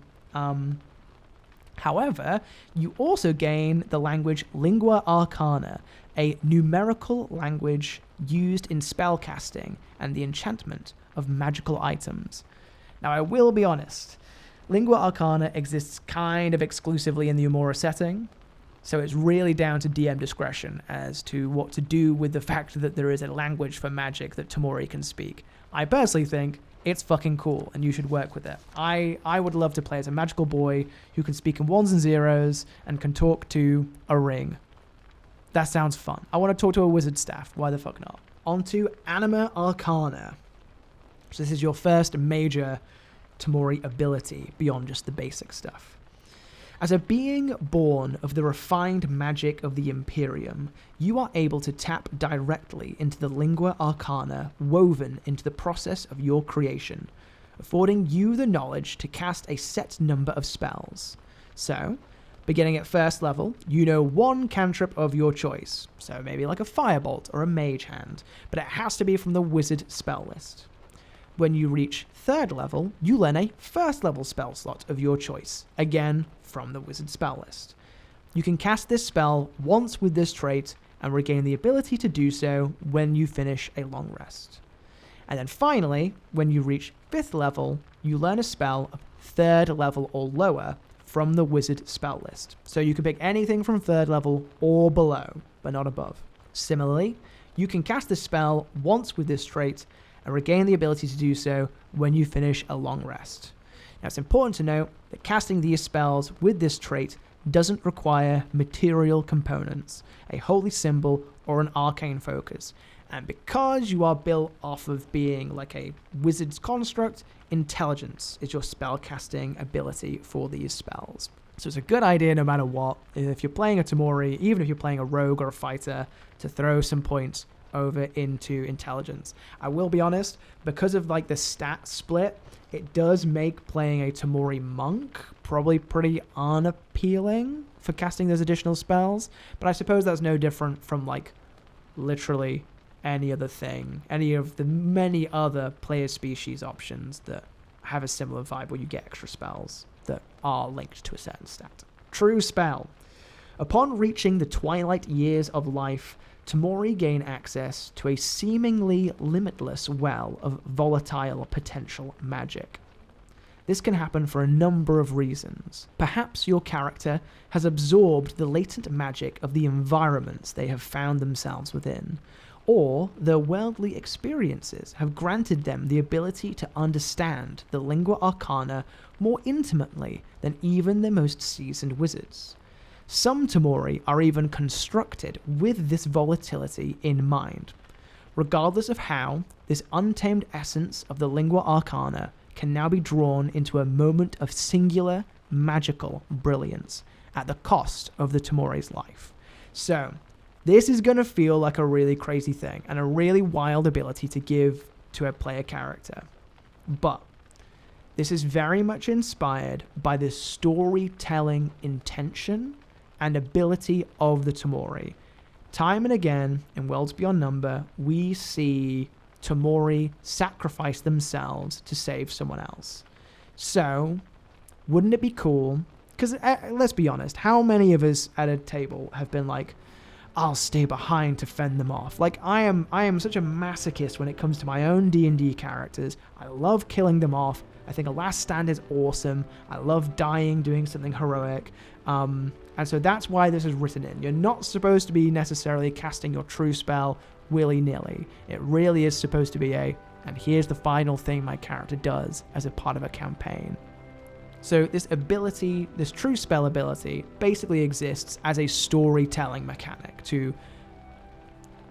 However, you also gain the language Lingua Arcana, a numerical language used in spellcasting and the enchantment of magical items. Now, I will be honest, Lingua Arcana exists kind of exclusively in the Umora setting, so it's really down to DM discretion as to what to do with the fact that there is a language for magic that Tamori can speak. I personally think it's fucking cool, and you should work with it. I would love to play as a magical boy who can speak in ones and zeros and can talk to a ring. That sounds fun. I want to talk to a wizard staff. Why the fuck not? On to Anima Arcana. So this is your first major Tamori ability beyond just the basic stuff. As a being born of the refined magic of the Imperium, you are able to tap directly into the Lingua Arcana woven into the process of your creation, affording you the knowledge to cast a set number of spells. So, beginning at first level, you know one cantrip of your choice, so maybe like a Firebolt or a Mage Hand, but it has to be from the Wizard spell list. When you reach third level, you learn a first level spell slot of your choice, again from the Wizard spell list. You can cast this spell once with this trait and regain the ability to do so when you finish a long rest. And then finally, when you reach 5th level, you learn a spell of 3rd level or lower from the Wizard spell list. So you can pick anything from 3rd level or below, but not above. Similarly, you can cast this spell once with this trait and regain the ability to do so when you finish a long rest. Now, it's important to note that casting these spells with this trait doesn't require material components, a holy symbol, or an arcane focus. And because you are built off of being like a wizard's construct, intelligence is your spellcasting ability for these spells. So it's a good idea no matter what, if you're playing a Tamori, even if you're playing a rogue or a fighter, to throw some points over into intelligence. I will be honest, because of like the stat split, it does make playing a Tamori monk probably pretty unappealing for casting those additional spells, but I suppose that's no different from like literally any other thing, any of the many other player species options that have a similar vibe where you get extra spells that are linked to a certain stat. True spell. Upon reaching the twilight years of life, Tamori gain access to a seemingly limitless well of volatile potential magic. This can happen for a number of reasons. Perhaps your character has absorbed the latent magic of the environments they have found themselves within, or their worldly experiences have granted them the ability to understand the lingua arcana more intimately than even the most seasoned wizards. Some Tamori are even constructed with this volatility in mind. Regardless of how, this untamed essence of the lingua arcana can now be drawn into a moment of singular, magical brilliance at the cost of the Tamori's life. So, this is going to feel like a really crazy thing and a really wild ability to give to a player character. But this is very much inspired by the storytelling intention and ability of the Tamori. Time and again, in Worlds Beyond Number, we see Tamori sacrifice themselves to save someone else. So, wouldn't it be cool? Because let's be honest, how many of us at a table have been like, I'll stay behind to fend them off. Like, I am such a masochist when it comes to my own D&D characters. I love killing them off. I think a last stand is awesome. I love dying, doing something heroic. And so that's why this is written in. You're not supposed to be necessarily casting your true spell willy-nilly. It really is supposed to be and here's the final thing my character does as a part of a campaign. So this ability, this true spell ability, basically exists as a storytelling mechanic to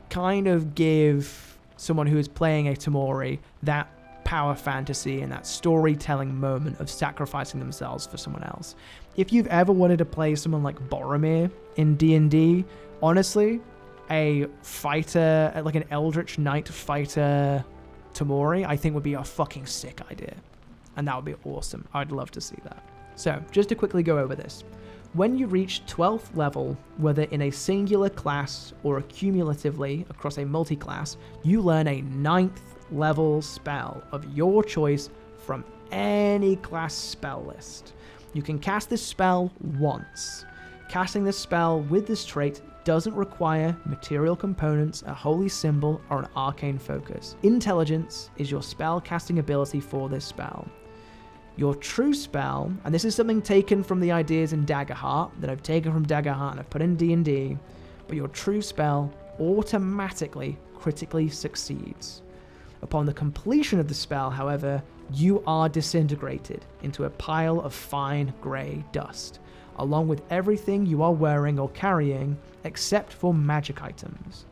kind of give someone who is playing a Tamori that power fantasy and that storytelling moment of sacrificing themselves for someone else. If you've ever wanted to play someone like Boromir in D&D, honestly, a fighter, like an Eldritch Knight fighter Tamori, I think would be a fucking sick idea. And that would be awesome. I'd love to see that. So, just to quickly go over this. When you reach 12th level, whether in a singular class or cumulatively across a multi-class, you learn a 9th level spell of your choice from any class spell list. You can cast this spell once. Casting this spell with this trait doesn't require material components, a holy symbol, or an arcane focus. Intelligence is your spell casting ability for this spell. Your true spell, and this is something taken from the ideas in Daggerheart, that I've taken from Daggerheart and I've put in D&D, but your true spell automatically critically succeeds. Upon the completion of the spell, however, you are disintegrated into a pile of fine grey dust, along with everything you are wearing or carrying except for magic items.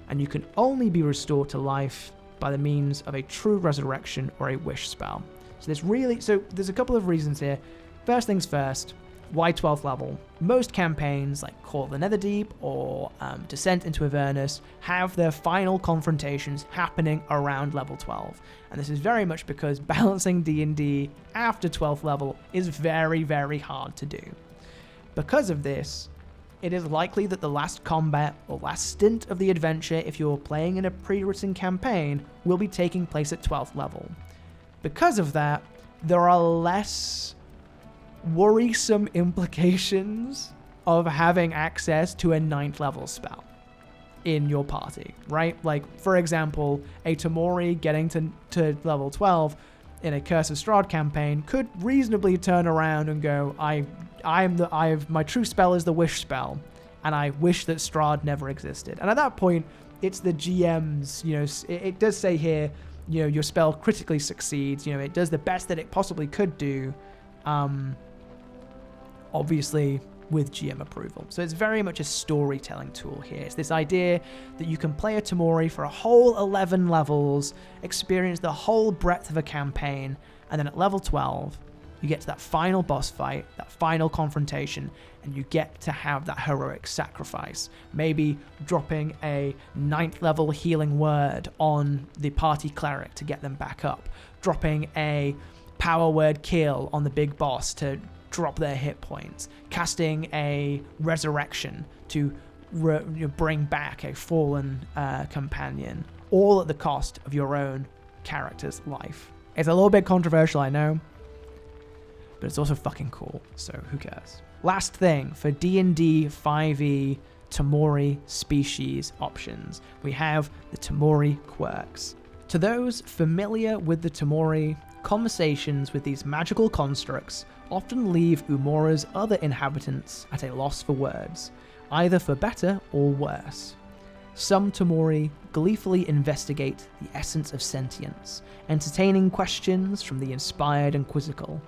And you can only be restored to life by the means of a true resurrection or a wish spell. So there's a couple of reasons here. First things first, why 12th level? Most campaigns like Call of the Netherdeep or Descent into Avernus have their final confrontations happening around level 12. And this is very much because balancing D&D after 12th level is very, very hard to do. Because of this, it is likely that the last combat or last stint of the adventure, if you're playing in a pre-written campaign, will be taking place at 12th level. Because of that, there are less worrisome implications of having access to a 9th level spell in your party, right? Like, for example, a Tamori getting to level 12 in a Curse of Strahd campaign could reasonably turn around and go, my true spell is the wish spell, and I wish that Strahd never existed. And at that point, it's the GM's, it does say here, your spell critically succeeds, it does the best that it possibly could do, obviously with GM approval. So it's very much a storytelling tool here. It's this idea that you can play a Tamori for a whole 11 levels, experience the whole breadth of a campaign, and then at level 12, you get to that final boss fight, that final confrontation, and you get to have that heroic sacrifice. Maybe dropping a 9th level healing word on the party cleric to get them back up. Dropping a power word kill on the big boss to drop their hit points. Casting a resurrection to bring back a fallen companion. All at the cost of your own character's life. It's a little bit controversial, I know, but it's also fucking cool, so who cares? Last thing, for D&D 5e Tamori species options, we have the Tamori quirks. To those familiar with the Tamori, conversations with these magical constructs often leave Umora's other inhabitants at a loss for words, either for better or worse. Some Tamori gleefully investigate the essence of sentience, entertaining questions from the inspired and quizzical,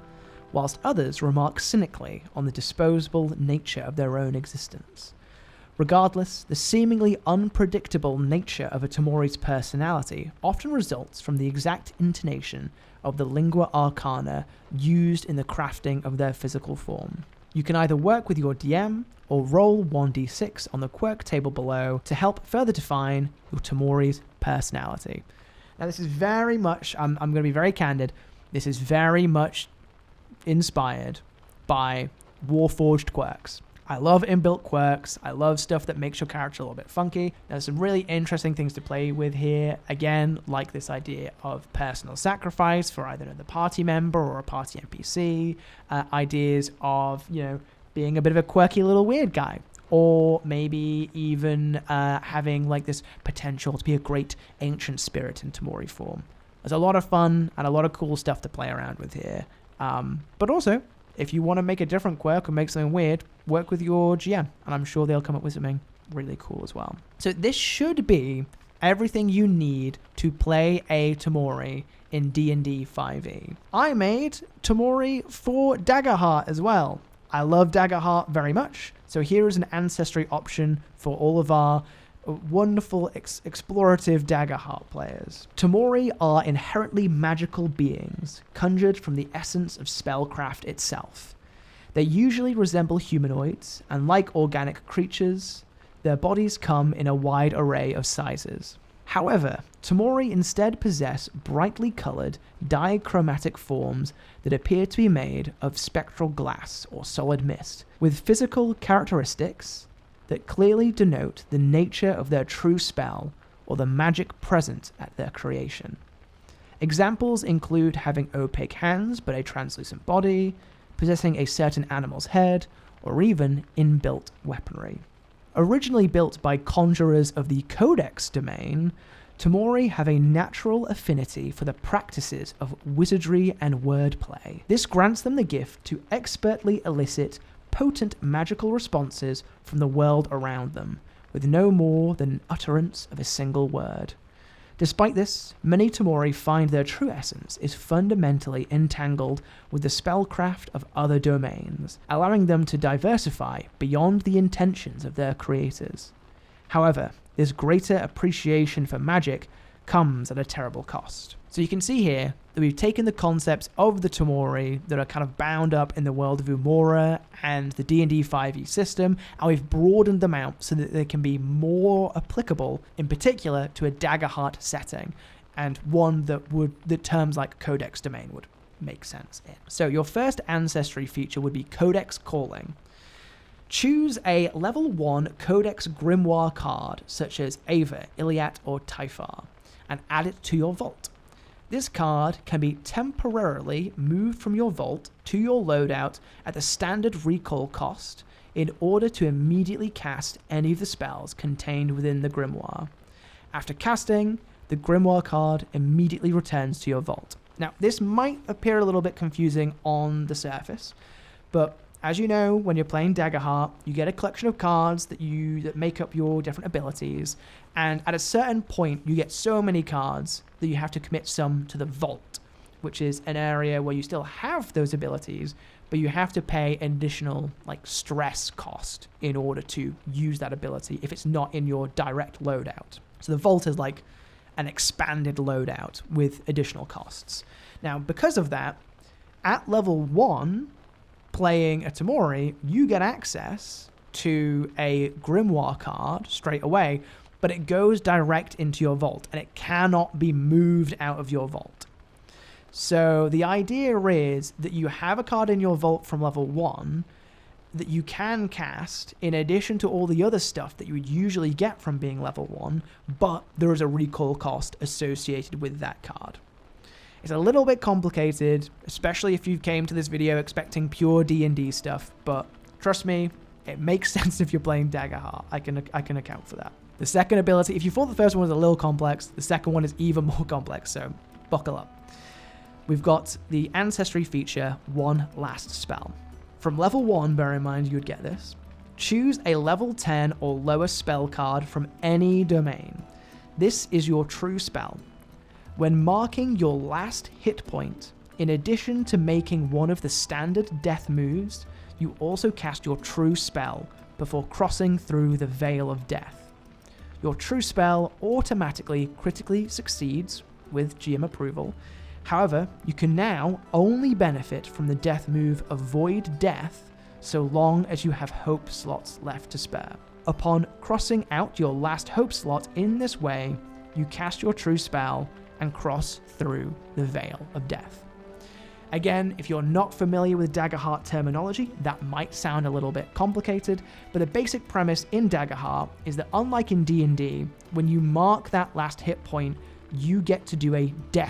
whilst others remark cynically on the disposable nature of their own existence. Regardless, the seemingly unpredictable nature of a Tamori's personality often results from the exact intonation of the lingua arcana used in the crafting of their physical form. You can either work with your DM or roll 1d6 on the quirk table below to help further define your Tamori's personality. Now this is very much, I'm going to be very candid, this is very much inspired by Warforged quirks. I love inbuilt quirks. I love stuff that makes your character a little bit funky. There's some really interesting things to play with here. Again, like this idea of personal sacrifice for either another party member or a party NPC. Ideas of, being a bit of a quirky little weird guy. Or maybe even having like this potential to be a great ancient spirit in Tamori form. There's a lot of fun and a lot of cool stuff to play around with here. But also, if you want to make a different quirk or make something weird, work with your GM, and I'm sure they'll come up with something really cool as well. So this should be everything you need to play a Tamori in D&D 5e. I made Tamori for Daggerheart as well. I love Daggerheart very much, so here is an ancestry option for all of our wonderful explorative Daggerheart players. Tamori are inherently magical beings, conjured from the essence of spellcraft itself. They usually resemble humanoids, and like organic creatures, their bodies come in a wide array of sizes. However, Tamori instead possess brightly coloured, dichromatic forms that appear to be made of spectral glass or solid mist, with physical characteristics that clearly denote the nature of their true spell or the magic present at their creation. Examples include having opaque hands but a translucent body, possessing a certain animal's head, or even inbuilt weaponry. Originally built by conjurers of the Codex domain, Tamori have a natural affinity for the practices of wizardry and wordplay. This grants them the gift to expertly elicit potent magical responses from the world around them, with no more than an utterance of a single word. Despite this, many Tamori find their true essence is fundamentally entangled with the spellcraft of other domains, allowing them to diversify beyond the intentions of their creators. However, this greater appreciation for magic comes at a terrible cost. So you can see here that we've taken the concepts of the Tamori that are kind of bound up in the world of Umora and the D&D 5e system, and we've broadened them out so that they can be more applicable, in particular, to a Daggerheart setting, and one that terms like Codex Domain would make sense in. So your first ancestry feature would be Codex Calling. Choose a level 1 Codex Grimoire card, such as Ava, Iliad, or Typhar, and add it to your vault. This card can be temporarily moved from your vault to your loadout at the standard recall cost in order to immediately cast any of the spells contained within the grimoire. After casting, the grimoire card immediately returns to your vault. Now, this might appear a little bit confusing on the surface, but as you know, when you're playing Daggerheart, you get a collection of cards that make up your different abilities, and at a certain point, you get so many cards that you have to commit some to the vault, which is an area where you still have those abilities, but you have to pay an additional stress cost in order to use that ability if it's not in your direct loadout. So the vault is like an expanded loadout with additional costs. Now, because of that, at level 1, playing a Tamori, you get access to a Grimoire card straight away, but it goes direct into your vault, and it cannot be moved out of your vault. So the idea is that you have a card in your vault from level 1 that you can cast in addition to all the other stuff that you would usually get from being level 1, but there is a recall cost associated with that card. It's a little bit complicated, especially if you came to this video expecting pure D&D stuff, but trust me, it makes sense if you're playing Daggerheart. I can account for that. The second ability, if you thought the first one was a little complex, the second one is even more complex, so buckle up. We've got the Ancestry feature, One Last Spell. From level 1, bear in mind you'd get this, choose a level 10 or lower spell card from any domain. This is your true spell. When marking your last hit point, in addition to making one of the standard death moves, you also cast your true spell before crossing through the Veil of Death. Your true spell automatically critically succeeds with GM approval. However, you can now only benefit from the death move Avoid Death so long as you have hope slots left to spare. Upon crossing out your last hope slot in this way, you cast your true spell and cross through the Veil of Death. Again, if you're not familiar with Daggerheart terminology, that might sound a little bit complicated, but the basic premise in Daggerheart is that unlike in D&D, when you mark that last hit point, you get to do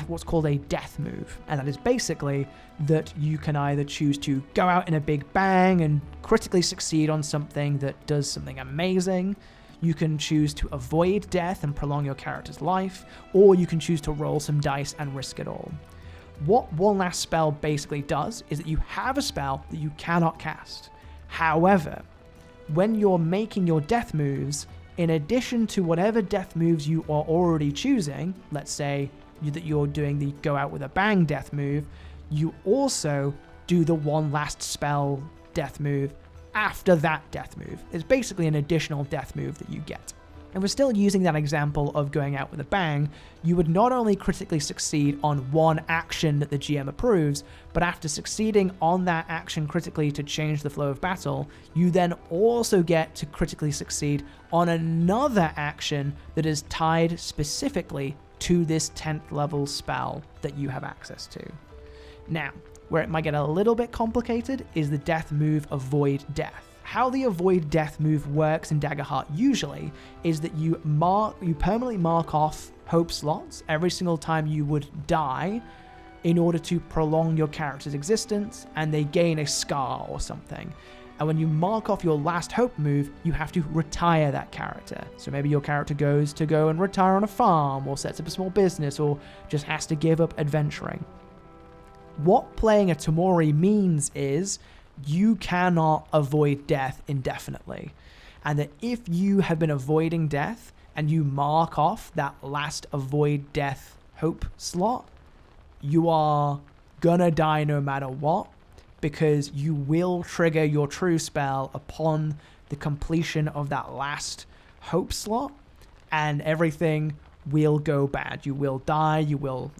what's called a death move. And that is basically that you can either choose to go out in a big bang and critically succeed on something that does something amazing. You can choose to avoid death and prolong your character's life, or you can choose to roll some dice and risk it all. What One Last Spell basically does is that you have a spell that you cannot cast. However, when you're making your death moves, in addition to whatever death moves you are already choosing, let's say that you're doing the go out with a bang death move, you also do the One Last Spell death move after that death move. It's basically an additional death move that you get. And we're still using that example of going out with a bang, you would not only critically succeed on one action that the GM approves, but after succeeding on that action critically to change the flow of battle, you then also get to critically succeed on another action that is tied specifically to this 10th level spell that you have access to. Now, where it might get a little bit complicated is the death move Avoid Death. How the Avoid Death move works in Daggerheart usually is that you permanently mark off hope slots every single time you would die in order to prolong your character's existence, and they gain a scar or something. And when you mark off your last hope move, you have to retire that character. So maybe your character goes to go and retire on a farm, or sets up a small business, or just has to give up adventuring. What playing a Tamori means is you cannot avoid death indefinitely. And that if you have been avoiding death and you mark off that last Avoid Death hope slot, you are gonna die no matter what, because you will trigger your true spell upon the completion of that last hope slot, and everything will go bad. You will die, you will,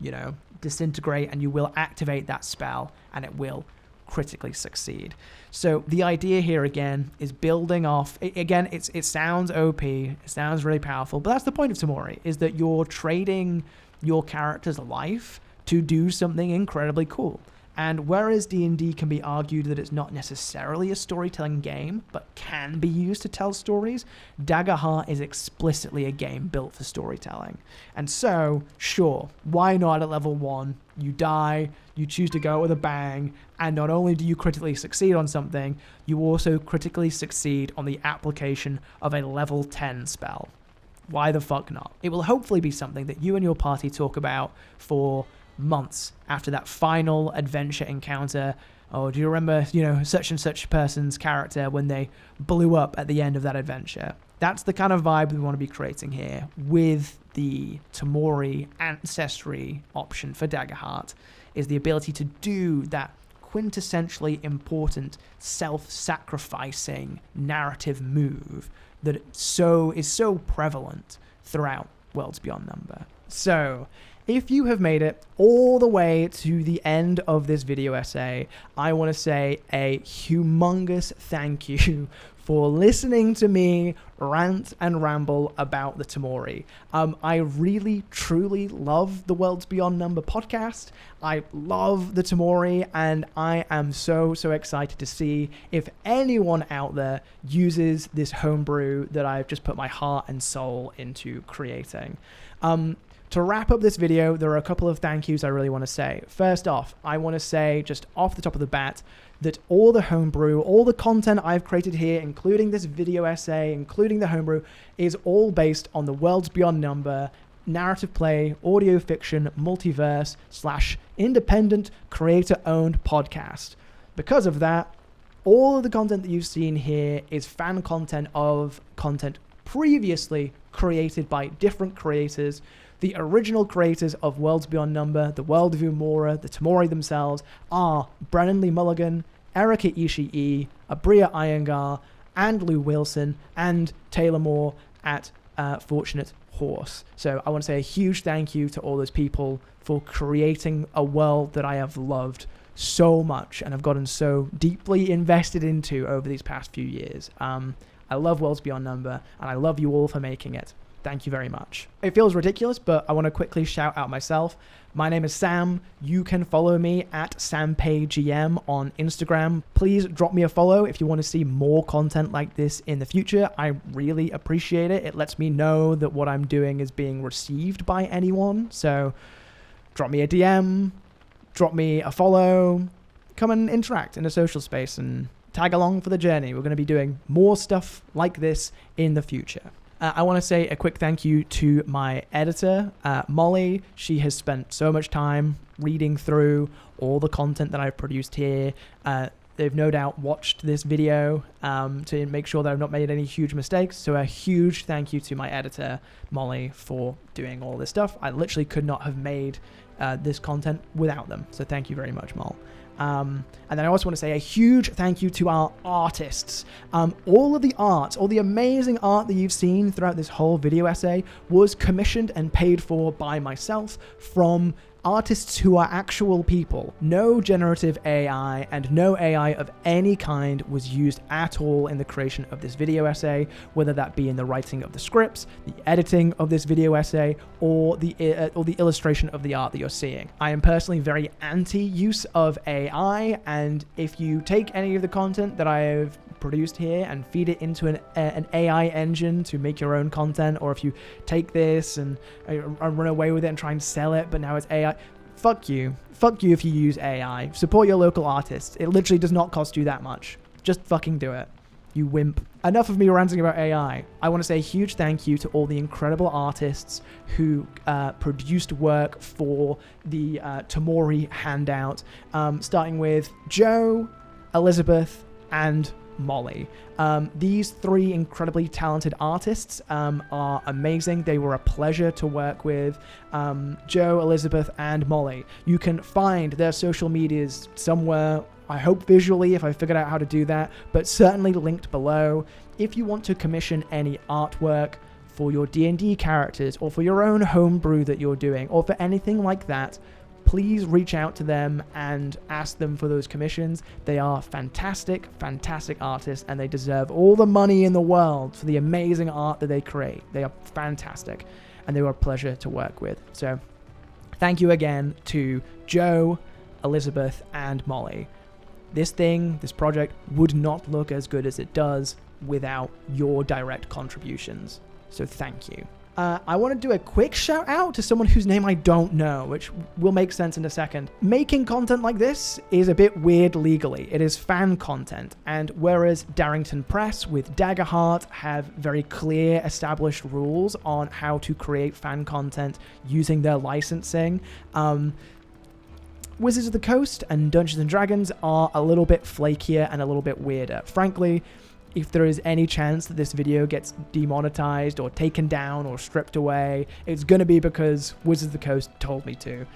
disintegrate, and you will activate that spell, and it will critically succeed. So the idea here again is building off. It sounds OP, it sounds really powerful, but that's the point of Tamori, is that you're trading your character's life to do something incredibly cool. And whereas D&D can be argued that it's not necessarily a storytelling game, but can be used to tell stories, Daggerheart is explicitly a game built for storytelling. And so, sure, why not at level 1? You die, you choose to go with a bang, and not only do you critically succeed on something, you also critically succeed on the application of a level 10 spell. Why the fuck not? It will hopefully be something that you and your party talk about for months after that final adventure encounter. Oh, do you remember, such and such person's character when they blew up at the end of that adventure? That's the kind of vibe we want to be creating here with the Tamori Ancestry option for Daggerheart, is the ability to do that quintessentially important self-sacrificing narrative move that is so prevalent throughout Worlds Beyond Number. So, If you have made it all the way to the end of this video essay, I want to say a humongous thank you for listening to me rant and ramble about the Tamori. I really, truly love the Worlds Beyond Number podcast. I love the Tamori, and I am so excited to see if anyone out there uses this homebrew that I've just put my heart and soul into creating. To wrap up this video, there are a couple of thank yous I really want to say. First off, I want to say just off the top of the bat that all the homebrew, all the content I've created here, including this video essay, including the homebrew, is all based on the Worlds Beyond Number narrative play, audio fiction, multiverse / independent creator-owned podcast. Because of that, all of the content that you've seen here is fan content of content previously created by different creators. The original creators of Worlds Beyond Number, the World of Umora, the Tamori themselves are Brennan Lee Mulligan, Erica Ishii, Abria Iyengar, and Lou Wilson, and Taylor Moore at Fortunate Horse. So I want to say a huge thank you to all those people for creating a world that I have loved so much and have gotten so deeply invested into over these past few years. I love Worlds Beyond Number, and I love you all for making it. Thank you very much. It feels ridiculous, but I want to quickly shout out myself. My name is Sam. You can follow me at SamPayGM on Instagram. Please drop me a follow if you want to see more content like this in the future. I really appreciate it. It lets me know that what I'm doing is being received by anyone. So drop me a DM, drop me a follow, come and interact in a social space and tag along for the journey. We're going to be doing more stuff like this in the future. I want to say a quick thank you to my editor, Molly. She has spent so much time reading through all the content that I've produced here. They've no doubt watched this video to make sure that I've not made any huge mistakes. So a huge thank you to my editor, Molly, for doing all this stuff. I literally could not have made this content without them. So thank you very much, Mol. And then I also want to say a huge thank you to our artists. All of the art, all the amazing art that you've seen throughout this whole video essay was commissioned and paid for by myself from artists who are actual people. No generative AI and no AI of any kind was used at all in the creation of this video essay, whether that be in the writing of the scripts, the editing of this video essay, or the illustration of the art that you're seeing. I am personally very anti-use of AI, and if you take any of the content that I have produced here and feed it into an AI engine to make your own content, or if you take this and run away with it and try and sell it, but now it's AI, fuck you if you use AI. Support your local artists. It literally does not cost you that much. Just fucking do it, you wimp. Enough of me ranting about AI. I want to say a huge thank you to all the incredible artists who produced work for the Tamori handout, starting with Joe, Elisabeth, and Molly. These three incredibly talented artists are amazing. They were a pleasure to work with. Joe, Elisabeth, and Molly. You can find their social medias somewhere, I hope visually if I figured out how to do that, but certainly linked below. If you want to commission any artwork for your D&D characters, or for your own homebrew that you're doing, or for anything like that, please reach out to them and ask them for those commissions. They are fantastic artists, and they deserve all the money in the world for the amazing art that they create. They are fantastic, and they were a pleasure to work with. So thank you again to Joe, Elisabeth, and Molly. This project would not look as good as it does without your direct contributions. So thank you. I want to do a quick shout out to someone whose name I don't know, which will make sense in a second. Making content like this is a bit weird legally. It is fan content, and whereas Darrington Press with Daggerheart have very clear established rules on how to create fan content using their licensing, Wizards of the Coast and Dungeons & Dragons are a little bit flakier and a little bit weirder. Frankly, if there is any chance that this video gets demonetized or taken down or stripped away, it's going to be because Wizards of the Coast told me to,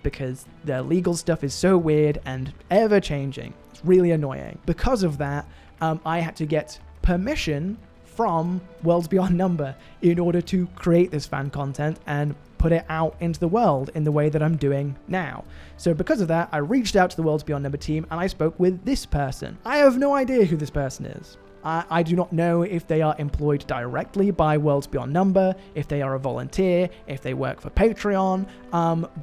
because their legal stuff is so weird and ever-changing. It's really annoying. Because of that, I had to get permission from Worlds Beyond Number in order to create this fan content and put it out into the world in the way that I'm doing now. So because of that, I reached out to the Worlds Beyond Number team and I spoke with this person. I have no idea who this person is. I do not know if they are employed directly by Worlds Beyond Number, if they are a volunteer, if they work for Patreon,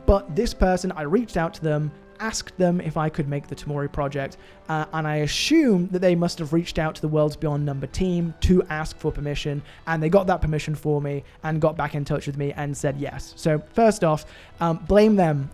but this person, I reached out to them, asked them if I could make the Tamori project, and I assume that they must have reached out to the Worlds Beyond Number team to ask for permission, and they got that permission for me and got back in touch with me and said yes. So first off, blame them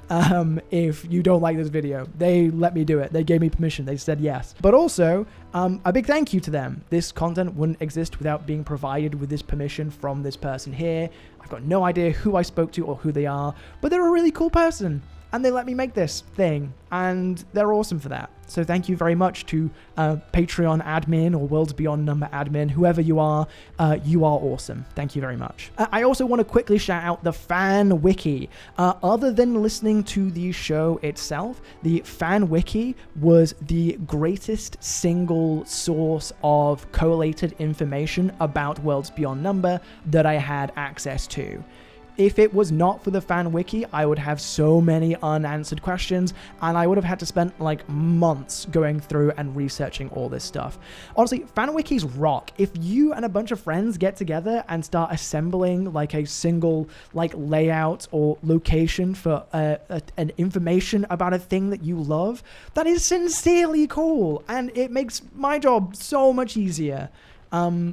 if you don't like this video. They let me do it. They gave me permission. They said yes. But also, a big thank you to them. This content wouldn't exist without being provided with this permission from this person here. I've got no idea who I spoke to or who they are, but they're a really cool person. And they let me make this thing, and they're awesome for that. So thank you very much to Patreon admin or Worlds Beyond Number admin, whoever you are awesome. Thank you very much. I also want to quickly shout out the fan wiki. Other than listening to the show itself, the fan wiki was the greatest single source of collated information about Worlds Beyond Number that I had access to. If it was not for the fan wiki, I would have so many unanswered questions, and I would have had to spend like months going through and researching all this stuff. Honestly, fan wikis rock. If you and a bunch of friends get together and start assembling like a single like layout or location for an information about a thing that you love, that is sincerely cool, and it makes my job so much easier.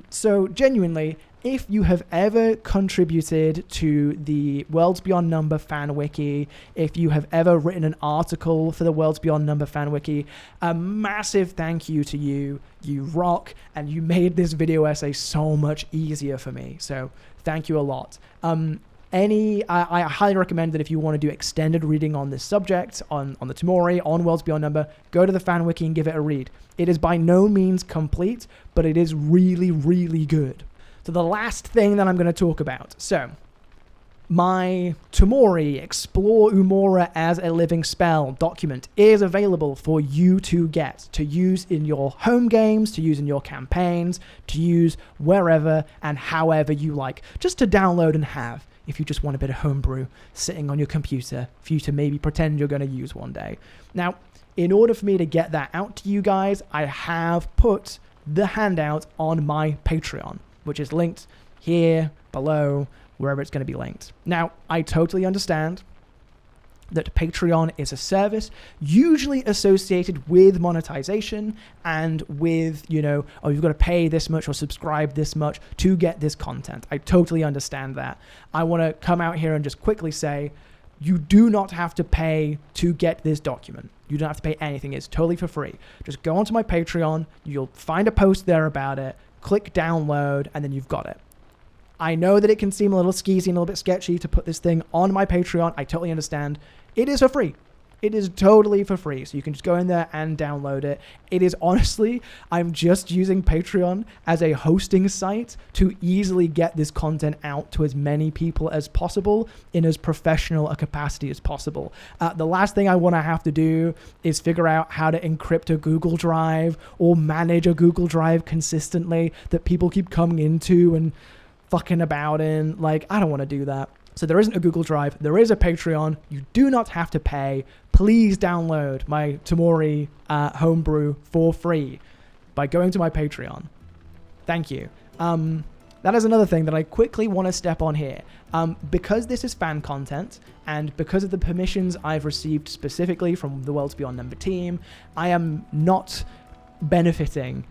So genuinely, if you have ever contributed to the Worlds Beyond Number fan wiki, if you have ever written an article for the Worlds Beyond Number fan wiki, a massive thank you to you. You rock, and you made this video essay so much easier for me. So thank you a lot. I highly recommend that if you want to do extended reading on this subject, on the Tamori, on Worlds Beyond Number, go to the fan wiki and give it a read. It is by no means complete, but it is really, really good. So the last thing that I'm going to talk about. So, my Tamori Explore Umora as a Living Spell document is available for you to get, to use in your home games, to use in your campaigns, to use wherever and however you like, just to download and have, if you just want a bit of homebrew sitting on your computer for you to maybe pretend you're going to use one day. Now, in order for me to get that out to you guys, I have put the handout on my Patreon, which is linked here, below, wherever it's going to be linked. Now, I totally understand that Patreon is a service usually associated with monetization and with, you've got to pay this much or subscribe this much to get this content. I totally understand that. I want to come out here and just quickly say, you do not have to pay to get this document. You don't have to pay anything. It's totally for free. Just go onto my Patreon. You'll find a post there about it. Click download, and then you've got it. I know that it can seem a little skeezy and a little bit sketchy to put this thing on my Patreon. I totally understand. It is for free. It is totally for free. So you can just go in there and download it. It is honestly, I'm just using Patreon as a hosting site to easily get this content out to as many people as possible in as professional a capacity as possible. The last thing I want to have to do is figure out how to encrypt a Google Drive or manage a Google Drive consistently that people keep coming into and fucking about in. Like, I don't want to do that. So there isn't a Google Drive. There is a Patreon. You do not have to pay. Please download my Tamori homebrew for free by going to my Patreon. Thank you. That is another thing that I quickly want to step on here. Because this is fan content and because of the permissions I've received specifically from the Worlds Beyond Number team, I am not benefiting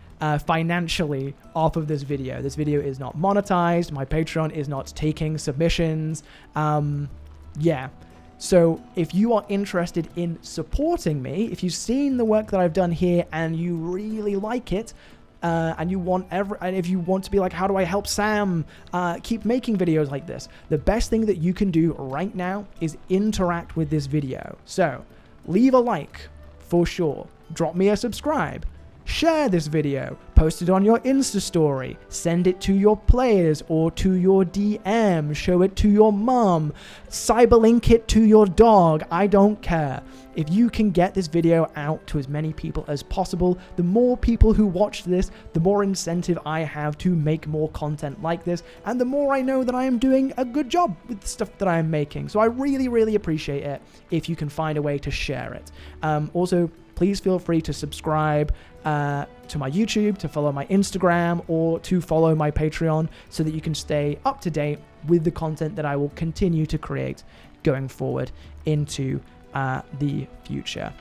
financially off of this video. This video is not monetized. My Patreon is not taking submissions. Yeah. So if you are interested in supporting me, if you've seen the work that I've done here and you really like it, and you want and if you want to be like, how do I help Sam keep making videos like this? The best thing that you can do right now is interact with this video. So leave a like for sure. Drop me a subscribe. Share this video, post it on your Insta story, send it to your players or to your DM, show it to your mom, cyberlink it to your dog, I don't care. If you can get this video out to as many people as possible, the more people who watch this, the more incentive I have to make more content like this, and the more I know that I am doing a good job with the stuff that I am making. So I really, really appreciate it if you can find a way to share it. Also, please feel free to subscribe to my YouTube, to follow my Instagram, or to follow my Patreon so that you can stay up to date with the content that I will continue to create going forward into the future.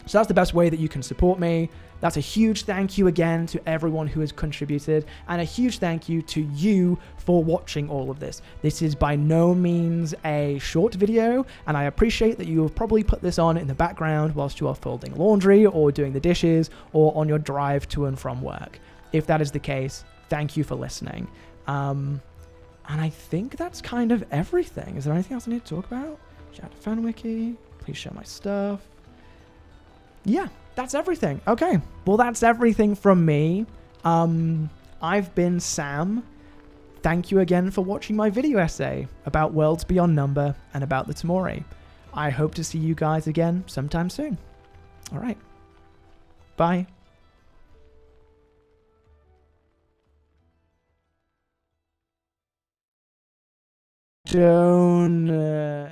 So that's the best way that you can support me. That's a huge thank you again to everyone who has contributed, and a huge thank you to you for watching all of this. This is by no means a short video, and I appreciate that you have probably put this on in the background whilst you are folding laundry or doing the dishes or on your drive to and from work. If that is the case, thank you for listening. And I think that's kind of everything. Is there anything else I need to talk about? Shout out to FanWiki. Please share my stuff. Yeah, that's everything. Okay, well, that's everything from me. I've been Sam. Thank you again for watching my video essay about Worlds Beyond Number and about the Tamori. I hope to see you guys again sometime soon. All right. Bye. Don't...